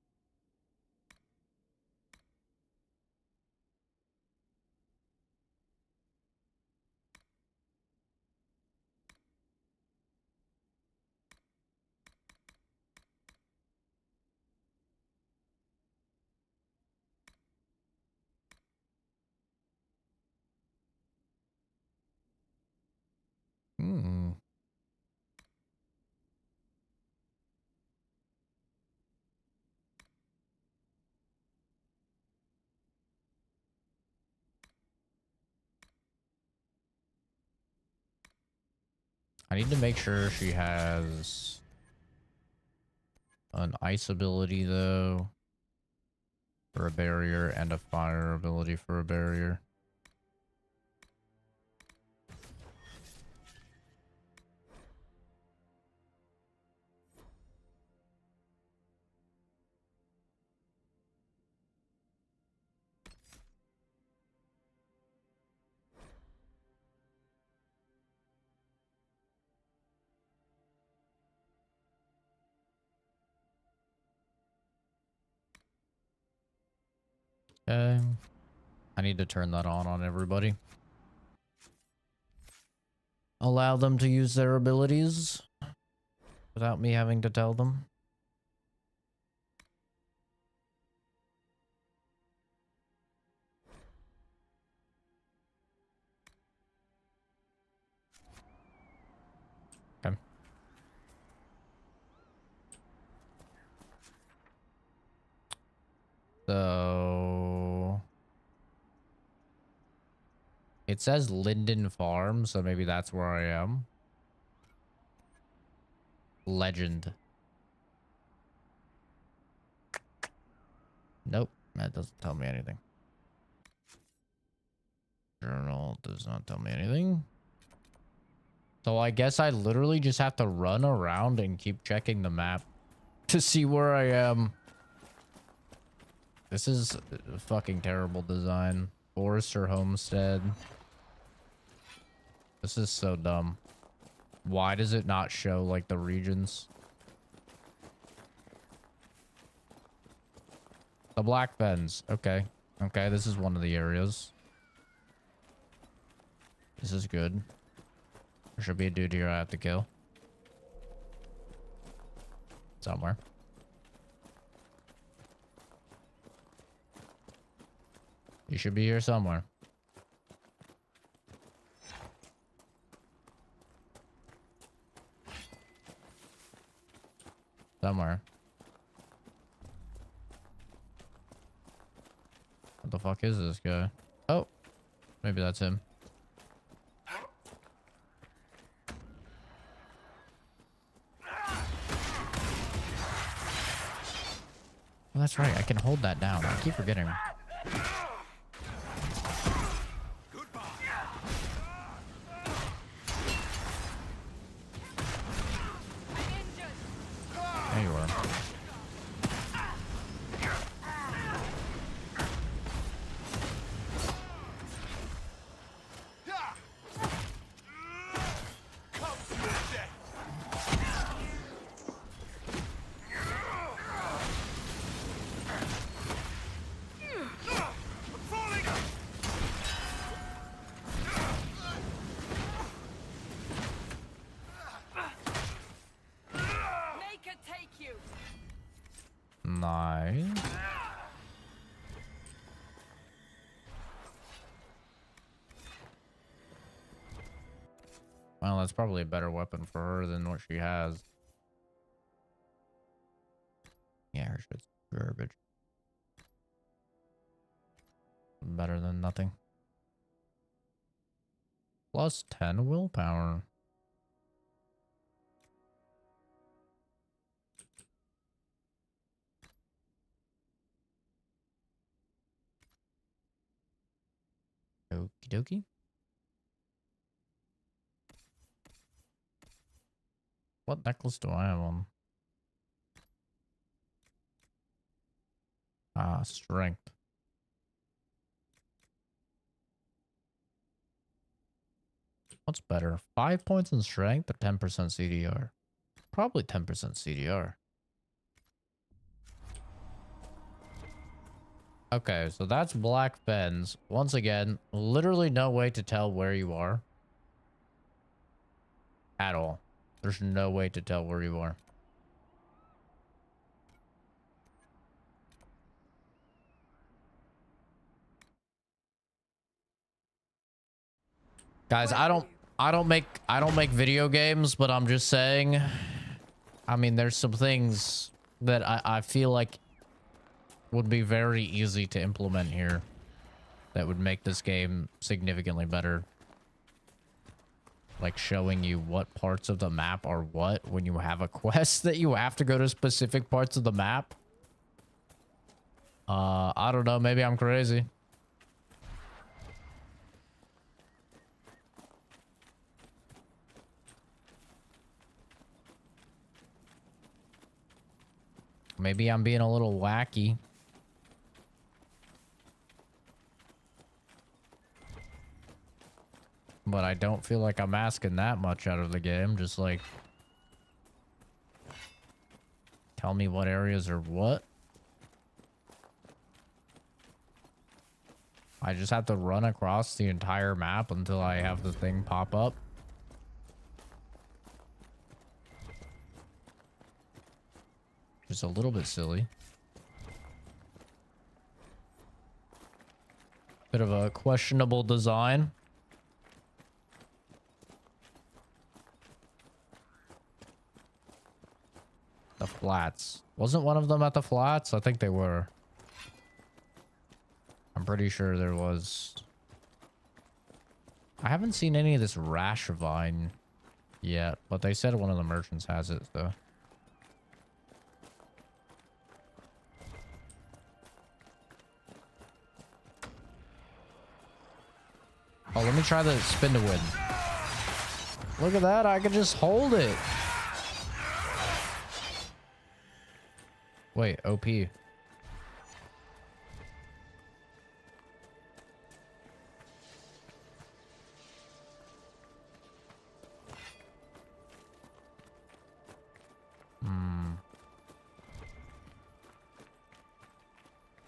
Speaker 1: Hmm. I need to make sure she has an ice ability, though, for a barrier, and a fire ability for a barrier. Okay. I need to turn that on everybody. Allow them to use their abilities without me having to tell them. Okay. So it says Linden Farm, so maybe that's where I am. Legend. Nope, that doesn't tell me anything. Journal does not tell me anything. So I guess I literally just have to run around and keep checking the map to see where I am. This is a fucking terrible design. Forester Homestead. This is so dumb. Why does it not show like the regions? The Black Fens. Okay. Okay, this is one of the areas. This is good. There should be a dude here I have to kill. Somewhere. He should be here somewhere. Somewhere. What the fuck is this guy? Oh, maybe that's him. Oh, that's right. I can hold that down. I keep forgetting. There you are. Nice. Well, that's probably a better weapon for her than what she has. Yeah, her shit's garbage. Better than nothing. Plus 10 willpower. Okie dokie. What necklace do I have on? Ah, strength. What's better? 5 points in strength or 10% CDR? Probably 10% CDR. Okay, so that's Black Fens. Once again, literally no way to tell where you are. At all. There's no way to tell where you are. Guys, I don't make video games, but I'm just saying, I mean, there's some things that I feel like would be very easy to implement here that would make this game significantly better. Like showing you what parts of the map are what when you have a quest that you have to go to specific parts of the map. I don't know, maybe I'm crazy. Maybe I'm being a little wacky. But I don't feel like I'm asking that much out of the game. Just like, tell me what areas are what. I just have to run across the entire map until I have the thing pop up. Just a little bit silly. Bit of a questionable design. The flats. Wasn't one of them at the flats? I think they were. I'm pretty sure there was. I haven't seen any of this rash vine yet, but they said one of the merchants has it, so. Oh, let me try the spin to win. Look at that. I can just hold it. Wait, OP.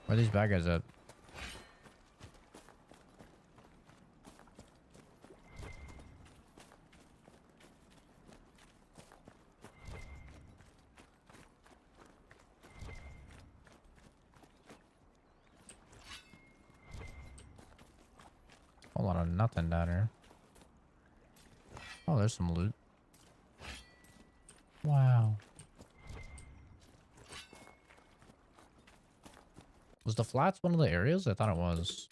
Speaker 1: Where are these bad guys at? A lot of nothing down here. Oh, there's some loot. Wow. Was the flats one of the areas? I thought it was.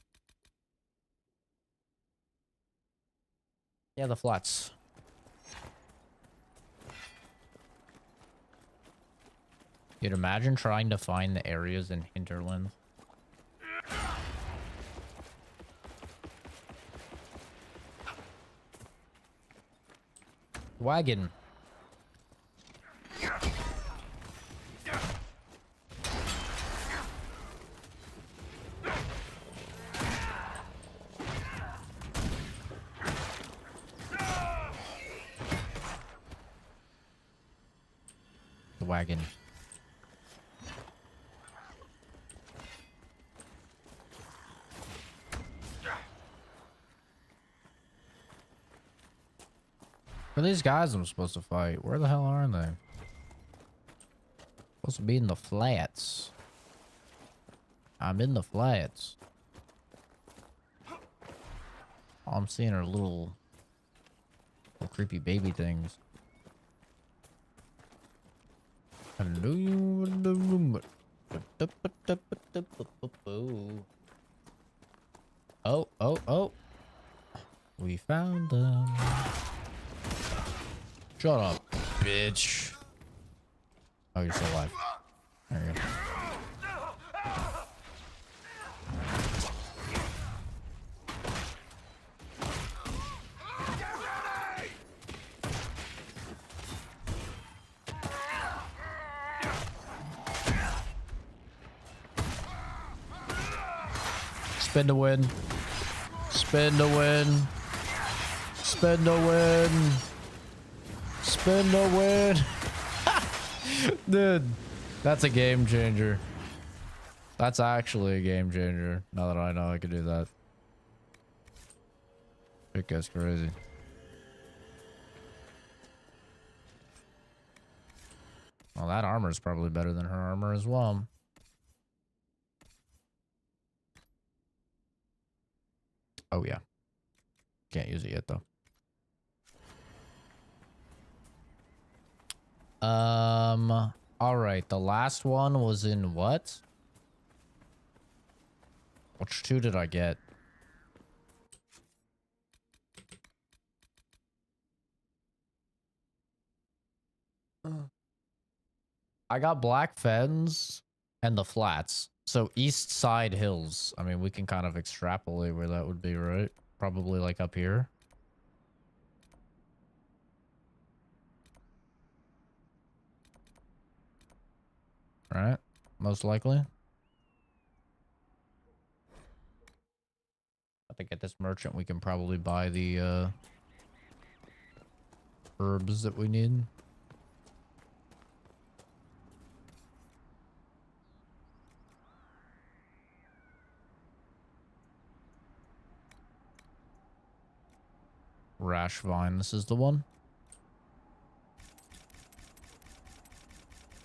Speaker 1: Yeah, the flats. You'd imagine trying to find the areas in Hinterland. Wagon. The wagon. Where are these guys I'm supposed to fight? Where the hell are they? Supposed to be in the flats. I'm in the flats. All I'm seeing are little creepy baby things. Hello. Oh, oh, oh. We found them. Shut up, bitch. Oh, you're still alive. There you go. Spin to win. Spin to win. Spin to win. Spin to win. Dude, that's a game changer. That's actually a game changer. Now that I know I can do that. It gets crazy. Well, that armor is probably better than her armor as well. Oh, yeah. Can't use it yet, though. All right. The last one was in what? Which two did I get? I got Black Fens and the Flats. So East Side Hills. I mean, we can kind of extrapolate where that would be, right? Probably like up here. Right? Most likely. I think at this merchant we can probably buy the herbs that we need. ash vine. This is the one.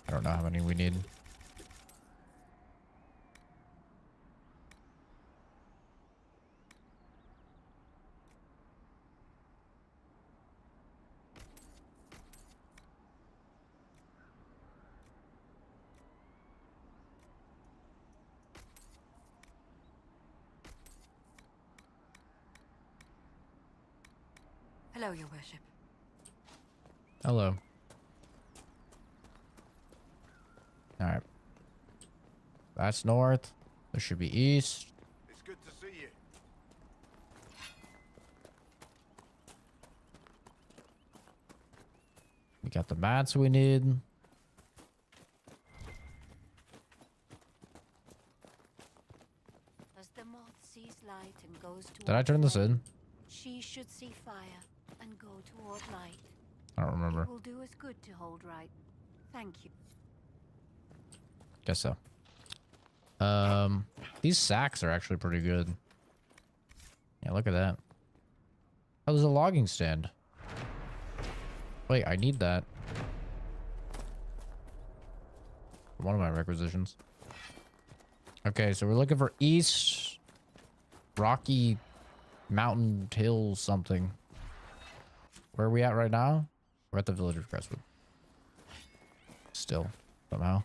Speaker 1: I don't know how many we need.
Speaker 4: Hello, Your Worship.
Speaker 1: Hello. Alright. That's north. This should be east.
Speaker 9: It's good to see you.
Speaker 1: We got the mats we need.
Speaker 14: As the moth sees light and goes toward
Speaker 1: Did I turn this in?
Speaker 14: she should see fire and go toward light.
Speaker 1: I don't remember.
Speaker 14: It will do us good to hold right. Thank you.
Speaker 1: Guess so. These sacks are actually pretty good. Yeah, look at that. Oh, there's a logging stand. Wait, I need that. One of my requisitions. Okay, so we're looking for East Rocky Mountain Hill something. Where are we at right now? We're at the village of Crestwood. Still, somehow.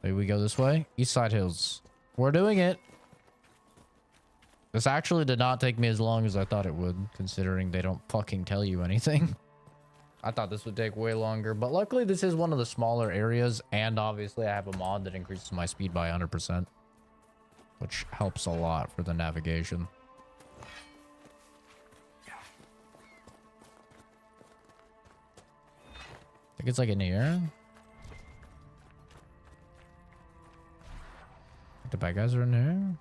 Speaker 1: Maybe we go this way. East Side Hills. We're doing it. This actually did not take me as long as I thought it would, considering they don't fucking tell you anything. I thought this would take way longer, but luckily this is one of the smaller areas, and obviously I have a mod that increases my speed by 100%, which helps a lot for the navigation. I think it's like in here. The bad guys are in here.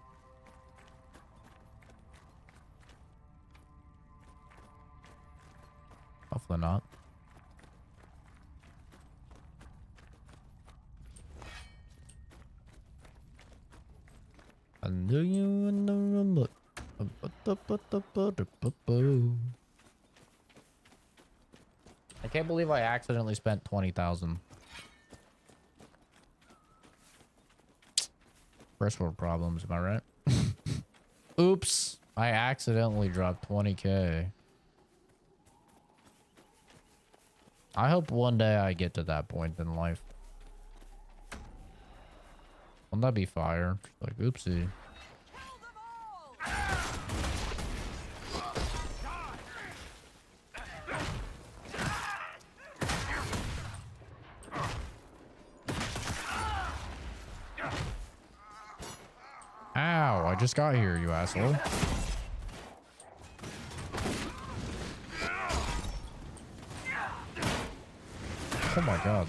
Speaker 1: Hopefully not. I knew you in the room. I can't believe I accidentally spent 20,000. First world problems, am I right? Oops. I accidentally dropped 20K. I hope one day I get to that point in life. Wouldn't that be fire? Like, oopsie. Ow, I just got here, you asshole. Oh my god.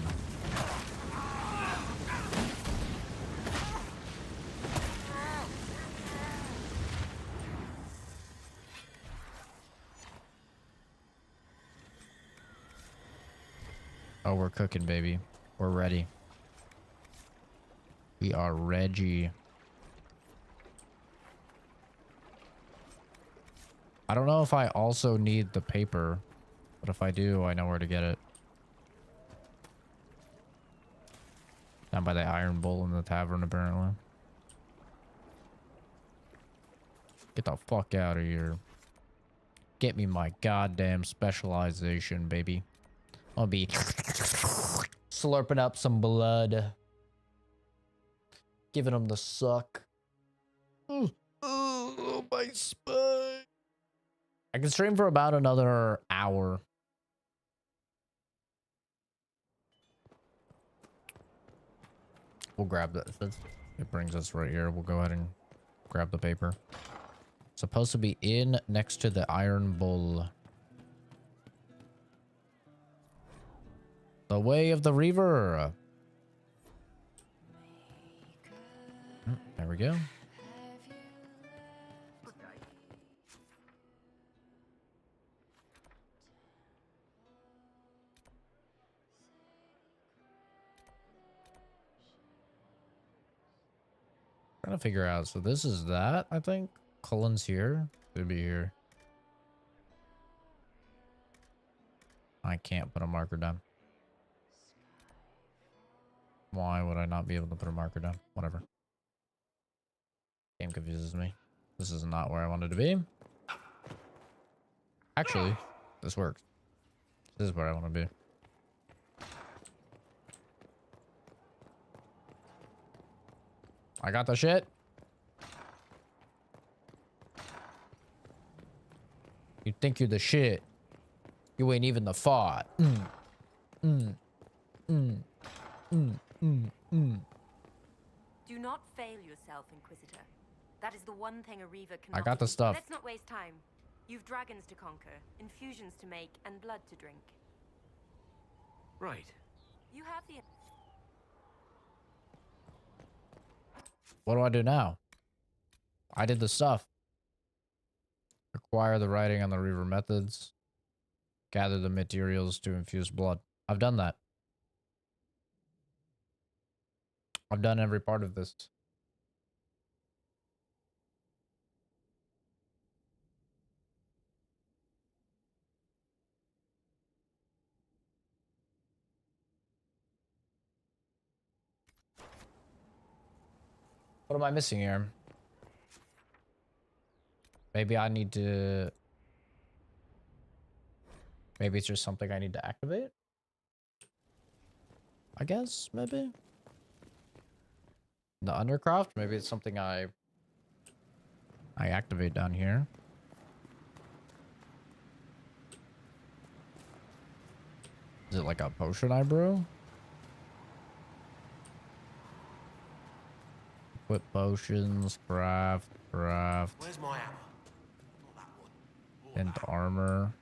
Speaker 1: Oh, we're cooking, baby. We're ready. We are Reggie. I don't know if I also need the paper, but if I do, I know where to get it. Down by the Iron Bull in the tavern, apparently. Get the fuck out of here. Get me my goddamn specialization, baby. I'll be slurping up some blood. Giving them the suck. Oh, my spine. I can stream for about another hour. We'll grab that. It brings us right here. We'll go ahead and grab the paper. It's supposed to be in next to the Iron Bull. The way of the Reaver. There we go. Trying to figure out. So this is that, I think. Cullen's here. Should be here. I can't put a marker down. Why would I not be able to put a marker down? Whatever. Game confuses me. This is not where I wanted to be. Actually, this works. This is where I want to be. I got the shit. You think you're the shit. You ain't even the fought.
Speaker 8: Do not fail yourself, Inquisitor. That is the one thing a Reaver cannot
Speaker 1: I got the
Speaker 8: do.
Speaker 1: stuff.
Speaker 8: Let's not waste time. You've dragons to conquer, infusions to make, and blood to drink.
Speaker 5: Right.
Speaker 8: You have the...
Speaker 1: What do I do now? I did the stuff. Acquire the writing on the Reaver methods. Gather the materials to infuse blood. I've done that. I've done every part of this. What am I missing here? Maybe I need to... Maybe it's just something I need to activate? I guess, maybe? The Undercroft? Maybe it's something I activate down here. Is it like a potion I brew? Equip potions, craft.
Speaker 15: Where's my hammer?
Speaker 1: And armor.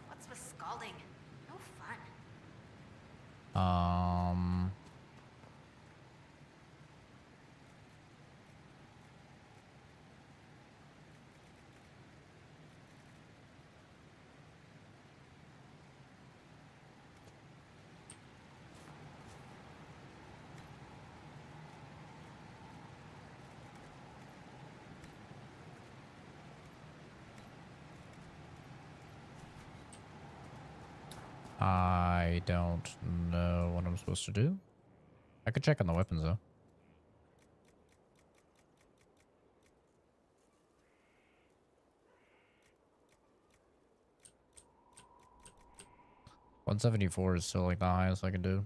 Speaker 14: What's with scalding? No fun.
Speaker 1: I don't know what I'm supposed to do. I could check on the weapons though. $174 is still like the highest I can do.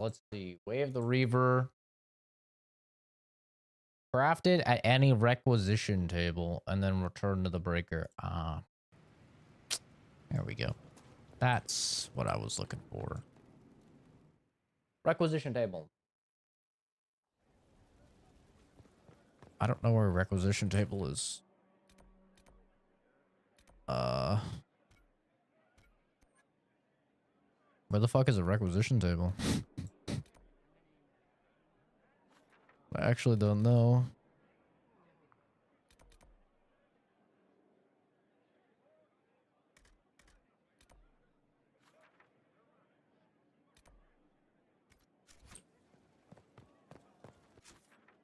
Speaker 1: Let's see. Wave the Reaver. Crafted at any requisition table and then return to the breaker. There we go. That's what I was looking for. Requisition table. I don't know where requisition table is. Where the fuck is a requisition table? I actually don't know.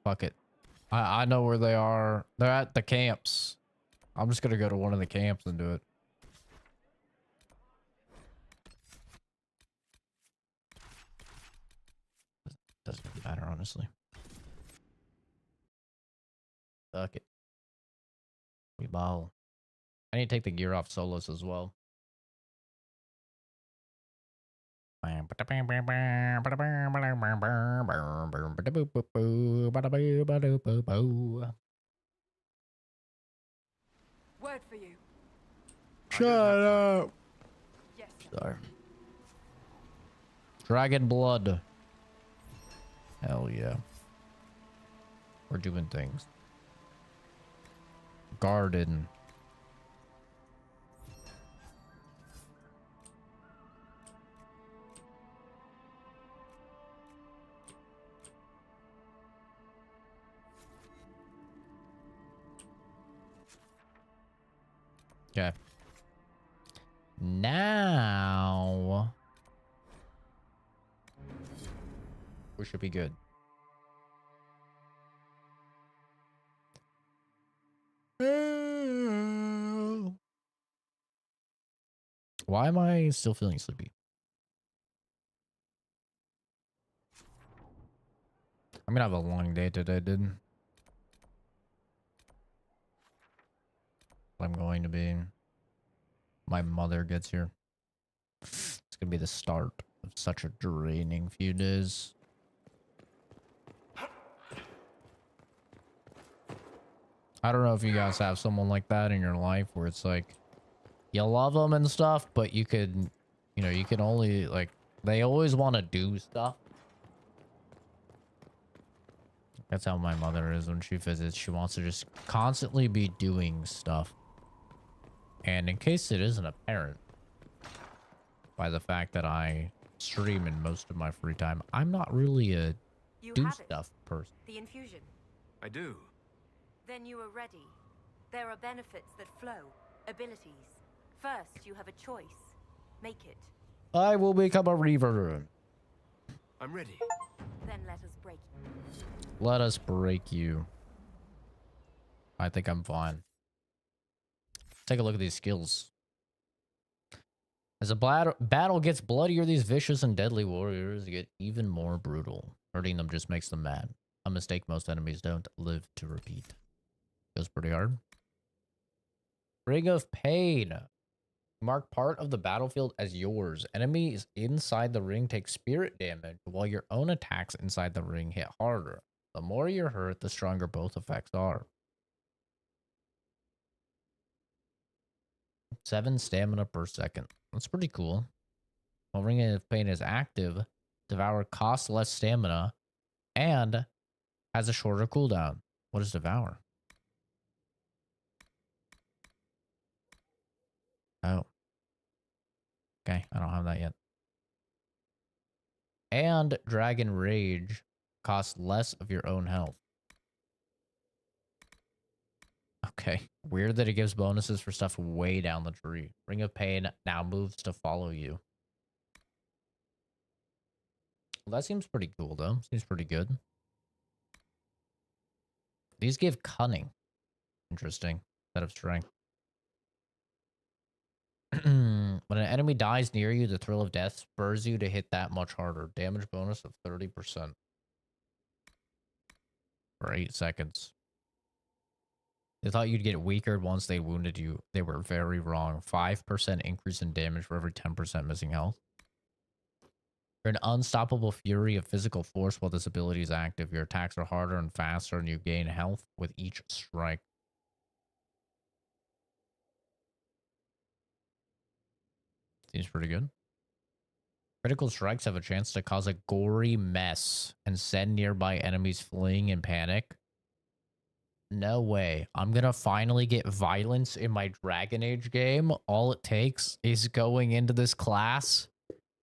Speaker 1: Fuck it. I know where they are. They're at the camps. I'm just gonna go to one of the camps and do it. Doesn't really matter, honestly. Fuck it. We ball. I need to take the gear off Solus as well.
Speaker 12: Word for you.
Speaker 1: Shut up.
Speaker 12: Yes.
Speaker 1: Sorry. Dragon blood. Hell yeah. We're doing things. Garden. Okay. Now we should be good. Why am I still feeling sleepy? I'm gonna have a long day today, dude. I'm going to be. My mother gets here. It's gonna be the start of such a draining few days. I don't know if you guys have someone like that in your life where it's like you love them and stuff, but you could, you know, you can only like they always want to do stuff. That's how my mother is when she visits. She wants to just constantly be doing stuff. And in case it isn't apparent by the fact that I stream in most of my free time, I'm not really a do stuff person.
Speaker 8: The infusion.
Speaker 5: I do.
Speaker 8: Then you are ready. There are benefits that flow, abilities. First, you have a choice. Make it.
Speaker 1: I will become a reaver.
Speaker 5: I'm ready.
Speaker 8: Then let us break you.
Speaker 1: Let us break you. I think I'm fine. Take a look at these skills. As a battle gets bloodier, these vicious and deadly warriors get even more brutal. Hurting them just makes them mad. A mistake most enemies don't live to repeat. Goes pretty hard. Ring of Pain. Mark part of the battlefield as yours. Enemies inside the ring take spirit damage, while your own attacks inside the ring hit harder. The more you're hurt, the stronger both effects are. 7 stamina per second. That's pretty cool. While Ring of Pain is active, Devour costs less stamina and has a shorter cooldown. What is Devour? Oh. Okay, I don't have that yet. And Dragon Rage costs less of your own health. Okay. Weird that it gives bonuses for stuff way down the tree. Ring of Pain now moves to follow you. Well, that seems pretty cool, though. Seems pretty good. These give Cunning. Interesting. Instead of Strength. When an enemy dies near you, the thrill of death spurs you to hit that much harder. Damage bonus of 30%. For 8 seconds. They thought you'd get weaker once they wounded you. They were very wrong. 5% increase in damage for every 10% missing health. You're an unstoppable fury of physical force while this ability is active. Your attacks are harder and faster, and you gain health with each strike. Seems pretty good. Critical strikes have a chance to cause a gory mess and send nearby enemies fleeing in panic. No way. I'm gonna finally get violence in my Dragon Age game. All it takes is going into this class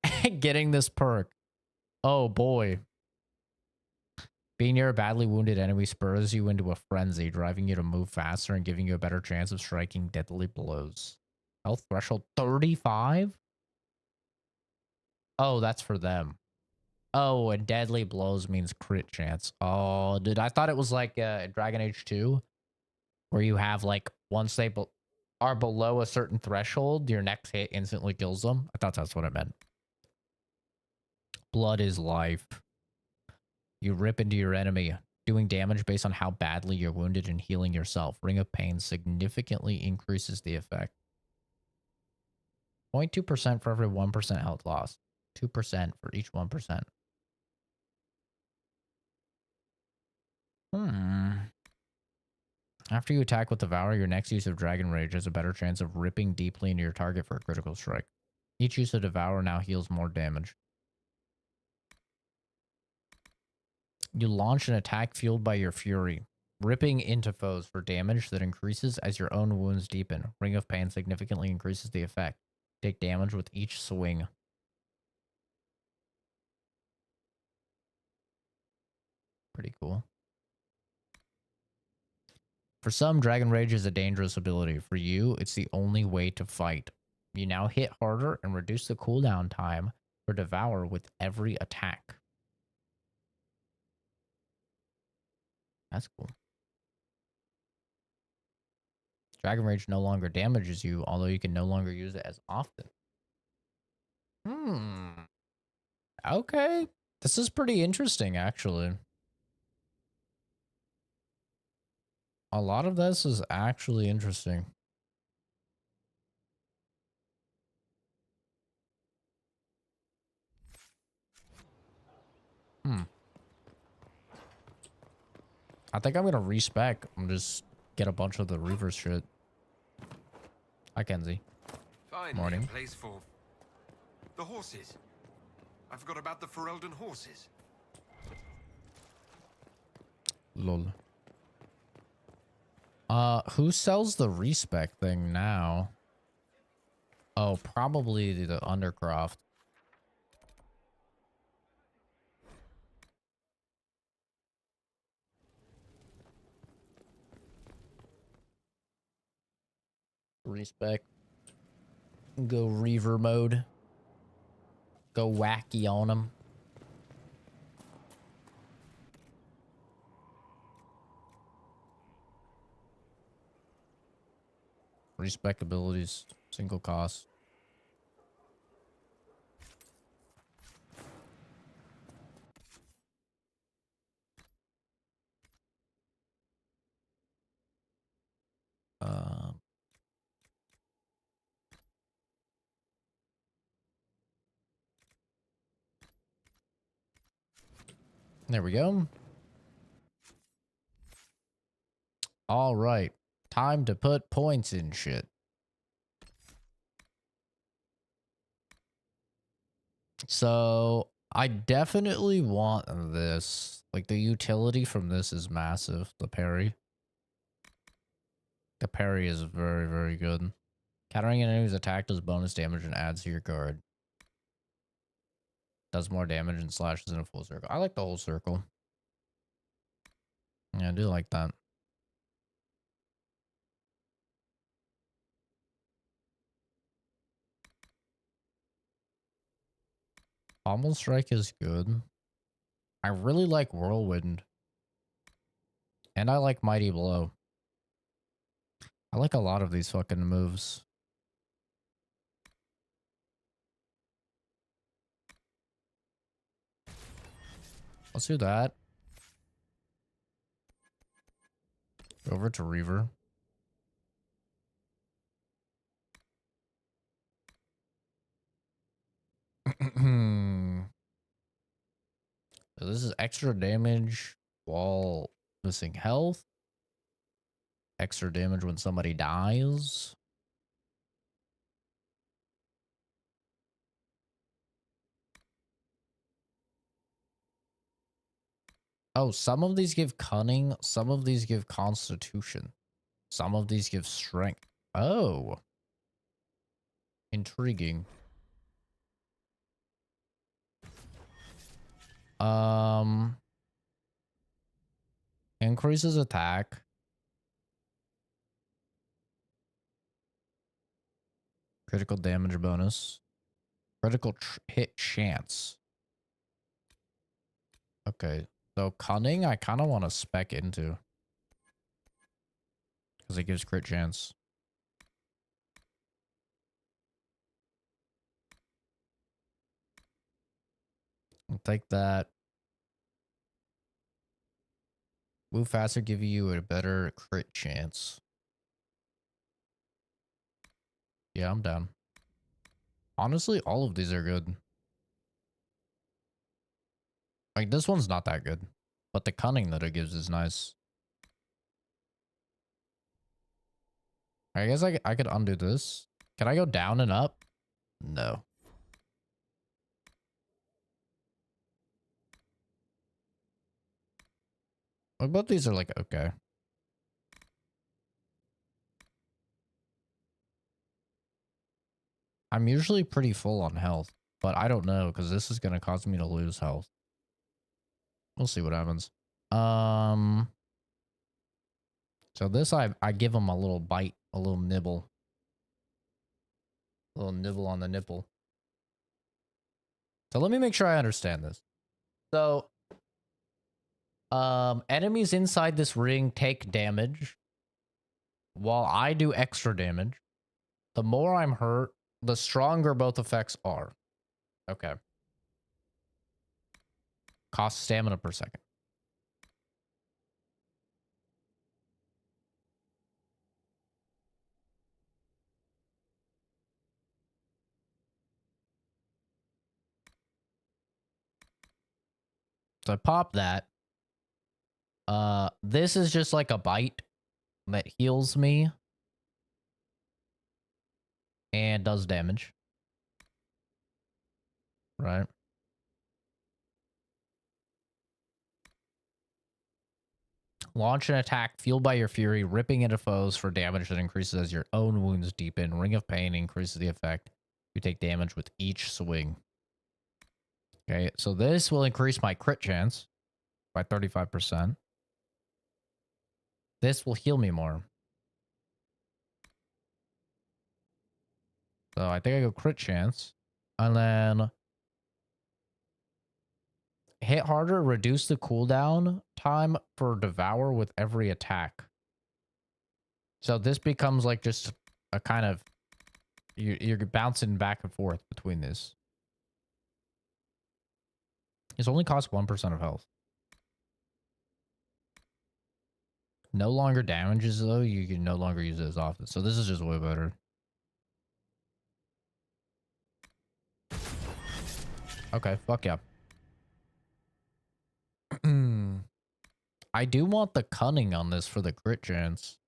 Speaker 1: and getting this perk. Oh boy. Being near a badly wounded enemy spurs you into a frenzy, driving you to move faster and giving you a better chance of striking deadly blows. Health threshold 35? Oh, that's for them. Oh, and deadly blows means crit chance. Oh, dude, I thought it was like Dragon Age 2, where you have like, once they are below a certain threshold, your next hit instantly kills them. I thought that's what it meant. Blood is life. You rip into your enemy, doing damage based on how badly you're wounded and healing yourself. Ring of Pain significantly increases the effect. 0.2% for every 1% health loss. 2% for each 1%. After you attack with Devour, your next use of Dragon Rage has a better chance of ripping deeply into your target for a critical strike. Each use of Devour now heals more damage. You launch an attack fueled by your fury, ripping into foes for damage that increases as your own wounds deepen. Ring of Pain significantly increases the effect. Take damage with each swing. Pretty cool. For some, Dragon Rage is a dangerous ability. For you, it's the only way to fight. You now hit harder and reduce the cooldown time for Devour with every attack. That's cool. Dragon Rage no longer damages you, although you can no longer use it as often. Okay. This is pretty interesting, actually. A lot of this is actually interesting. I think I'm gonna respec and just get a bunch of the reverse shit. Hi, Kenzie.
Speaker 5: Finally,
Speaker 1: Morning.
Speaker 5: a place for the horses. I forgot about the Ferelden horses.
Speaker 1: Lol. Who sells the respec thing now? Oh, probably the Undercroft. Respec. Go Reaver mode. Go wacky on them. Respec abilities. Single cost. There we go. All right. Time to put points in shit. So I definitely want this. Like the utility from this is massive. The parry. The parry is very, very good. Countering an enemy's attack does bonus damage and adds to your card. Does more damage and slashes in a full circle. I like the whole circle. Yeah, I do like that. Pommel Strike is good. I really like Whirlwind. And I like Mighty Blow. I like a lot of these fucking moves. Let's do that. Over to Reaver. So this is extra damage while missing health. Extra damage when somebody dies. Oh, some of these give cunning. Some of these give constitution. Some of these give strength. Oh. Intriguing. Increases attack. Critical damage bonus. Critical hit chance. Okay. So cunning, I kind of want to spec into. Because it gives crit chance. I'll take that. Move faster, give you a better crit chance. Yeah, I'm down. Honestly, all of these are good. Like, this one's not that good. But the cunning that it gives is nice. I guess I could undo this. Can I go down and up? No. Well, both these are like, okay. I'm usually pretty full on health, but I don't know because this is going to cause me to lose health. We'll see what happens. So this, I give him a little bite, a little nibble. A little nibble on the nipple. So let me make sure I understand this. So, enemies inside this ring take damage while I do extra damage. The more I'm hurt, the stronger both effects are. Okay. Cost stamina per second. So I pop that. This is just like a bite that heals me and does damage. Right. Launch an attack fueled by your fury, ripping into foes for damage that increases as your own wounds deepen. Ring of Pain increases the effect. You take damage with each swing. Okay, so this will increase my crit chance by 35%. This will heal me more. So I think I go crit chance. And then hit harder, reduce the cooldown time for Devour with every attack. So this becomes like just a kind of... You're bouncing back and forth between this. It only costs 1% of health. No longer damages, though. You can no longer use it as often. So this is just way better. Okay, fuck yeah. I do want the cunning on this for the crit chance.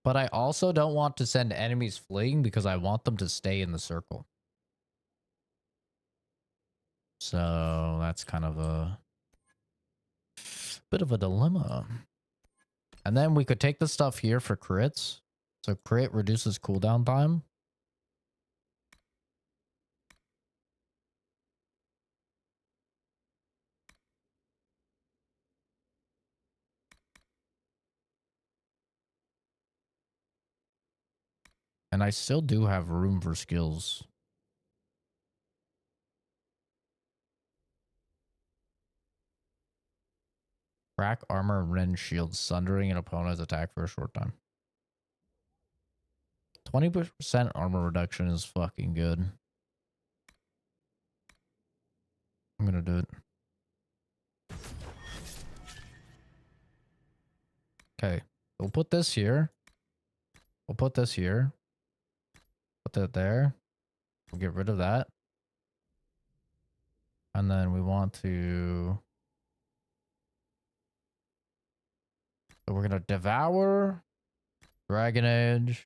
Speaker 1: But I also don't want to send enemies fleeing because I want them to stay in the circle. So that's kind of a bit of a dilemma. And then we could take the stuff here for crits. So crit reduces cooldown time. And I still do have room for skills. Crack armor, rend shield, sundering an opponent's attack for a short time. 20% armor reduction is fucking good. I'm gonna do it. Okay, we'll put this here. We'll put this here. Put that there. We'll get rid of that. And then we want to... So we're gonna devour Dragon Age.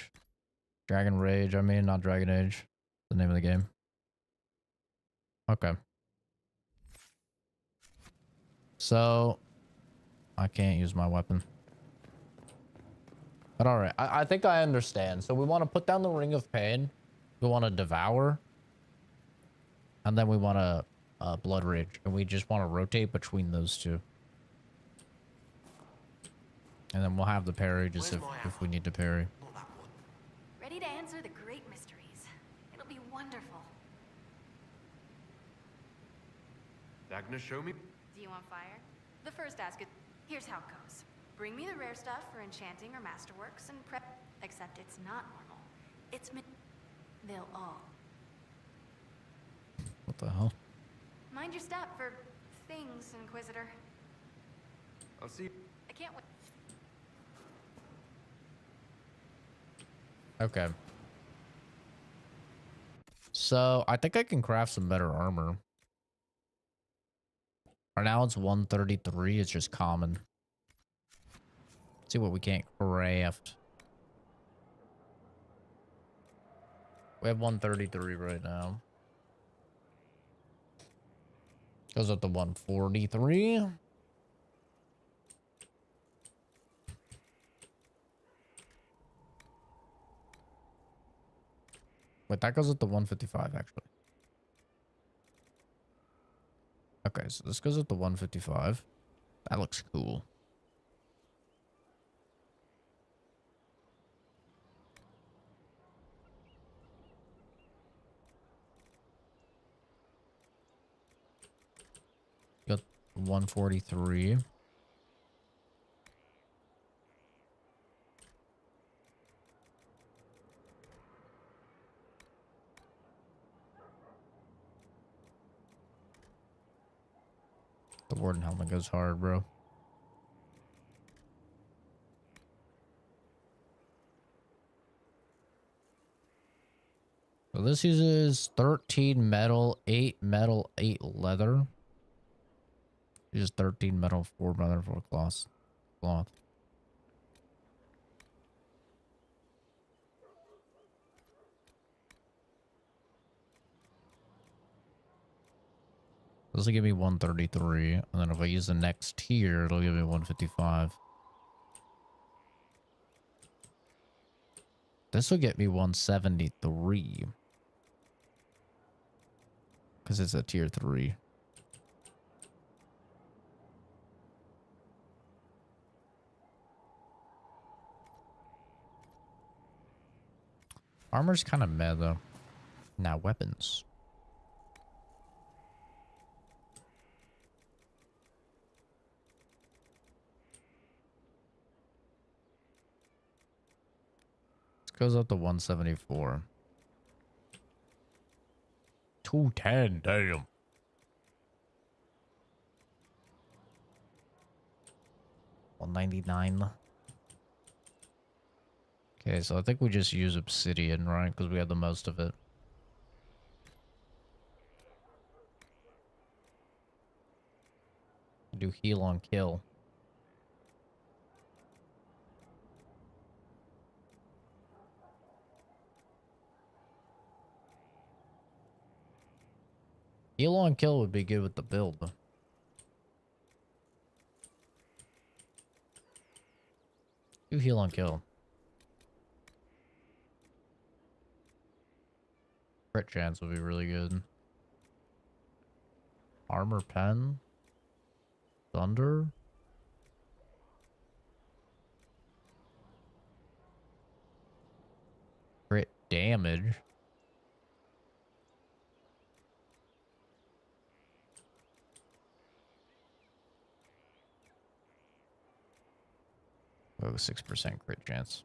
Speaker 1: Dragon Rage, I mean, not Dragon Age. The name of the game. Okay. So I can't use my weapon. But alright, I think I understand. So we want to put down the Ring of Pain. We want to devour. And then we want to Blood Rage. And we just want to rotate between those two. And then we'll have the parry just if we need to parry.
Speaker 14: Ready to answer the great mysteries. It'll be wonderful.
Speaker 5: Dagna, show me.
Speaker 14: Do you want fire? The first ask it. Here's how it goes. Bring me the rare stuff for enchanting or masterworks and prep. Except it's not normal. It's they'll all.
Speaker 1: What the hell?
Speaker 14: Mind your step for things, Inquisitor.
Speaker 5: I'll see.
Speaker 14: I can't wait.
Speaker 1: Okay. So I think I can craft some better armor. Right now it's 133. It's just common. Let's see what we can't craft. We have 133 right now. Goes up to 143. Wait, that goes up to 155 actually. Okay, so this goes up to 155. That looks cool. 143. The Warden helmet goes hard, bro. So this uses 13 metal, 8 metal, 8 leather. Uses 13 metal, 4 leather, 4 cloth. This will give me 133, and then if I use the next tier, it'll give me 155. This will get me 173. Because it's a tier 3. Armor's kind of meh, though. Now, weapons. Goes up to 174. 210, damn. 199. Okay, so I think we just use obsidian, right? Because we have the most of it. Do heal on kill. Heal on kill would be good with the build. Do heal on kill. Crit chance would be really good. Armor pen. Thunder. Crit damage. Oh, 6% crit chance.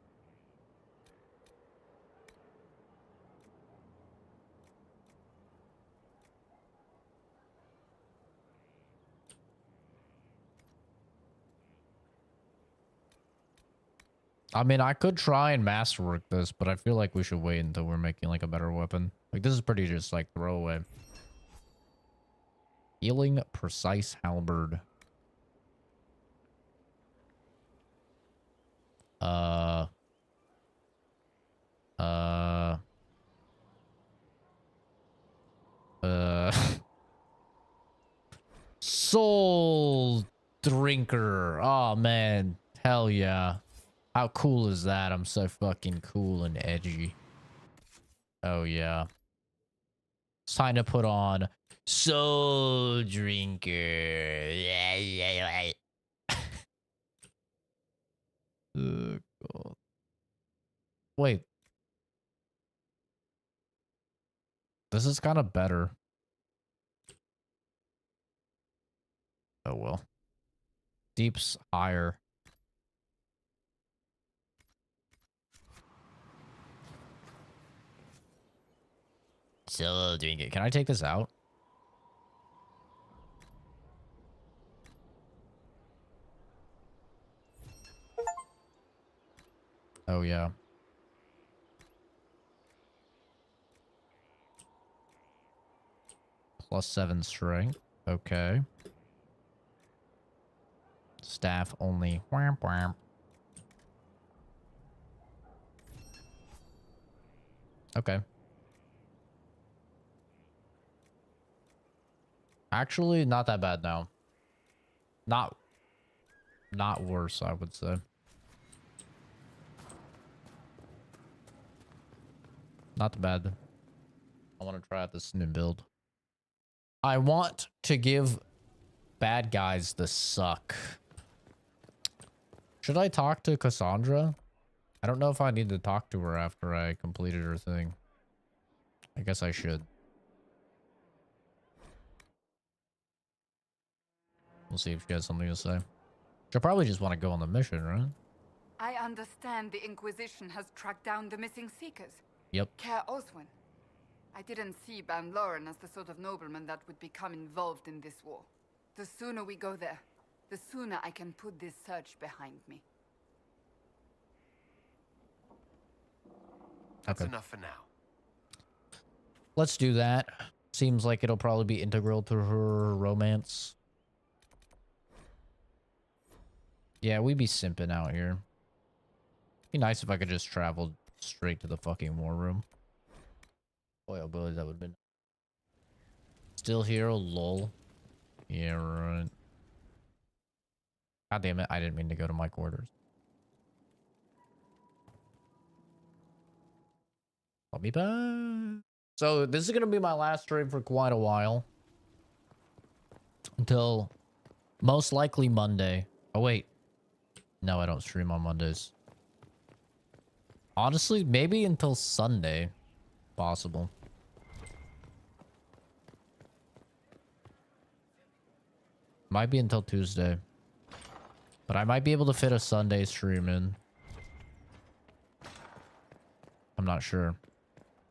Speaker 1: I mean, I could try and masterwork this, but I feel like we should wait until we're making like a better weapon. Like this is pretty just like throwaway. Healing precise halberd. Soul drinker. Oh man, hell yeah. How cool is that? I'm so fucking cool and edgy. Oh yeah. It's time to put on Soul Drinker. Oh, God. Wait. This is kind of better. Oh well. Deep's higher. Soul Drinker. Can I take this out? Oh yeah. +7 strength. Okay. Staff only. Wham, wham. Okay. Actually, not that bad now. Not worse, I would say. Not bad. I want to try out this new build. I want to give bad guys the suck. Should I talk to Cassandra? I don't know if I need to talk to her after I completed her thing. I guess I should. We'll see if she has something to say. She'll probably just want to go on the mission, right?
Speaker 12: I understand the Inquisition has tracked down the missing Seekers.
Speaker 1: Yep.
Speaker 12: Care Oswin. I didn't see Ban Loren as the sort of nobleman that would become involved in this war. The sooner we go there, the sooner I can put this search behind me.
Speaker 5: That's
Speaker 1: Okay.
Speaker 5: enough for now.
Speaker 1: Let's do that. Seems like it'll probably be integral to her romance. Yeah, we'd be simping out here. Be nice if I could just travel straight to the fucking war room. Boy, oh boy, that would've been... Still here, lol. Yeah, right. God damn it, I didn't mean to go to my quarters. I'll be back. So, this is gonna be my last stream for quite a while. Until most likely Monday. Oh, wait. No, I don't stream on Mondays. Honestly, maybe until Sunday. Possible. Might be until Tuesday. But I might be able to fit a Sunday stream in. I'm not sure.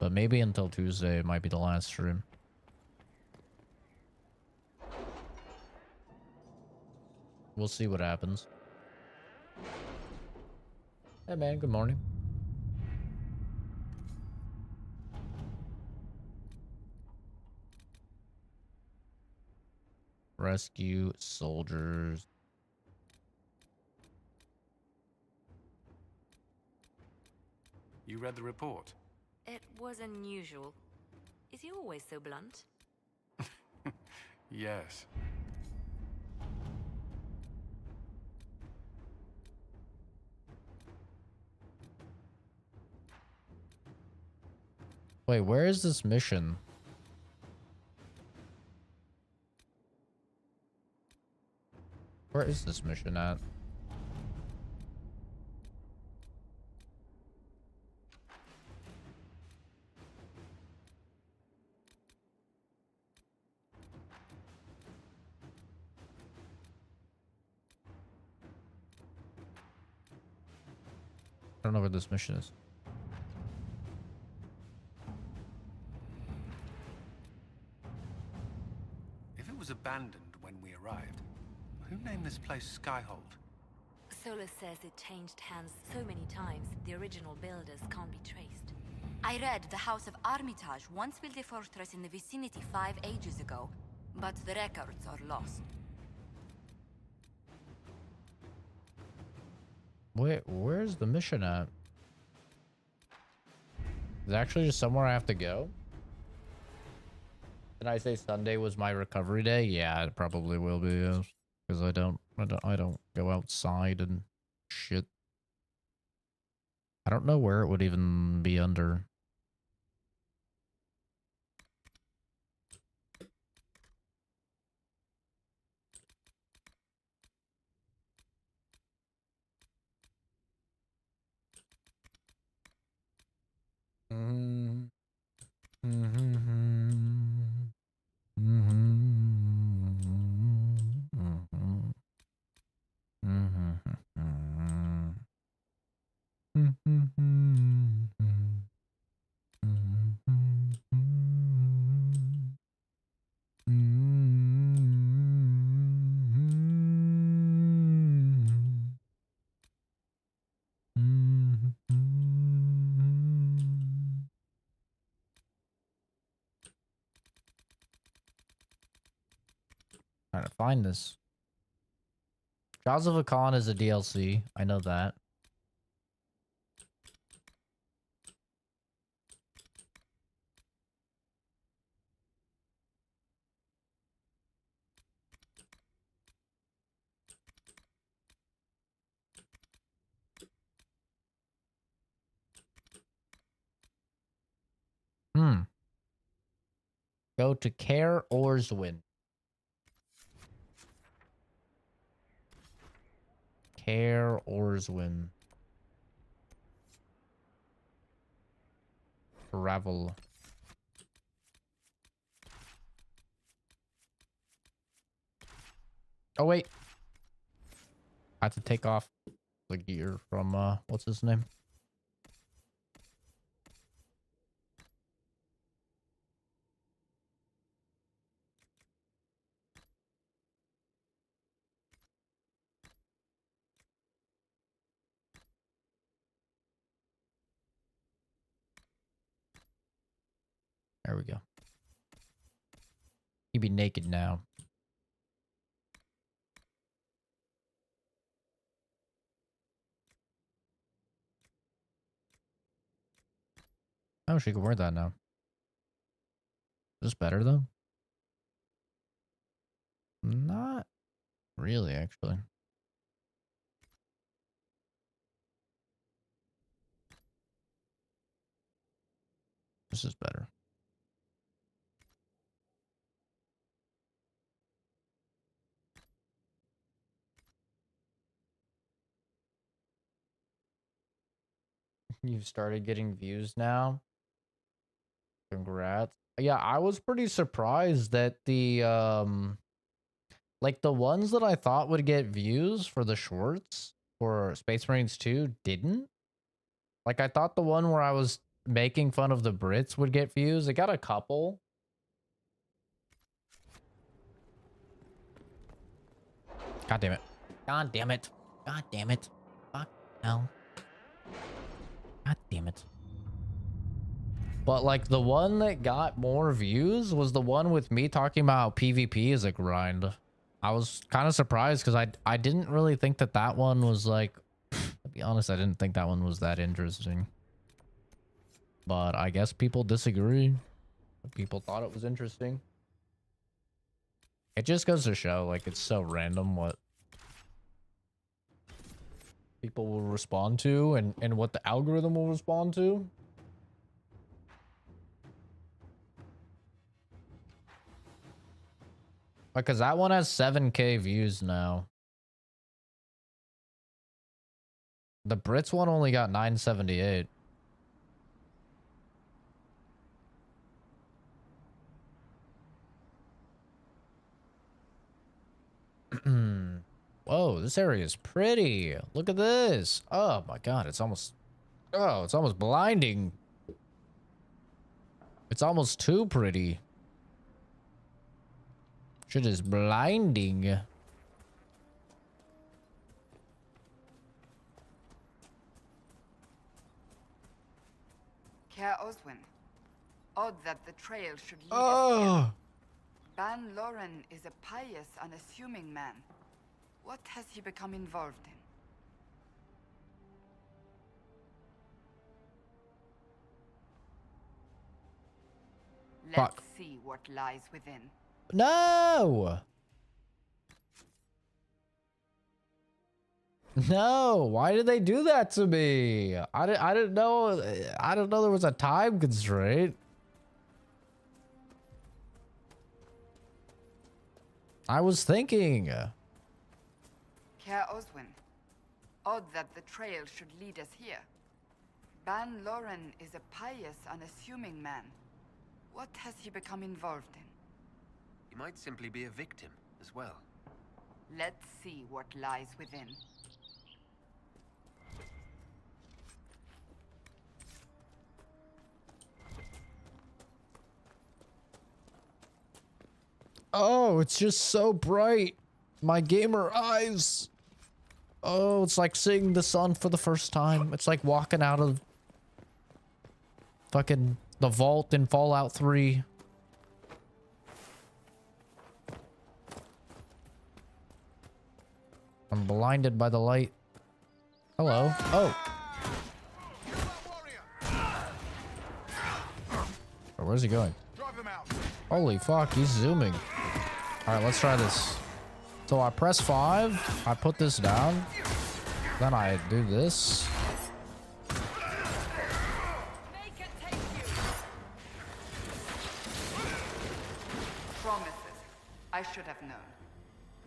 Speaker 1: But maybe until Tuesday it might be the last stream. We'll see what happens. Hey man, good morning. Rescue soldiers.
Speaker 17: You read the report?
Speaker 18: It was unusual. Is he always so blunt?
Speaker 17: Yes.
Speaker 1: Wait, where is this mission? Where is this mission at? I don't know where this mission is.
Speaker 17: If it was abandoned when we arrived, who named this place Skyhold?
Speaker 18: Solus says it changed hands so many times, the original builders can't be traced. I read the House of Armitage once built a fortress in the vicinity 5 ages ago, but the records are lost.
Speaker 1: Wait, where's the mission at? Is it actually just somewhere I have to go? Did I say Sunday was my recovery day? Yeah, it probably will be, yes. Because I don't go outside and shit. I don't know where it would even be under. Trying to find this. Jaws of Khan is a DLC. I know that. Go to Care Orswin. Care Orswin. Travel. Oh, wait. I have to take off the gear from, what's his name? There we go. He'd be naked now. Oh, she can wear that now. Is this better, though? Not really, actually. This is better. You've started getting views now. Congrats. Yeah, I was pretty surprised that the like the ones that I thought would get views for the shorts for Space Marines 2 didn't. Like I thought the one where I was making fun of the Brits would get views. It got a couple. God damn it. God damn it. God damn it. Fuck hell. God damn it. But like the one that got more views was the one with me talking about how PvP is a grind. I was kind of surprised because I didn't really think that that one was like, to be honest, I didn't think that one was that interesting. But I guess people disagree. People thought it was interesting. It just goes to show, like, it's so random what people will respond to and what the algorithm will respond to. Because that one has 7K views now. The Brits one only got 978. Whoa, this area is pretty. Look at this. Oh my god, it's almost blinding. It's almost too pretty. Shit is blinding.
Speaker 12: Care Oswin. Odd that the trail should lead us
Speaker 1: Oh.
Speaker 12: here. Ban Loren is a pious, unassuming man. What has he become involved in? Let's see what lies within.
Speaker 1: No! No, why did they do that to me? I didn't know there was a time constraint. I was thinking.
Speaker 12: Care Oswin. Odd that the trail should lead us here. Ban Loren is a pious, unassuming man. What has he become involved in?
Speaker 5: He might simply be a victim as well.
Speaker 12: Let's see what lies within.
Speaker 1: Oh, it's just so bright. My gamer eyes. Oh, it's like seeing the sun for the first time. It's like walking out of fucking the vault in Fallout 3. I'm blinded by the light. Hello. Oh. Oh, where's he going? Holy fuck, he's zooming. All right, let's try this. So I press 5, I put this down, then I do this.
Speaker 12: Promises. I should have known.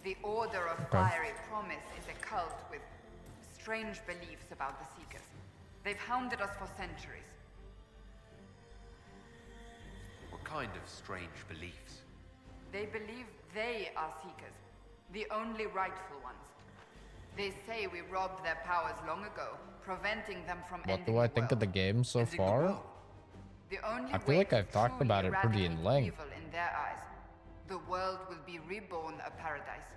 Speaker 12: The Order of Fiery Promise is a cult with strange beliefs about the Seekers. They've hounded us for centuries.
Speaker 5: What kind of strange beliefs?
Speaker 12: They believe they are Seekers. The only rightful ones. They say we robbed their powers long ago, preventing them from
Speaker 1: What
Speaker 12: ending
Speaker 1: do I
Speaker 12: the
Speaker 1: think of the
Speaker 12: world.
Speaker 1: game so far?
Speaker 12: The only
Speaker 1: I feel
Speaker 12: way
Speaker 1: like
Speaker 12: to
Speaker 1: I've talked
Speaker 12: truly
Speaker 1: about it pretty in
Speaker 12: eradicate
Speaker 1: length.
Speaker 12: evil in their eyes. The world will be reborn a paradise.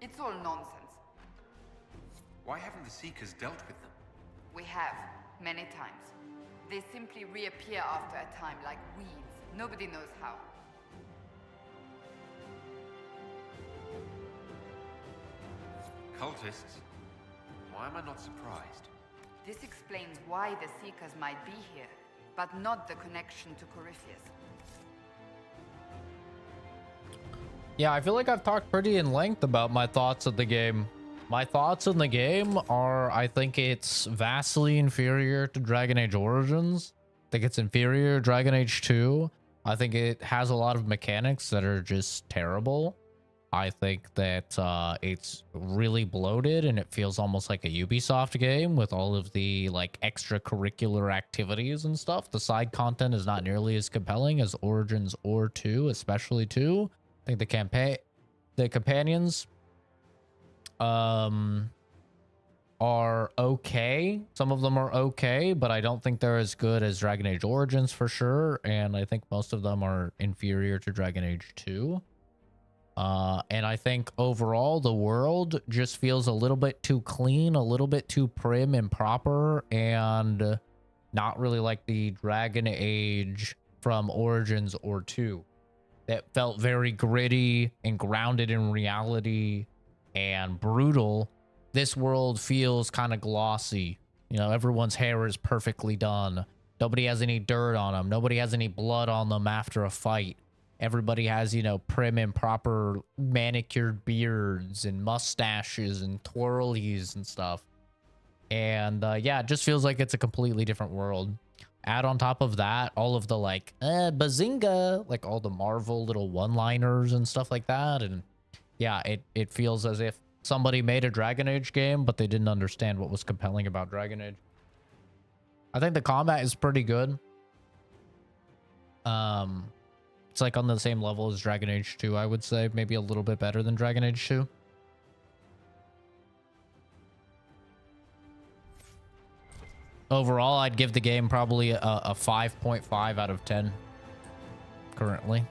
Speaker 12: It's all nonsense.
Speaker 17: Why haven't the Seekers dealt with them?
Speaker 12: We have, many times. They simply reappear after a time like weeds. Nobody knows how.
Speaker 5: Cultists? Why am I not surprised?
Speaker 12: This explains why the Seekers might be here, but not the connection to Corypheus.
Speaker 1: Yeah, I feel like I've talked pretty in length about my thoughts of the game. My thoughts on the game are, I think it's vastly inferior to Dragon Age Origins. I think it's inferior to Dragon Age 2. I think it has a lot of mechanics that are just terrible. I think that it's really bloated and it feels almost like a Ubisoft game with all of the like extracurricular activities and stuff. The side content is not nearly as compelling as Origins or 2, especially 2. I think the companions are okay. Some of them are okay, but I don't think they're as good as Dragon Age Origins for sure. And I think most of them are inferior to Dragon Age 2. And I think overall the world just feels a little bit too clean, a little bit too prim and proper, and not really like the Dragon Age from Origins or 2. That felt very gritty and grounded in reality and brutal. This world feels kind of glossy. You know, everyone's hair is perfectly done. Nobody has any dirt on them. Nobody has any blood on them after a fight. Everybody has, you know, prim and proper manicured beards and mustaches and twirlies and stuff. And yeah, it just feels like it's a completely different world. Add on top of that all of the like bazinga, like all the Marvel little one-liners and stuff like that. And yeah, it feels as if somebody made a Dragon Age game, but they didn't understand what was compelling about Dragon Age. I think the combat is pretty good. It's like on the same level as Dragon Age 2, I would say. Maybe a little bit better than Dragon Age 2. Overall, I'd give the game probably a 5.5 out of 10 currently.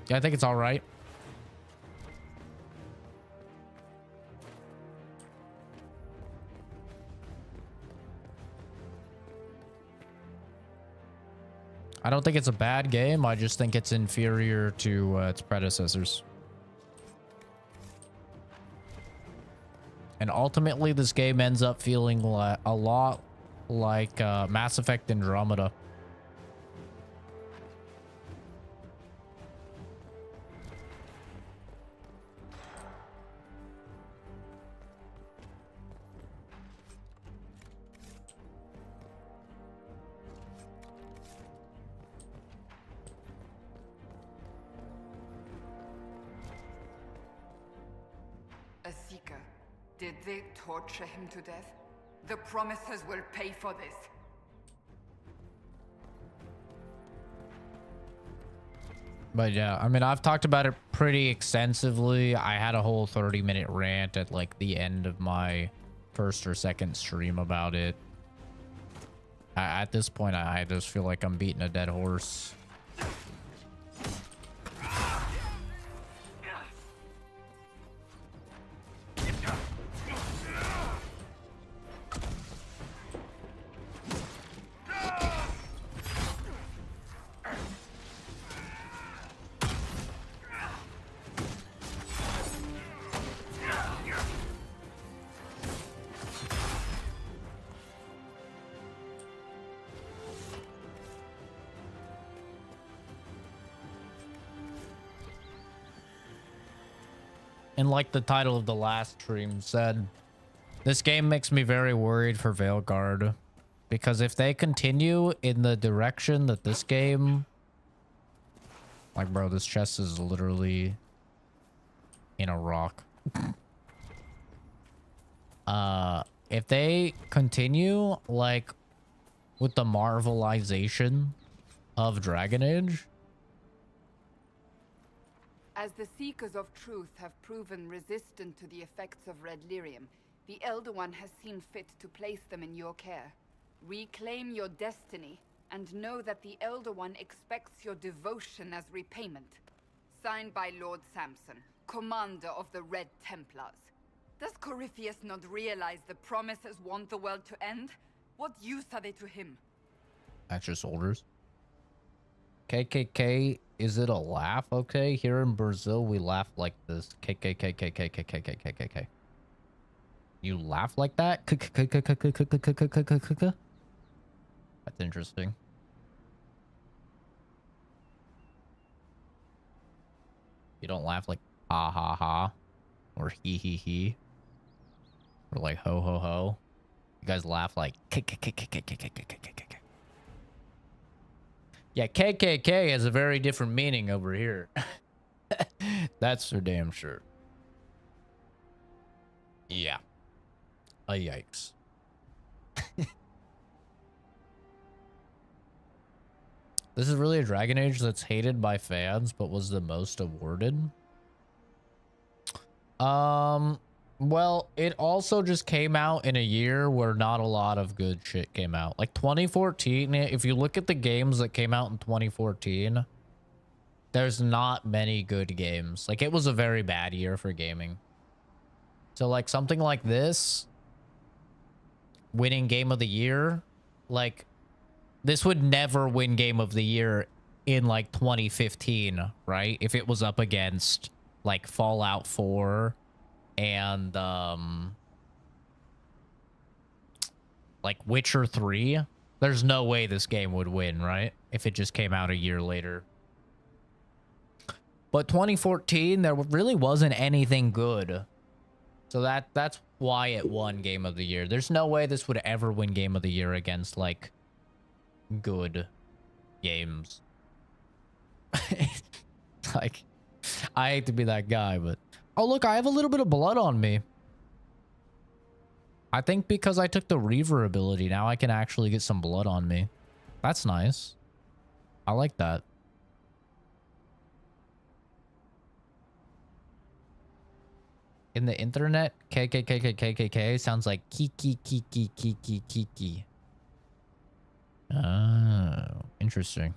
Speaker 1: Yeah, I think it's all right. I don't think it's a bad game. I just think it's inferior to its predecessors. And ultimately, this game ends up feeling a lot like Mass Effect Andromeda.
Speaker 12: A Seeker. Did they torture him to death? The Promisers will pay for this.
Speaker 1: But yeah, I mean, I've talked about it pretty extensively. I had a whole 30-minute rant at like the end of my first or second stream about it. At this point, I just feel like I'm beating a dead horse. And like the title of the last stream said, this game makes me very worried for Veilguard. Because if they continue in the direction that this game... Like, bro, this chest is literally in a rock. If they continue, like, with the Marvelization of Dragon Age.
Speaker 12: As the Seekers of Truth have proven resistant to the effects of red lyrium, the Elder One has seen fit to place them in your care. Reclaim your destiny, and know that the Elder One expects your devotion as repayment. Signed by Lord Samson, Commander of the Red Templars. Does Corypheus not realize the promises want the world to end? What use are they to him?
Speaker 1: That's your soldiers. KKK, is it a laugh? Okay, here in Brazil, we laugh like this. KKK. You laugh like that? That's interesting. You don't laugh like ha ha ha or he he he or like ho ho ho. You guys laugh like yeah, KKK has a very different meaning over here. That's for damn sure. Yeah. A yikes. This is really a Dragon Age that's hated by fans, but was the most awarded. Well, it also just came out in a year where not a lot of good shit came out. Like 2014, if you look at the games that came out in 2014, there's not many good games. Like, it was a very bad year for gaming. So, like, something like this, winning Game of the Year, like, this would never win Game of the Year in, like, 2015, right? If it was up against, like, Fallout 4 and, like, Witcher 3. There's no way this game would win, right? If it just came out a year later. But 2014, there really wasn't anything good. So that's why it won Game of the Year. There's no way this would ever win Game of the Year against, like, good games. Like, I hate to be that guy, but... Oh, look, I have a little bit of blood on me. I think because I took the Reaver ability, now I can actually get some blood on me. That's nice. I like that. In the internet, KKKKKKK sounds like Kiki Kiki Kiki Kiki. Oh, interesting.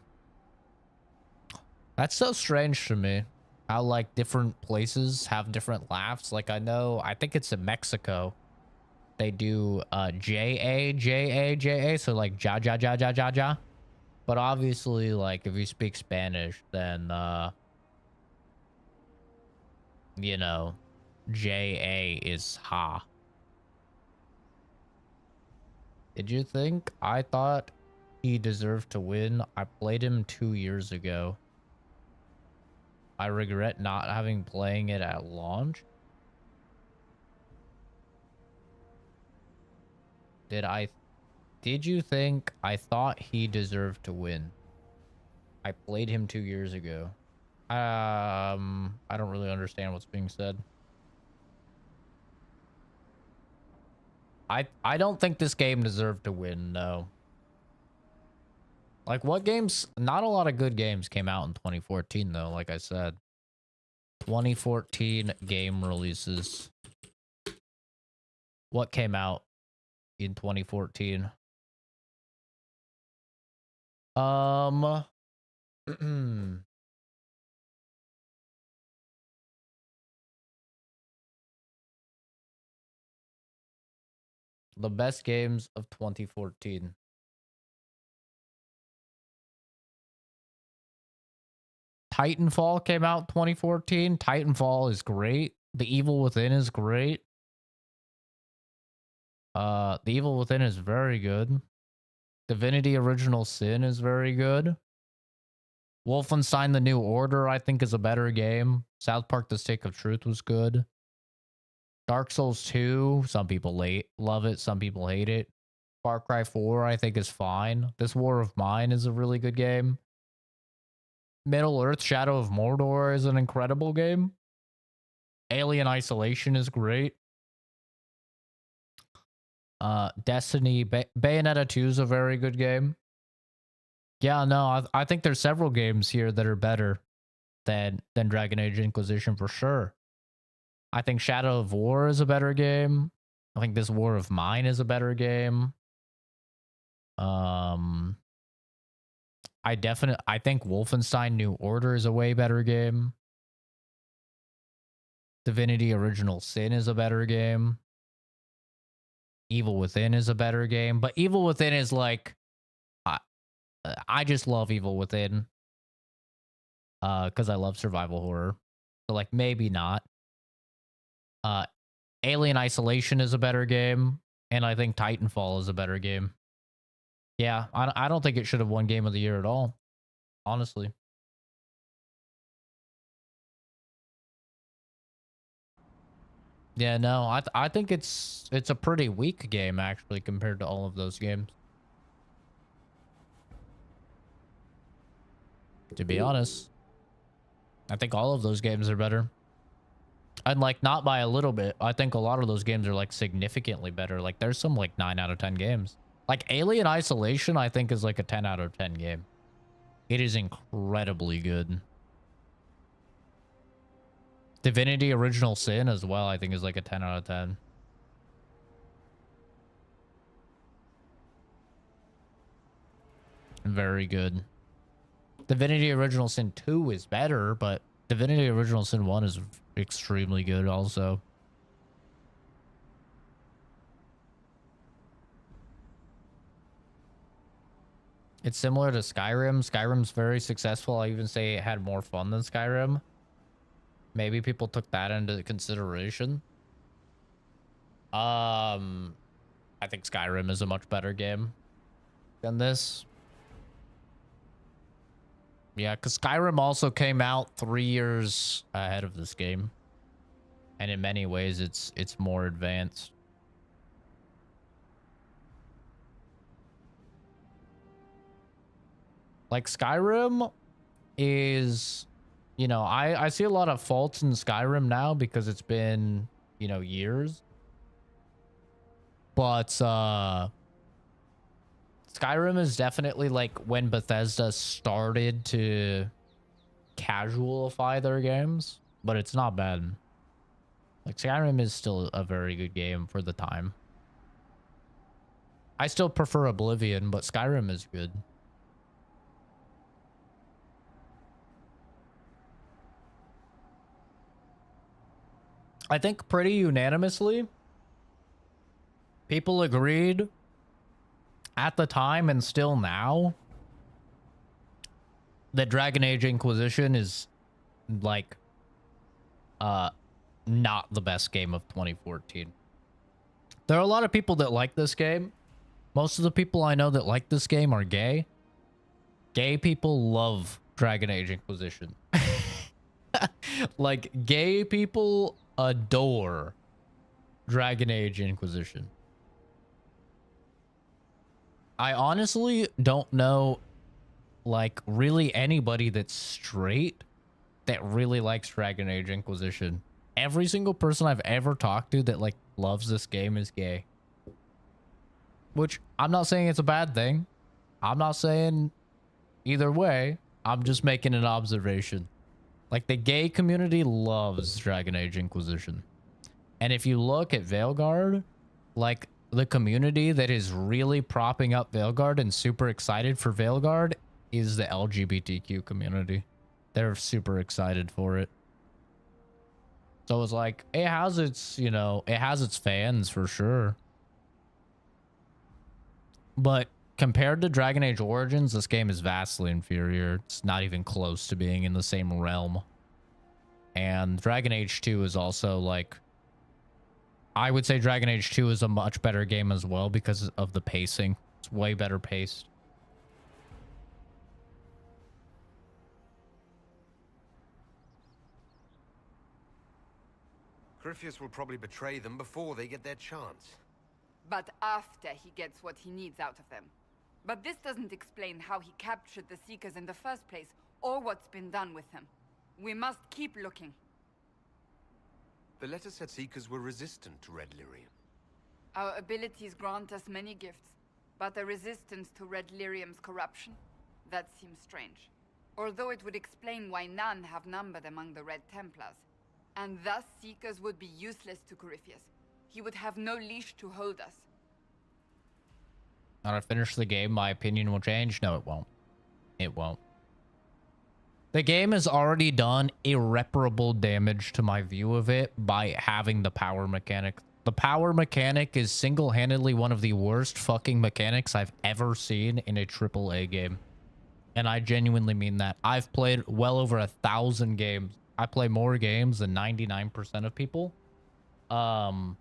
Speaker 1: That's so strange to me. How, like, different places have different laughs. Like, I think it's in Mexico. They do J-A, so like ja ja ja ja ja ja. But obviously, like, if you speak Spanish, then you know, J-A is ha. Did you think I thought he deserved to win? I played him 2 years ago. I regret not having playing it at launch. Did you think I thought he deserved to win? I played him 2 years ago. I don't really understand what's being said. I don't think this game deserved to win, no. Like, what games? Not a lot of good games came out in 2014, though, like I said. 2014 game releases. What came out in 2014? The best games of 2014. Titanfall came out 2014. Titanfall is great. The Evil Within is great. The Evil Within is very good. Divinity Original Sin is very good. Wolfenstein The New Order, I think, is a better game. South Park The Stick of Truth was good. Dark Souls 2, some people love it, some people hate it. Far Cry 4, I think, is fine. This War of Mine is a really good game. Middle Earth Shadow of Mordor is an incredible game. Alien Isolation is great. Destiny, Bayonetta 2 is a very good game. Yeah, no, I think there's several games here that are better than Dragon Age Inquisition for sure. I think Shadow of War is a better game. I think this War of Mine is a better game. I think Wolfenstein New Order is a way better game. Divinity Original Sin is a better game. Evil Within is a better game, but Evil Within is like, I just love Evil Within. Because I love survival horror. So like maybe not. Alien Isolation is a better game, and I think Titanfall is a better game. Yeah, I don't think it should have won Game of the Year at all, honestly. Yeah, no, I think it's a pretty weak game actually compared to all of those games. To be honest, I think all of those games are better. And like not by a little bit. I think a lot of those games are like significantly better. Like there's some like 9 out of 10 games. Like Alien Isolation I think is like a 10 out of 10 game. It is incredibly good. Divinity Original Sin as well I think is like a 10 out of 10. Very good. Divinity Original Sin 2 is better, but Divinity Original Sin 1 is extremely good also. It's similar to Skyrim. Skyrim's very successful. I even say it had more fun than Skyrim. Maybe people took that into consideration. I think Skyrim is a much better game than this. Yeah, because Skyrim also came out 3 years ahead of this game. And in many ways, it's more advanced. Like Skyrim is, you know, I see a lot of faults in Skyrim now because it's been, you know, years. But Skyrim is definitely like when Bethesda started to casualify their games, but it's not bad. Like Skyrim is still a very good game for the time. I still prefer Oblivion, but Skyrim is good. I think pretty unanimously, people agreed at the time and still now that Dragon Age Inquisition is like not the best game of 2014. There are a lot of people that like this game. Most of the people I know that like this game are gay. Gay people love Dragon Age Inquisition. Like gay people adore Dragon Age Inquisition. I honestly don't know like really anybody that's straight that really likes Dragon Age Inquisition. Every single person I've ever talked to that like loves this game is gay. Which I'm not saying it's a bad thing. I'm not saying either way. I'm just making an observation. Like the gay community loves Dragon Age Inquisition. And if you look at Veilguard, like the community that is really propping up Veilguard and super excited for Veilguard is the LGBTQ community. They're super excited for it. So it's like, it has its, you know, it has its fans for sure. But compared to Dragon Age Origins, this game is vastly inferior. It's not even close to being in the same realm. And Dragon Age 2 is also like, I would say Dragon Age 2 is a much better game as well because of the pacing. It's way better paced.
Speaker 5: Gryphius will probably betray them before they get their chance.
Speaker 12: But after he gets what he needs out of them. But this doesn't explain how he captured the Seekers in the first place, or what's been done with them. We must keep looking.
Speaker 5: The letter said Seekers were resistant to Red Lyrium.
Speaker 12: Our abilities grant us many gifts, but a resistance to Red Lyrium's corruption? That seems strange. Although it would explain why none have numbered among the Red Templars. And thus Seekers would be useless to Corypheus. He would have no leash to hold us.
Speaker 1: When I finish the game, my opinion will change? No, it won't. It won't. The game has already done irreparable damage to my view of it by having the power mechanic. The power mechanic is single-handedly one of the worst fucking mechanics I've ever seen in a AAA game. And I genuinely mean that. I've played well over 1,000 games. I play more games than 99% of people. Out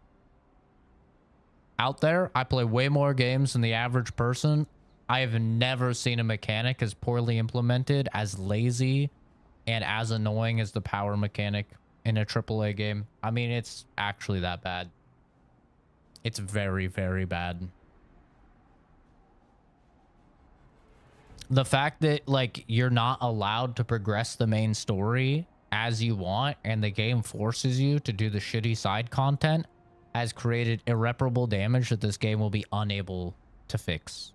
Speaker 1: there, I play way more games than the average person. I have never seen a mechanic as poorly implemented, as lazy, and as annoying as the power mechanic in a AAA game. I mean, it's actually that bad. It's very, very bad. The fact that, like, you're not allowed to progress the main story as you want, and the game forces you to do the shitty side content, has created irreparable damage that this game will be unable to fix.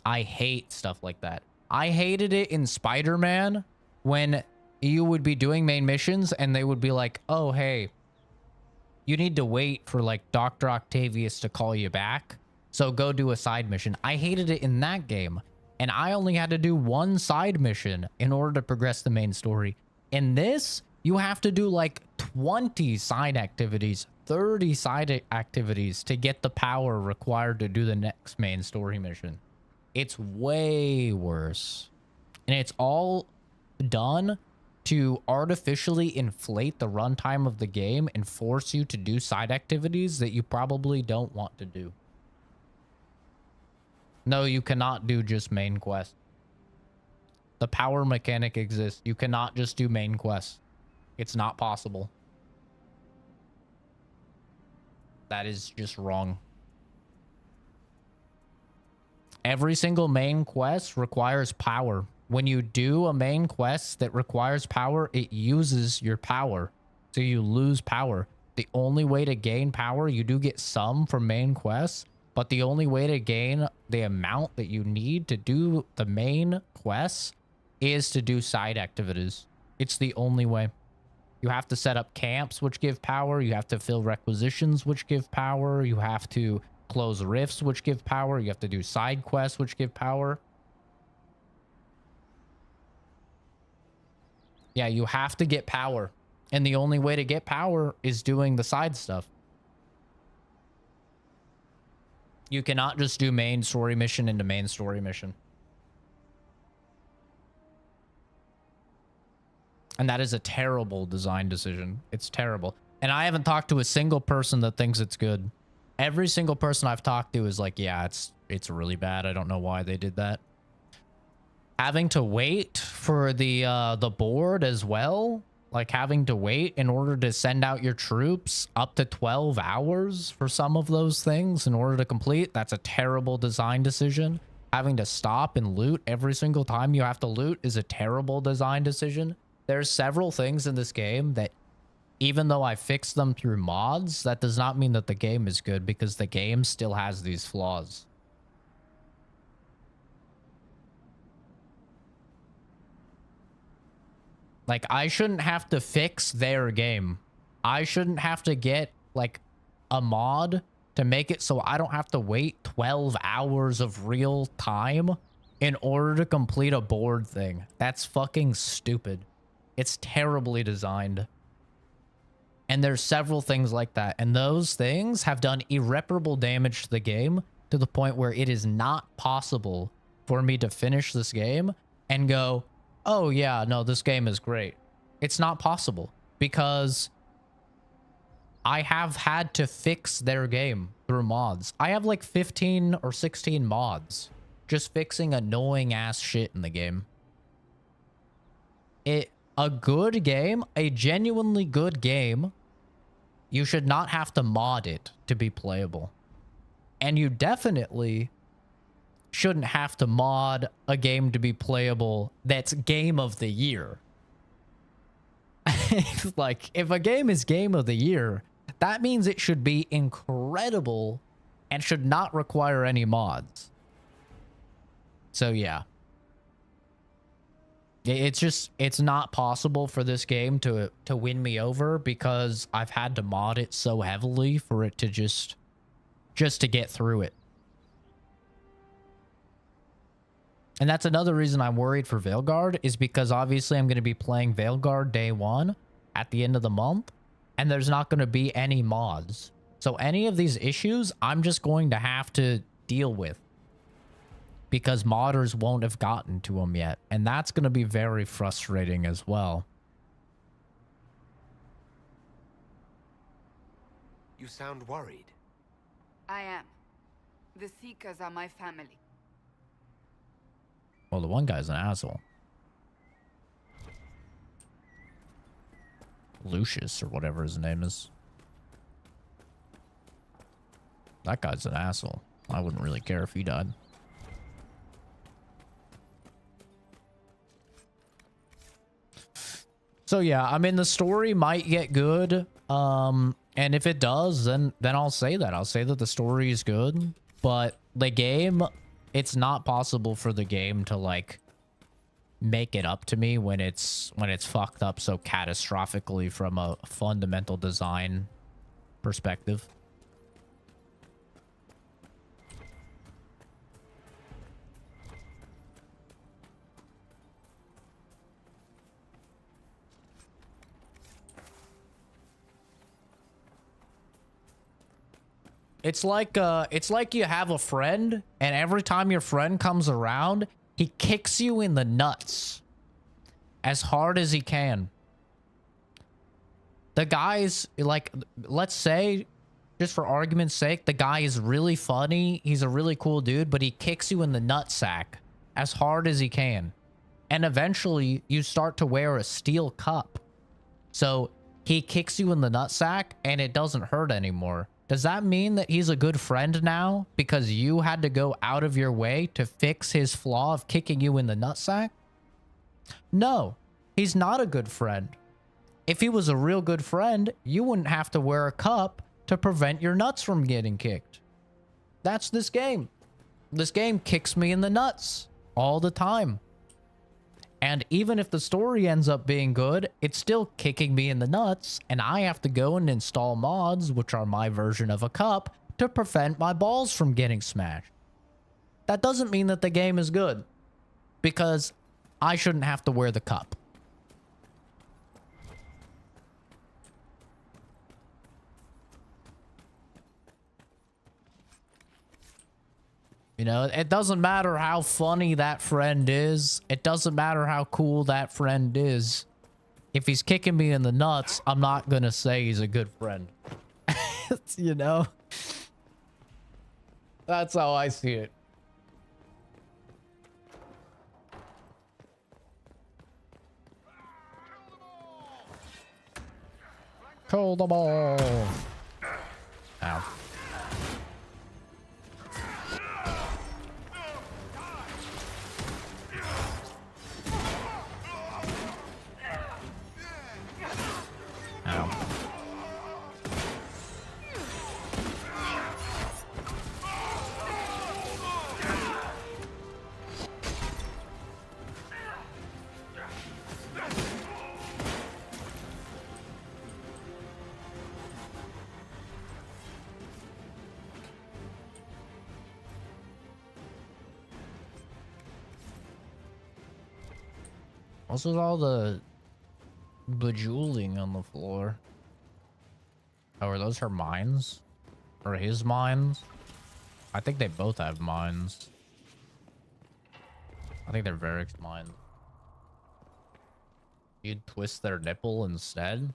Speaker 1: I hate stuff like that. I hated it in Spider-Man when you would be doing main missions and they would be like, oh, hey, you need to wait for like Dr. Octavius to call you back. So go do a side mission. I hated it in that game. And I only had to do one side mission in order to progress the main story. In this, you have to do like 20 side activities, 30 side activities to get the power required to do the next main story mission. It's way worse. And it's all done to artificially inflate the runtime of the game and force you to do side activities that you probably don't want to do. No, you cannot do just main quest. The power mechanic exists. You cannot just do main quests. It's not possible. That is just wrong. Every single main quest requires power. When you do a main quest that requires power, it uses your power. So you lose power. The only way to gain power, you do get some from main quests, but the only way to gain the amount that you need to do the main quests is to do side activities. It's the only way. You have to set up camps, which give power. You have to fill requisitions, which give power. You have to close rifts, which give power. You have to do side quests, which give power. Yeah, you have to get power. And the only way to get power is doing the side stuff. You cannot just do main story mission into main story mission. And that is a terrible design decision. It's terrible. And I haven't talked to a single person that thinks it's good. Every single person I've talked to is like, yeah, it's really bad. I don't know why they did that. Having to wait for the board as well, like having to wait in order to send out your troops up to 12 hours for some of those things in order to complete, that's a terrible design decision. Having to stop and loot every single time you have to loot is a terrible design decision. There's several things in this game that, even though I fixed them through mods, that does not mean that the game is good, because the game still has these flaws. Like, I shouldn't have to fix their game. I shouldn't have to get, like, a mod to make it so I don't have to wait 12 hours of real time in order to complete a board thing. That's fucking stupid. It's terribly designed. And there's several things like that. And those things have done irreparable damage to the game to the point where it is not possible for me to finish this game and go, oh yeah, no, this game is great. It's not possible because I have had to fix their game through mods. I have like 15 or 16 mods just fixing annoying ass shit in the game. A good game, a genuinely good game, you should not have to mod it to be playable. And you definitely shouldn't have to mod a game to be playable that's game of the year. Like, if a game is game of the year, that means it should be incredible and should not require any mods. So yeah. It's not possible for this game to win me over because I've had to mod it so heavily for it to just to get through it. And that's another reason I'm worried for Veilguard, is because obviously I'm going to be playing Veilguard day 1 at the end of the month, and there's not going to be any mods. So any of these issues, I'm just going to have to deal with, because modders won't have gotten to them yet. And that's going to be very frustrating as well.
Speaker 5: You sound worried.
Speaker 12: I am. The Seekers are my family.
Speaker 1: Well, the one guy's an asshole. Lucius, or whatever his name is. That guy's an asshole. I wouldn't really care if he died. So yeah, I mean, the story might get good. And if it does, then I'll say that. I'll say that the story is good. But the game, it's not possible for the game to, like, make it up to me when it's fucked up so catastrophically from a fundamental design perspective. It's like you have a friend, and every time your friend comes around, he kicks you in the nuts as hard as he can. The guy's like, let's say, just for argument's sake, the guy is really funny. He's a really cool dude, but he kicks you in the nutsack as hard as he can. And eventually you start to wear a steel cup. So he kicks you in the nutsack and it doesn't hurt anymore. Does that mean that he's a good friend now because you had to go out of your way to fix his flaw of kicking you in the nutsack? No, he's not a good friend. If he was a real good friend, you wouldn't have to wear a cup to prevent your nuts from getting kicked. That's this game. This game kicks me in the nuts all the time. And even if the story ends up being good, it's still kicking me in the nuts, and I have to go and install mods, which are my version of a cup, to prevent my balls from getting smashed. That doesn't mean that the game is good, because I shouldn't have to wear the cup. You know, it doesn't matter how funny that friend is. It doesn't matter how cool that friend is. If he's kicking me in the nuts, I'm not gonna say he's a good friend. You know? That's how I see it. Kill them all. Ow. What's with all the bejeweling on the floor? Oh, are those her mines? Or his mines? I think they both have mines. I think they're Varric's mines. You'd twist their nipple instead?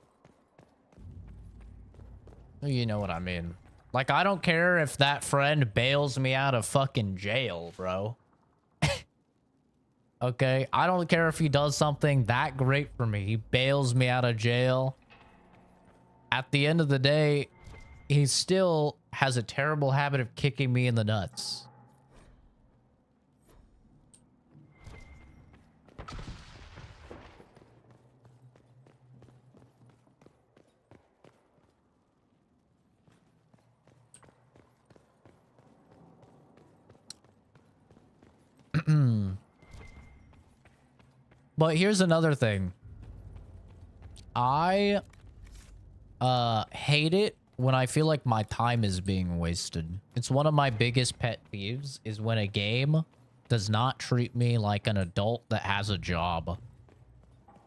Speaker 1: You know what I mean. Like, I don't care if that friend bails me out of fucking jail, bro. Okay, I don't care if he does something that great for me. He bails me out of jail. At the end of the day, he still has a terrible habit of kicking me in the nuts. But here's another thing. I hate it when I feel like my time is being wasted. It's one of my biggest pet peeves is when a game does not treat me like an adult that has a job.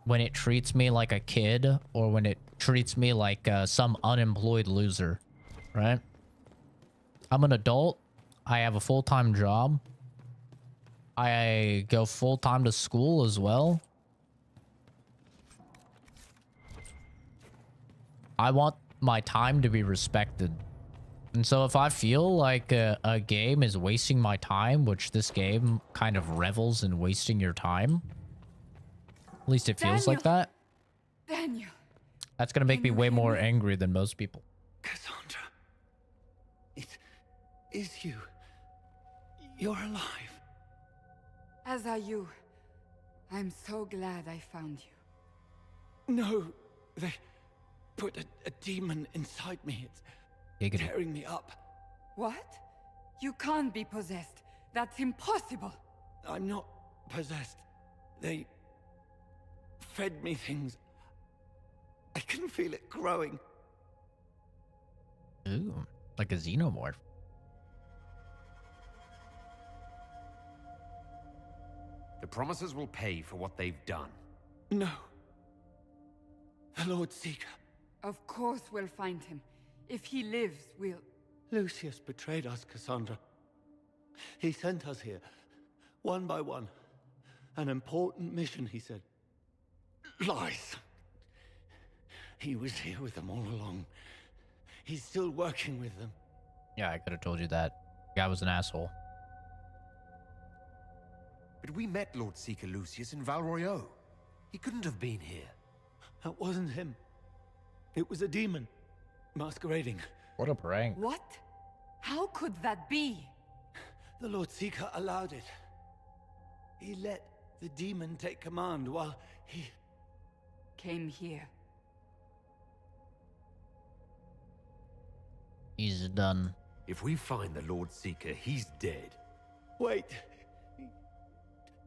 Speaker 1: When it treats me like a kid, or when it treats me like some unemployed loser, right? I'm an adult. I have a full-time job. I go full-time to school as well. I want my time to be respected. And so if I feel like a game is wasting my time, which this game kind of revels in wasting your time, at least it feels like that.
Speaker 12: Daniel.
Speaker 1: That's going to make me way more angry than most people.
Speaker 6: Cassandra. It is you. You're alive.
Speaker 12: As are you. I'm so glad I found you.
Speaker 6: No, they put a demon inside me. It's tearing me up.
Speaker 12: What? You can't be possessed. That's impossible.
Speaker 6: I'm not possessed. They fed me things. I can feel it growing.
Speaker 1: Ooh, like a xenomorph.
Speaker 5: The promises will pay for what they've done.
Speaker 6: No. The Lord Seeker.
Speaker 12: Of course we'll find him. If he lives, we'll...
Speaker 6: Lucius betrayed us, Cassandra. He sent us here, one by one. An important mission, he said. Lies. He was here with them all along. He's still working with them.
Speaker 1: Yeah, I could have told you that. The guy was an asshole.
Speaker 5: But we met Lord Seeker Lucius in Val Royeaux. He couldn't have been here.
Speaker 6: That wasn't him. It was a demon. Masquerading.
Speaker 1: What a prank.
Speaker 12: What? How could that be?
Speaker 6: The Lord Seeker allowed it. He let the demon take command while he...
Speaker 12: came here.
Speaker 1: He's done.
Speaker 5: If we find the Lord Seeker, he's dead.
Speaker 6: Wait.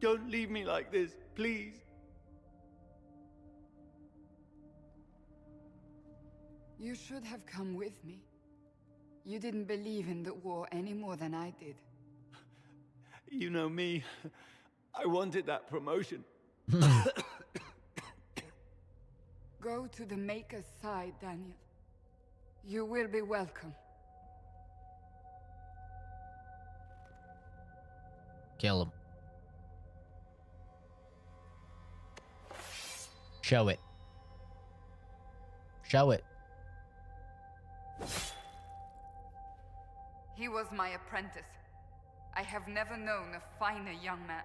Speaker 6: Don't leave me like this, please.
Speaker 12: You should have come with me. You didn't believe in the war any more than I did.
Speaker 6: You know me. I wanted that promotion.
Speaker 12: Go to the Maker's side, Daniel. You will be welcome.
Speaker 1: Kill him. Show it. Show it.
Speaker 12: He was my apprentice. I have never known a finer young man.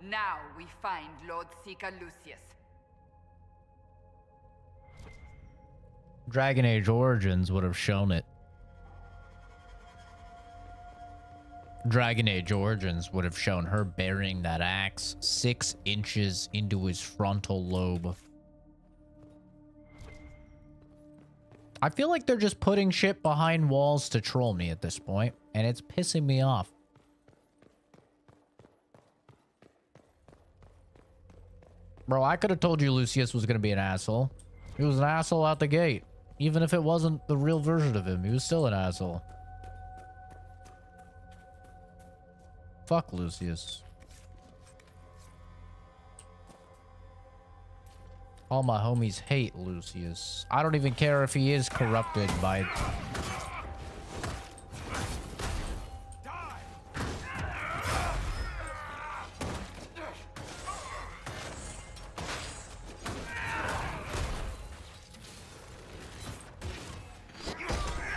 Speaker 12: Now we find Lord Seeker Lucius.
Speaker 1: Dragon Age Origins would have shown it. Dragon Age Origins would have shown her burying that axe 6 inches into his frontal lobe. I feel like they're just putting shit behind walls to troll me at this point, and it's pissing me off. Bro, I could have told you Lucius was going to be an asshole. He was an asshole out the gate. Even if it wasn't the real version of him, he was still an asshole. Fuck Lucius. All my homies hate Lucius. I don't even care if he is corrupted by...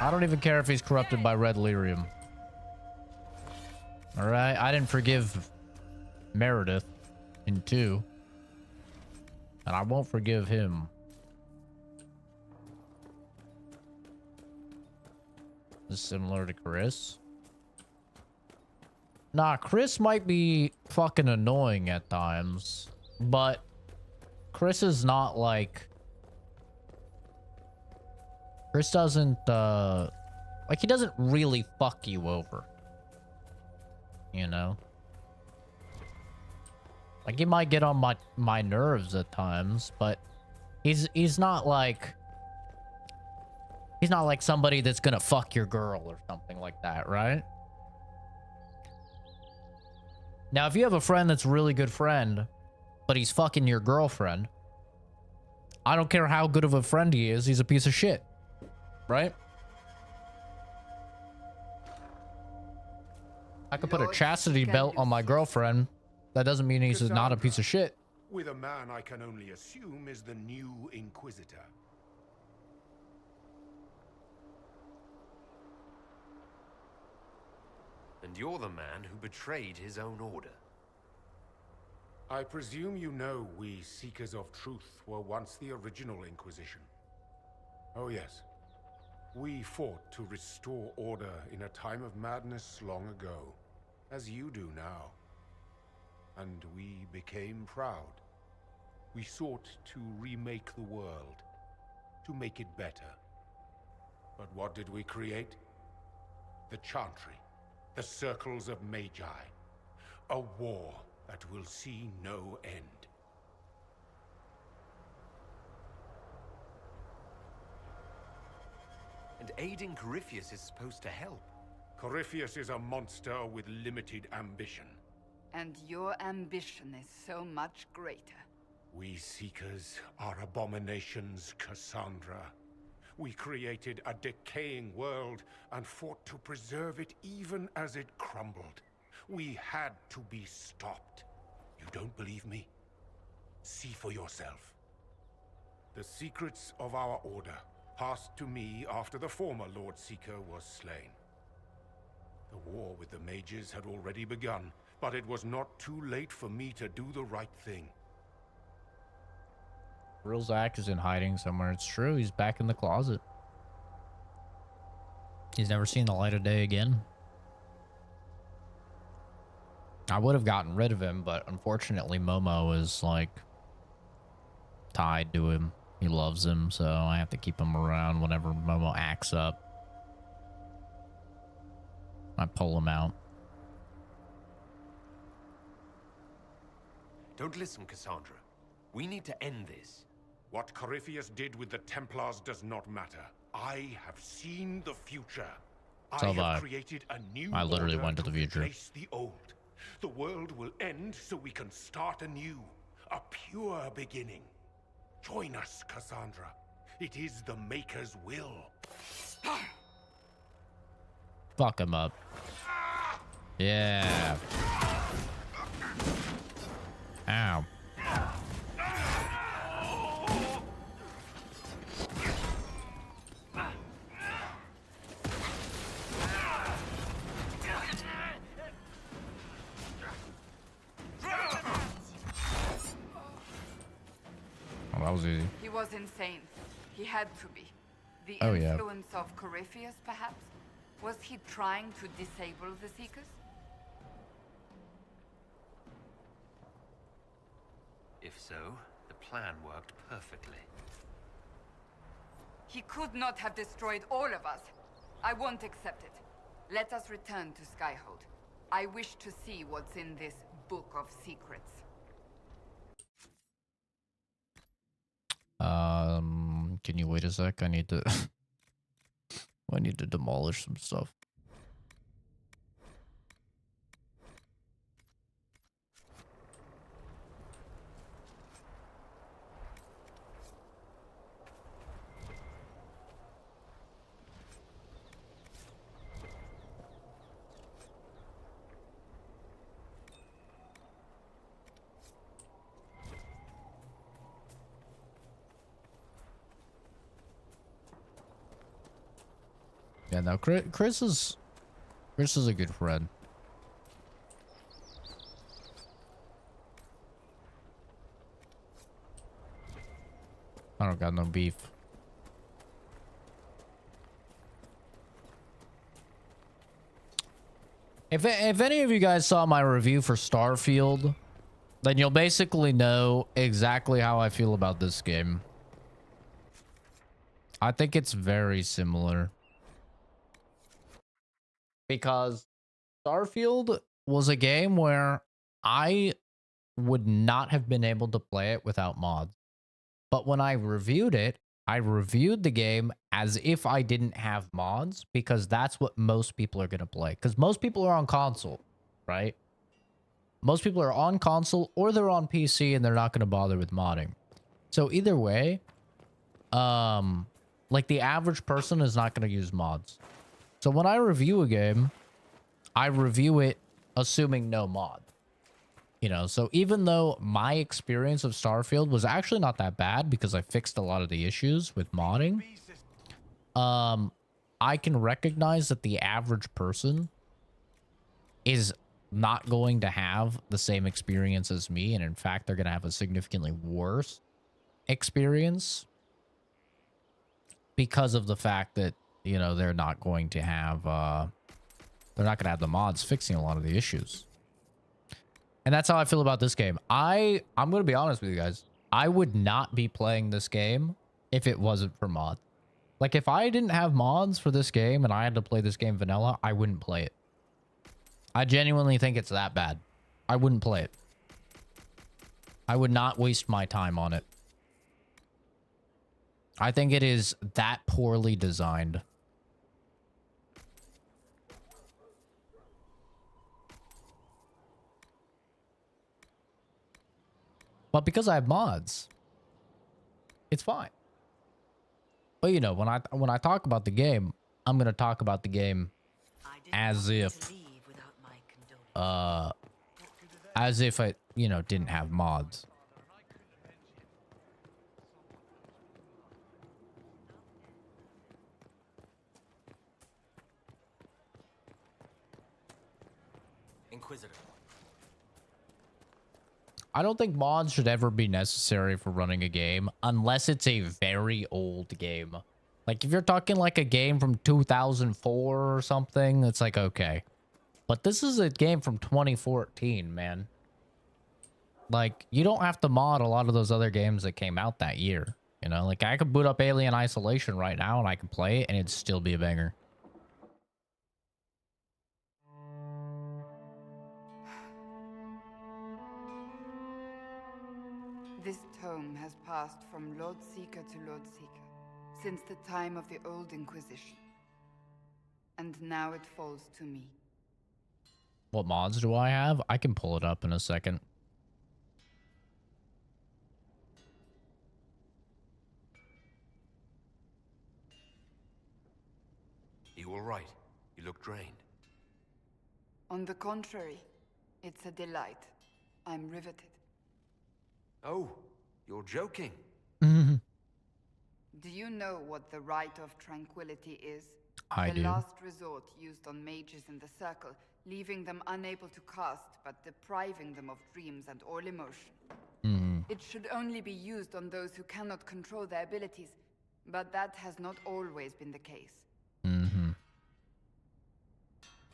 Speaker 1: I don't even care if he's corrupted by red lyrium. Alright, I didn't forgive Meredith in 2. And I won't forgive him. This is similar to Chris. Nah, Chris might be fucking annoying at times. But Chris is not like... Chris doesn't, like, he doesn't really fuck you over. You know? Like, he might get on my nerves at times, but he's not like somebody that's gonna fuck your girl or something like that, right? Now, if you have a friend that's a really good friend, but he's fucking your girlfriend, I don't care how good of a friend he is, he's a piece of shit, right? I could put a chastity belt on my girlfriend. That doesn't mean he's not a piece of shit.
Speaker 7: With a man I can only assume is the new Inquisitor.
Speaker 5: And you're the man who betrayed his own order.
Speaker 7: I presume you know we Seekers of Truth were once the original Inquisition. Oh yes. We fought to restore order in a time of madness long ago, as you do now. And we became proud. We sought to remake the world, to make it better. But what did we create? The Chantry, the Circles of Magi. A war that will see no end.
Speaker 5: And aiding Corypheus is supposed to help.
Speaker 7: Corypheus is a monster with limited ambition.
Speaker 12: And your ambition is so much greater.
Speaker 7: We Seekers are abominations, Cassandra. We created a decaying world and fought to preserve it even as it crumbled. We had to be stopped. You don't believe me? See for yourself. The secrets of our order passed to me after the former Lord Seeker was slain. The war with the mages had already begun, but it was not too late for me to do the right thing.
Speaker 1: Real Zach is in hiding somewhere. It's true. He's back in the closet. He's never seen the light of day again. I would have gotten rid of him, but unfortunately Momo is like tied to him. He loves him, so I have to keep him around whenever Momo acts up. I pull him out.
Speaker 5: Don't listen, Cassandra. We need to end this.
Speaker 7: What Corypheus did with the Templars does not matter. I have seen the future.
Speaker 1: So
Speaker 7: I
Speaker 1: have
Speaker 7: have
Speaker 1: I.
Speaker 7: created a new
Speaker 1: I literally
Speaker 7: order
Speaker 1: went to the future.
Speaker 7: replace the old. The world will end so we can start anew. A pure beginning. Join us, Cassandra. It is the Maker's will.
Speaker 1: Fuck him up. Yeah. Ow. Oh, that was easy.
Speaker 12: He was insane. He had to be. The
Speaker 1: Oh, yeah.
Speaker 12: influence of Corypheus, perhaps? Was he trying to disable the Seekers?
Speaker 5: If so, the plan worked perfectly.
Speaker 12: He could not have destroyed all of us. I won't accept it. Let us return to Skyhold. I wish to see what's in this Book of Secrets.
Speaker 1: Can you wait a sec? I need to I need to demolish some stuff. Yeah, no, Chris is a good friend. I don't got no beef. If any of you guys saw my review for Starfield, then you'll basically know exactly how I feel about this game. I think it's very similar. Because Starfield was a game where I would not have been able to play it without mods. But when I reviewed it, I reviewed the game as if I didn't have mods, because that's what most people are going to play. Because most people are on console, right? Most people are on console or they're on PC and they're not going to bother with modding. So either way, like the average person is not going to use mods. So when I review a game, I review it assuming no mod. You know, so even though my experience of Starfield was actually not that bad because I fixed a lot of the issues with modding, I can recognize that the average person is not going to have the same experience as me. And in fact, they're going to have a significantly worse experience because of the fact that, you know, they're not going to have the mods fixing a lot of the issues. And that's how I feel about this game. I'm going to be honest with you guys. I would not be playing this game if it wasn't for mods. Like, if I didn't have mods for this game and I had to play this game vanilla, I wouldn't play it. I genuinely think it's that bad. I wouldn't play it. I would not waste my time on it. I think it is that poorly designed. But because I have mods, it's fine. But you know, when I talk about the game, I'm gonna talk about the game as if it, you know, didn't have mods.
Speaker 15: Inquisitor.
Speaker 1: I don't think mods should ever be necessary for running a game unless it's a very old game. Like if you're talking like a game from 2004 or something, it's like, okay. But this is a game from 2014, man. Like you don't have to mod a lot of those other games that came out that year. You know, like I could boot up Alien Isolation right now and I can play it and it'd still be a banger.
Speaker 12: This tome has passed from Lord Seeker to Lord Seeker since the time of the Old Inquisition. And now it falls to me.
Speaker 1: What mods do I have? I can pull it up in a second.
Speaker 5: You all right? You look drained.
Speaker 12: On the contrary, it's a delight. I'm riveted.
Speaker 5: Oh, you're joking.
Speaker 12: Do you know what the Rite of Tranquility is?
Speaker 1: I do.
Speaker 12: The last resort used on mages in the Circle, leaving them unable to cast, but depriving them of dreams and all emotion. It should only be used on those who cannot control their abilities, but that has not always been the case.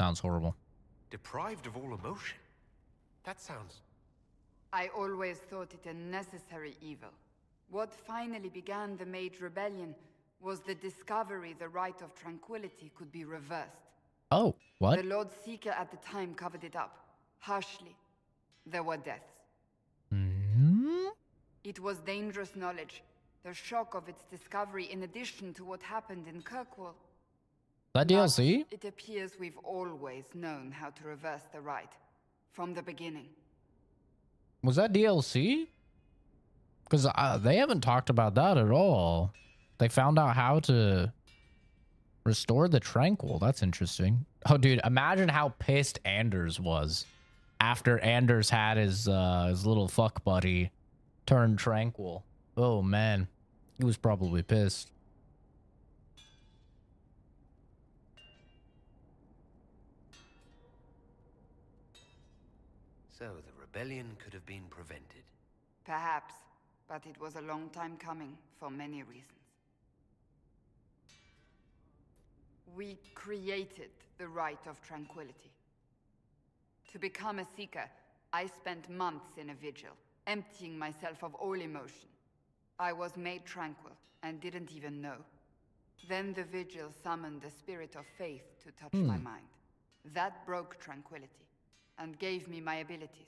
Speaker 1: Sounds horrible.
Speaker 5: Deprived of all emotion? That sounds...
Speaker 12: I always thought it a necessary evil. What finally began the Mage Rebellion was the discovery the Rite of Tranquility could be reversed.
Speaker 1: Oh, what?
Speaker 12: The Lord Seeker at the time covered it up, harshly. There were deaths. It was dangerous knowledge, the shock of its discovery in addition to what happened in Kirkwall.
Speaker 1: That DLC?
Speaker 12: It appears we've always known how to reverse the Rite, from the beginning.
Speaker 1: Was that DLC? Because they haven't talked about that at all. They found out how to restore the Tranquil. That's interesting. Oh, dude, imagine how pissed Anders was after Anders had his little fuck buddy turn Tranquil. Oh, man. He was probably pissed.
Speaker 5: So the rebellion could have been prevented.
Speaker 12: Perhaps, but it was a long time coming, for many reasons. We created the Rite of Tranquility. To become a Seeker, I spent months in a vigil, emptying myself of all emotion. I was made tranquil, and didn't even know. Then the vigil summoned the spirit of faith to touch my mind. That broke tranquility, and gave me my abilities.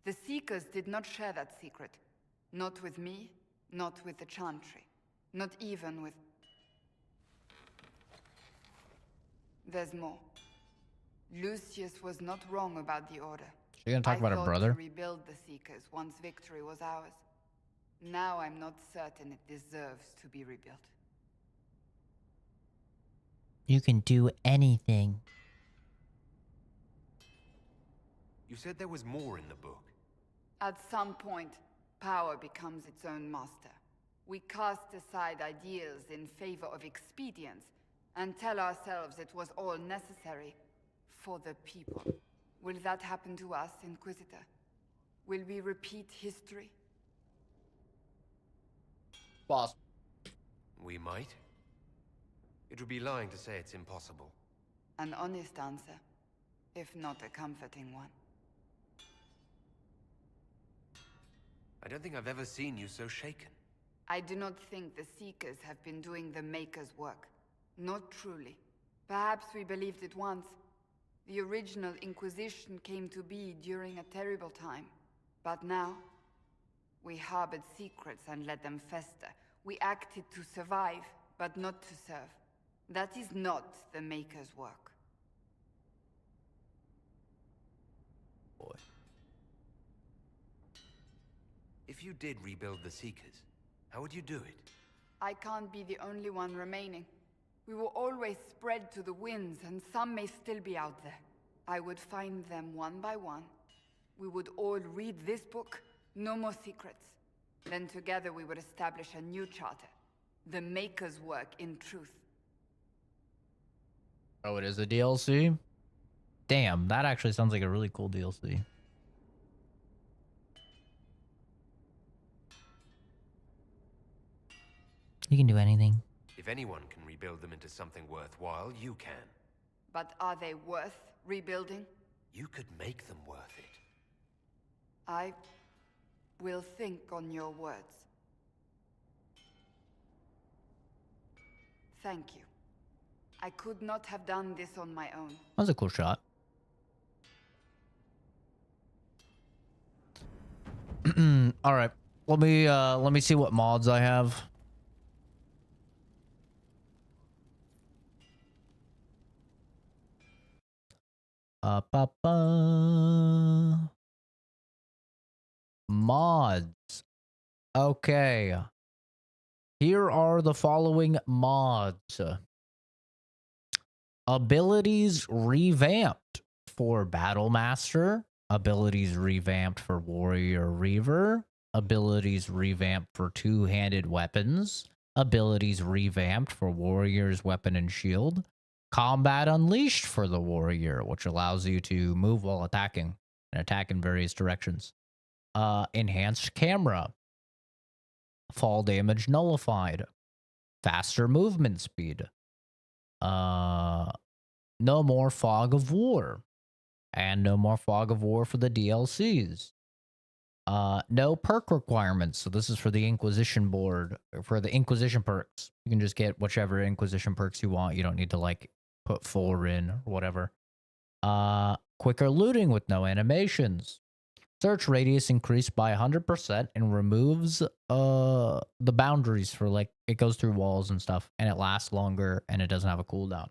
Speaker 12: The Seekers did not share that secret. Not with me, not with the Chantry, not even with... There's more. Lucius was not wrong about the Order.
Speaker 1: She gonna talk about her brother?
Speaker 12: To rebuild the Seekers once victory was ours. Now I'm not certain it deserves to be rebuilt.
Speaker 1: You can do anything.
Speaker 5: You said there was more in the book.
Speaker 12: At some point, power becomes its own master. We cast aside ideals in favor of expedience, and tell ourselves it was all necessary for the people. Will that happen to us, Inquisitor? Will we repeat history?
Speaker 1: Boss.
Speaker 5: We might. It would be lying to say it's impossible.
Speaker 12: An honest answer, if not a comforting one.
Speaker 5: I don't think I've ever seen you so shaken.
Speaker 12: I do not think the Seekers have been doing the Maker's work. Not truly. Perhaps we believed it once. The original Inquisition came to be during a terrible time. But now, we harbored secrets and let them fester. We acted to survive, but not to serve. That is not the Maker's work.
Speaker 5: Boy. If you did rebuild the Seekers, how would you do it?
Speaker 12: I can't be the only one remaining. We were always spread to the winds, and some may still be out there. I would find them one by one. We would all read this book, no more secrets. Then together we would establish a new charter. The Maker's work in truth.
Speaker 1: Oh, it is a DLC? Damn, that actually sounds like a really cool DLC. You can do anything.
Speaker 5: If anyone can rebuild them into something worthwhile, you can.
Speaker 12: But are they worth rebuilding?
Speaker 5: You could make them worth it.
Speaker 12: I will think on your words. Thank you. I could not have done this on my own.
Speaker 1: That was a cool shot. All right. Let me see what mods I have. Mods. Okay. Here are the following mods. Abilities revamped for Battle Master. Abilities revamped for Warrior Reaver. Abilities revamped for two-handed weapons. Abilities revamped for Warrior's Weapon and Shield. Combat Unleashed for the Warrior, which allows you to move while attacking and attack in various directions. Enhanced Camera. Fall Damage Nullified. Faster Movement Speed. No more Fog of War. And no more Fog of War for the DLCs. No perk requirements. So this is for the Inquisition board. For the Inquisition perks. You can just get whichever Inquisition perks you want. You don't need to, like, put 4 in or whatever. Quicker looting with no animations. Search radius increased by 100% and removes the boundaries for, like, it goes through walls and stuff, and it lasts longer and it doesn't have a cooldown.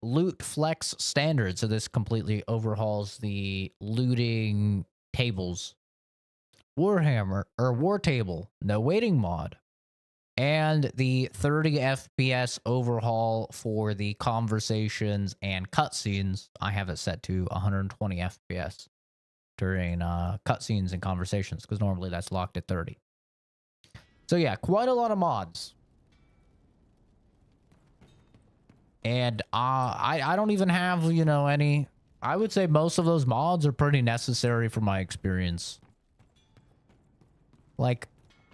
Speaker 1: Loot flex standard. So this completely overhauls the looting tables. Warhammer or War Table, no waiting mod. And the 30 FPS overhaul for the conversations and cutscenes. I have it set to 120 FPS during cutscenes and conversations, because normally that's locked at 30. So yeah, quite a lot of mods. And I don't even have, you know, any... I would say most of those mods are pretty necessary for my experience. Like,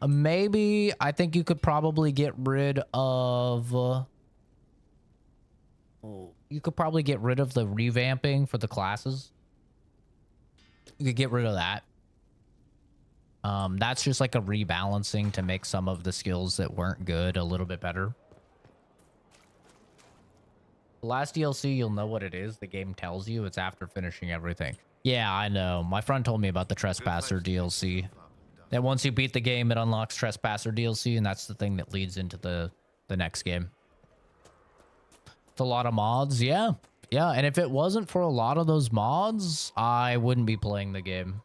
Speaker 1: maybe I think you could probably get rid of... you could probably get rid of the revamping for the classes. You could get rid of that. That's just like a rebalancing to make some of the skills that weren't good a little bit better. last DLC, you'll know what it is. The game tells you it's after finishing everything. Yeah, I know. My friend told me about the Trespasser DLC. That once you beat the game, it unlocks Trespasser DLC, and that's the thing that leads into the next game. It's a lot of mods, yeah. Yeah, and if it wasn't for a lot of those mods, I wouldn't be playing the game.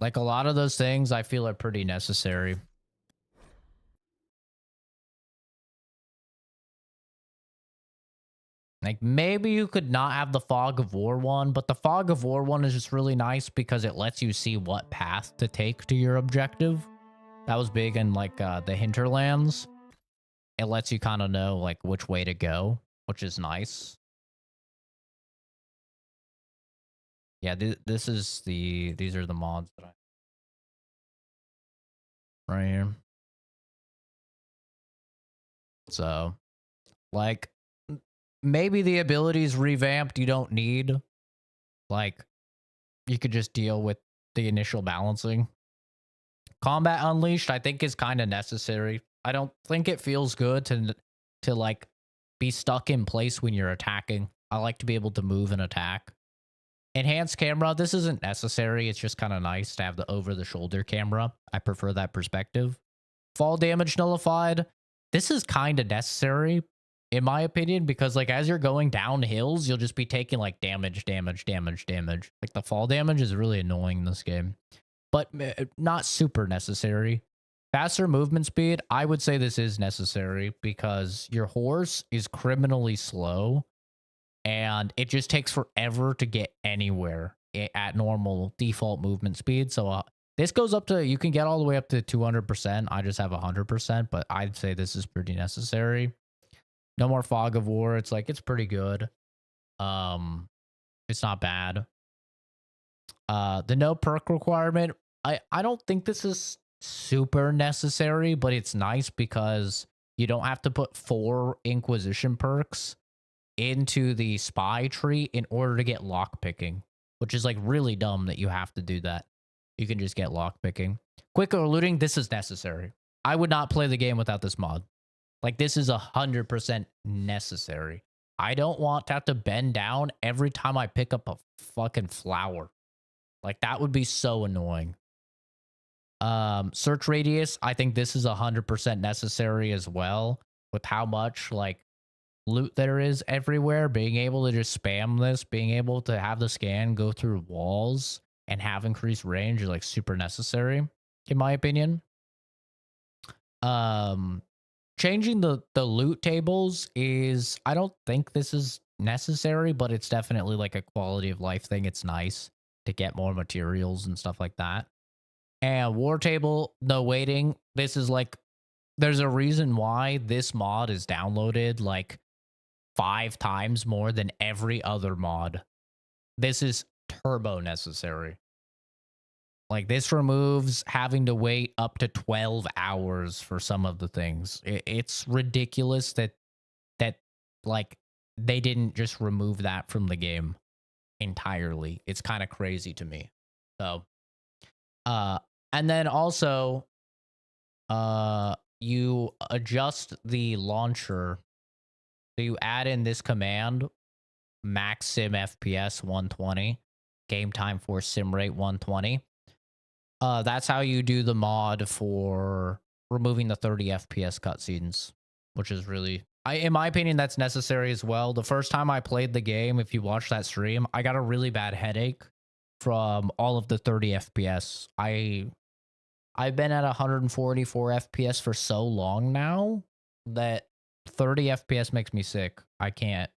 Speaker 1: Like, a lot of those things I feel are pretty necessary. Like, maybe you could not have the Fog of War one, but the Fog of War one is just really nice because it lets you see what path to take to your objective. That was big in, like, the Hinterlands. It lets you kind of know, like, which way to go, which is nice. Yeah, these are the mods that right here. So, like, maybe the abilities revamped you don't need. Like, you could just deal with the initial balancing. Combat Unleashed, I think, is kind of necessary. I don't think it feels good to like be stuck in place when you're attacking. I like to be able to move and attack. Enhanced camera, this isn't necessary. It's just kind of nice to have the over-the-shoulder camera. I prefer that perspective. Fall damage nullified, this is kind of necessary, in my opinion, because like as you're going down hills, you'll just be taking like damage. Like the fall damage is really annoying in this game, but not super necessary. Faster movement speed, I would say this is necessary because your horse is criminally slow and it just takes forever to get anywhere at normal default movement speed. So this goes up to, you can get all the way up to 200%. I just have 100%, but I'd say this is pretty necessary. No more Fog of War. It's like, it's pretty good. It's not bad. The no perk requirement, I don't think this is super necessary, but it's nice because you don't have to put 4 Inquisition perks into the spy tree in order to get lockpicking, which is like really dumb that you have to do that. You can just get lockpicking. Quicker looting, this is necessary. I would not play the game without this mod. Like, this is 100% necessary. I don't want to have to bend down every time I pick up a fucking flower. Like, that would be so annoying. Search radius, I think this is 100% necessary as well, with how much, like, loot there is everywhere. Being able to just spam this, being able to have the scan go through walls and have increased range is, like, super necessary, in my opinion. Changing the loot tables is, I don't think this is necessary, but it's definitely like a quality of life thing. It's nice to get more materials and stuff like that. And war table, no waiting. This is like, there's a reason why this mod is downloaded like 5 times more than every other mod. This is turbo necessary. Like, this removes having to wait up to 12 hours for some of the things. It's ridiculous that like they didn't just remove that from the game entirely. It's kind of crazy to me. So, and then also, you adjust the launcher. So you add in this command, max sim FPS 120, game time for sim rate 120. That's how you do the mod for removing the 30 FPS cutscenes, which is really, in my opinion, that's necessary as well. The first time I played the game, if you watch that stream, I got a really bad headache from all of the 30 FPS. I've been at 144 FPS for so long now that 30 FPS makes me sick. I can't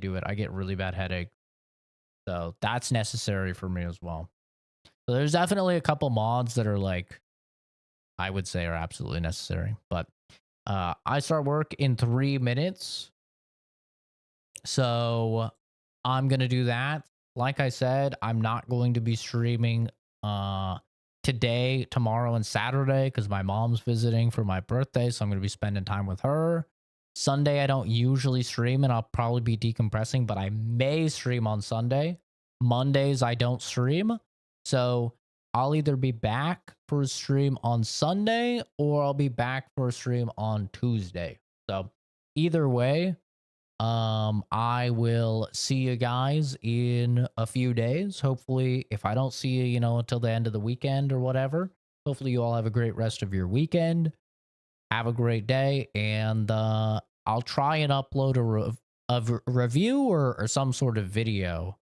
Speaker 1: do it. I get really bad headache. So that's necessary for me as well. So there's definitely a couple mods that are like, I would say are absolutely necessary. But I start work in 3 minutes. So I'm going to do that. Like I said, I'm not going to be streaming today, tomorrow, and Saturday because my mom's visiting for my birthday. So I'm going to be spending time with her. Sunday, I don't usually stream and I'll probably be decompressing, but I may stream on Sunday. Mondays, I don't stream. So I'll either be back for a stream on Sunday or I'll be back for a stream on Tuesday. So either way, I will see you guys in a few days. Hopefully, if I don't see you, you know, until the end of the weekend or whatever, hopefully you all have a great rest of your weekend. Have a great day, and I'll try and upload a review or some sort of video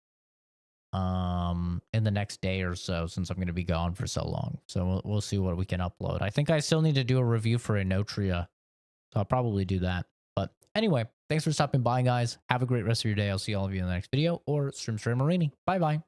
Speaker 1: in the next day or so, since I'm going to be gone for so long. So we'll see what we can upload. I think I still need to do a review for Enotria, so I'll probably do that. But anyway, thanks for stopping by, guys. Have a great rest of your day. I'll see all of you in the next video or stream Marini. Bye bye.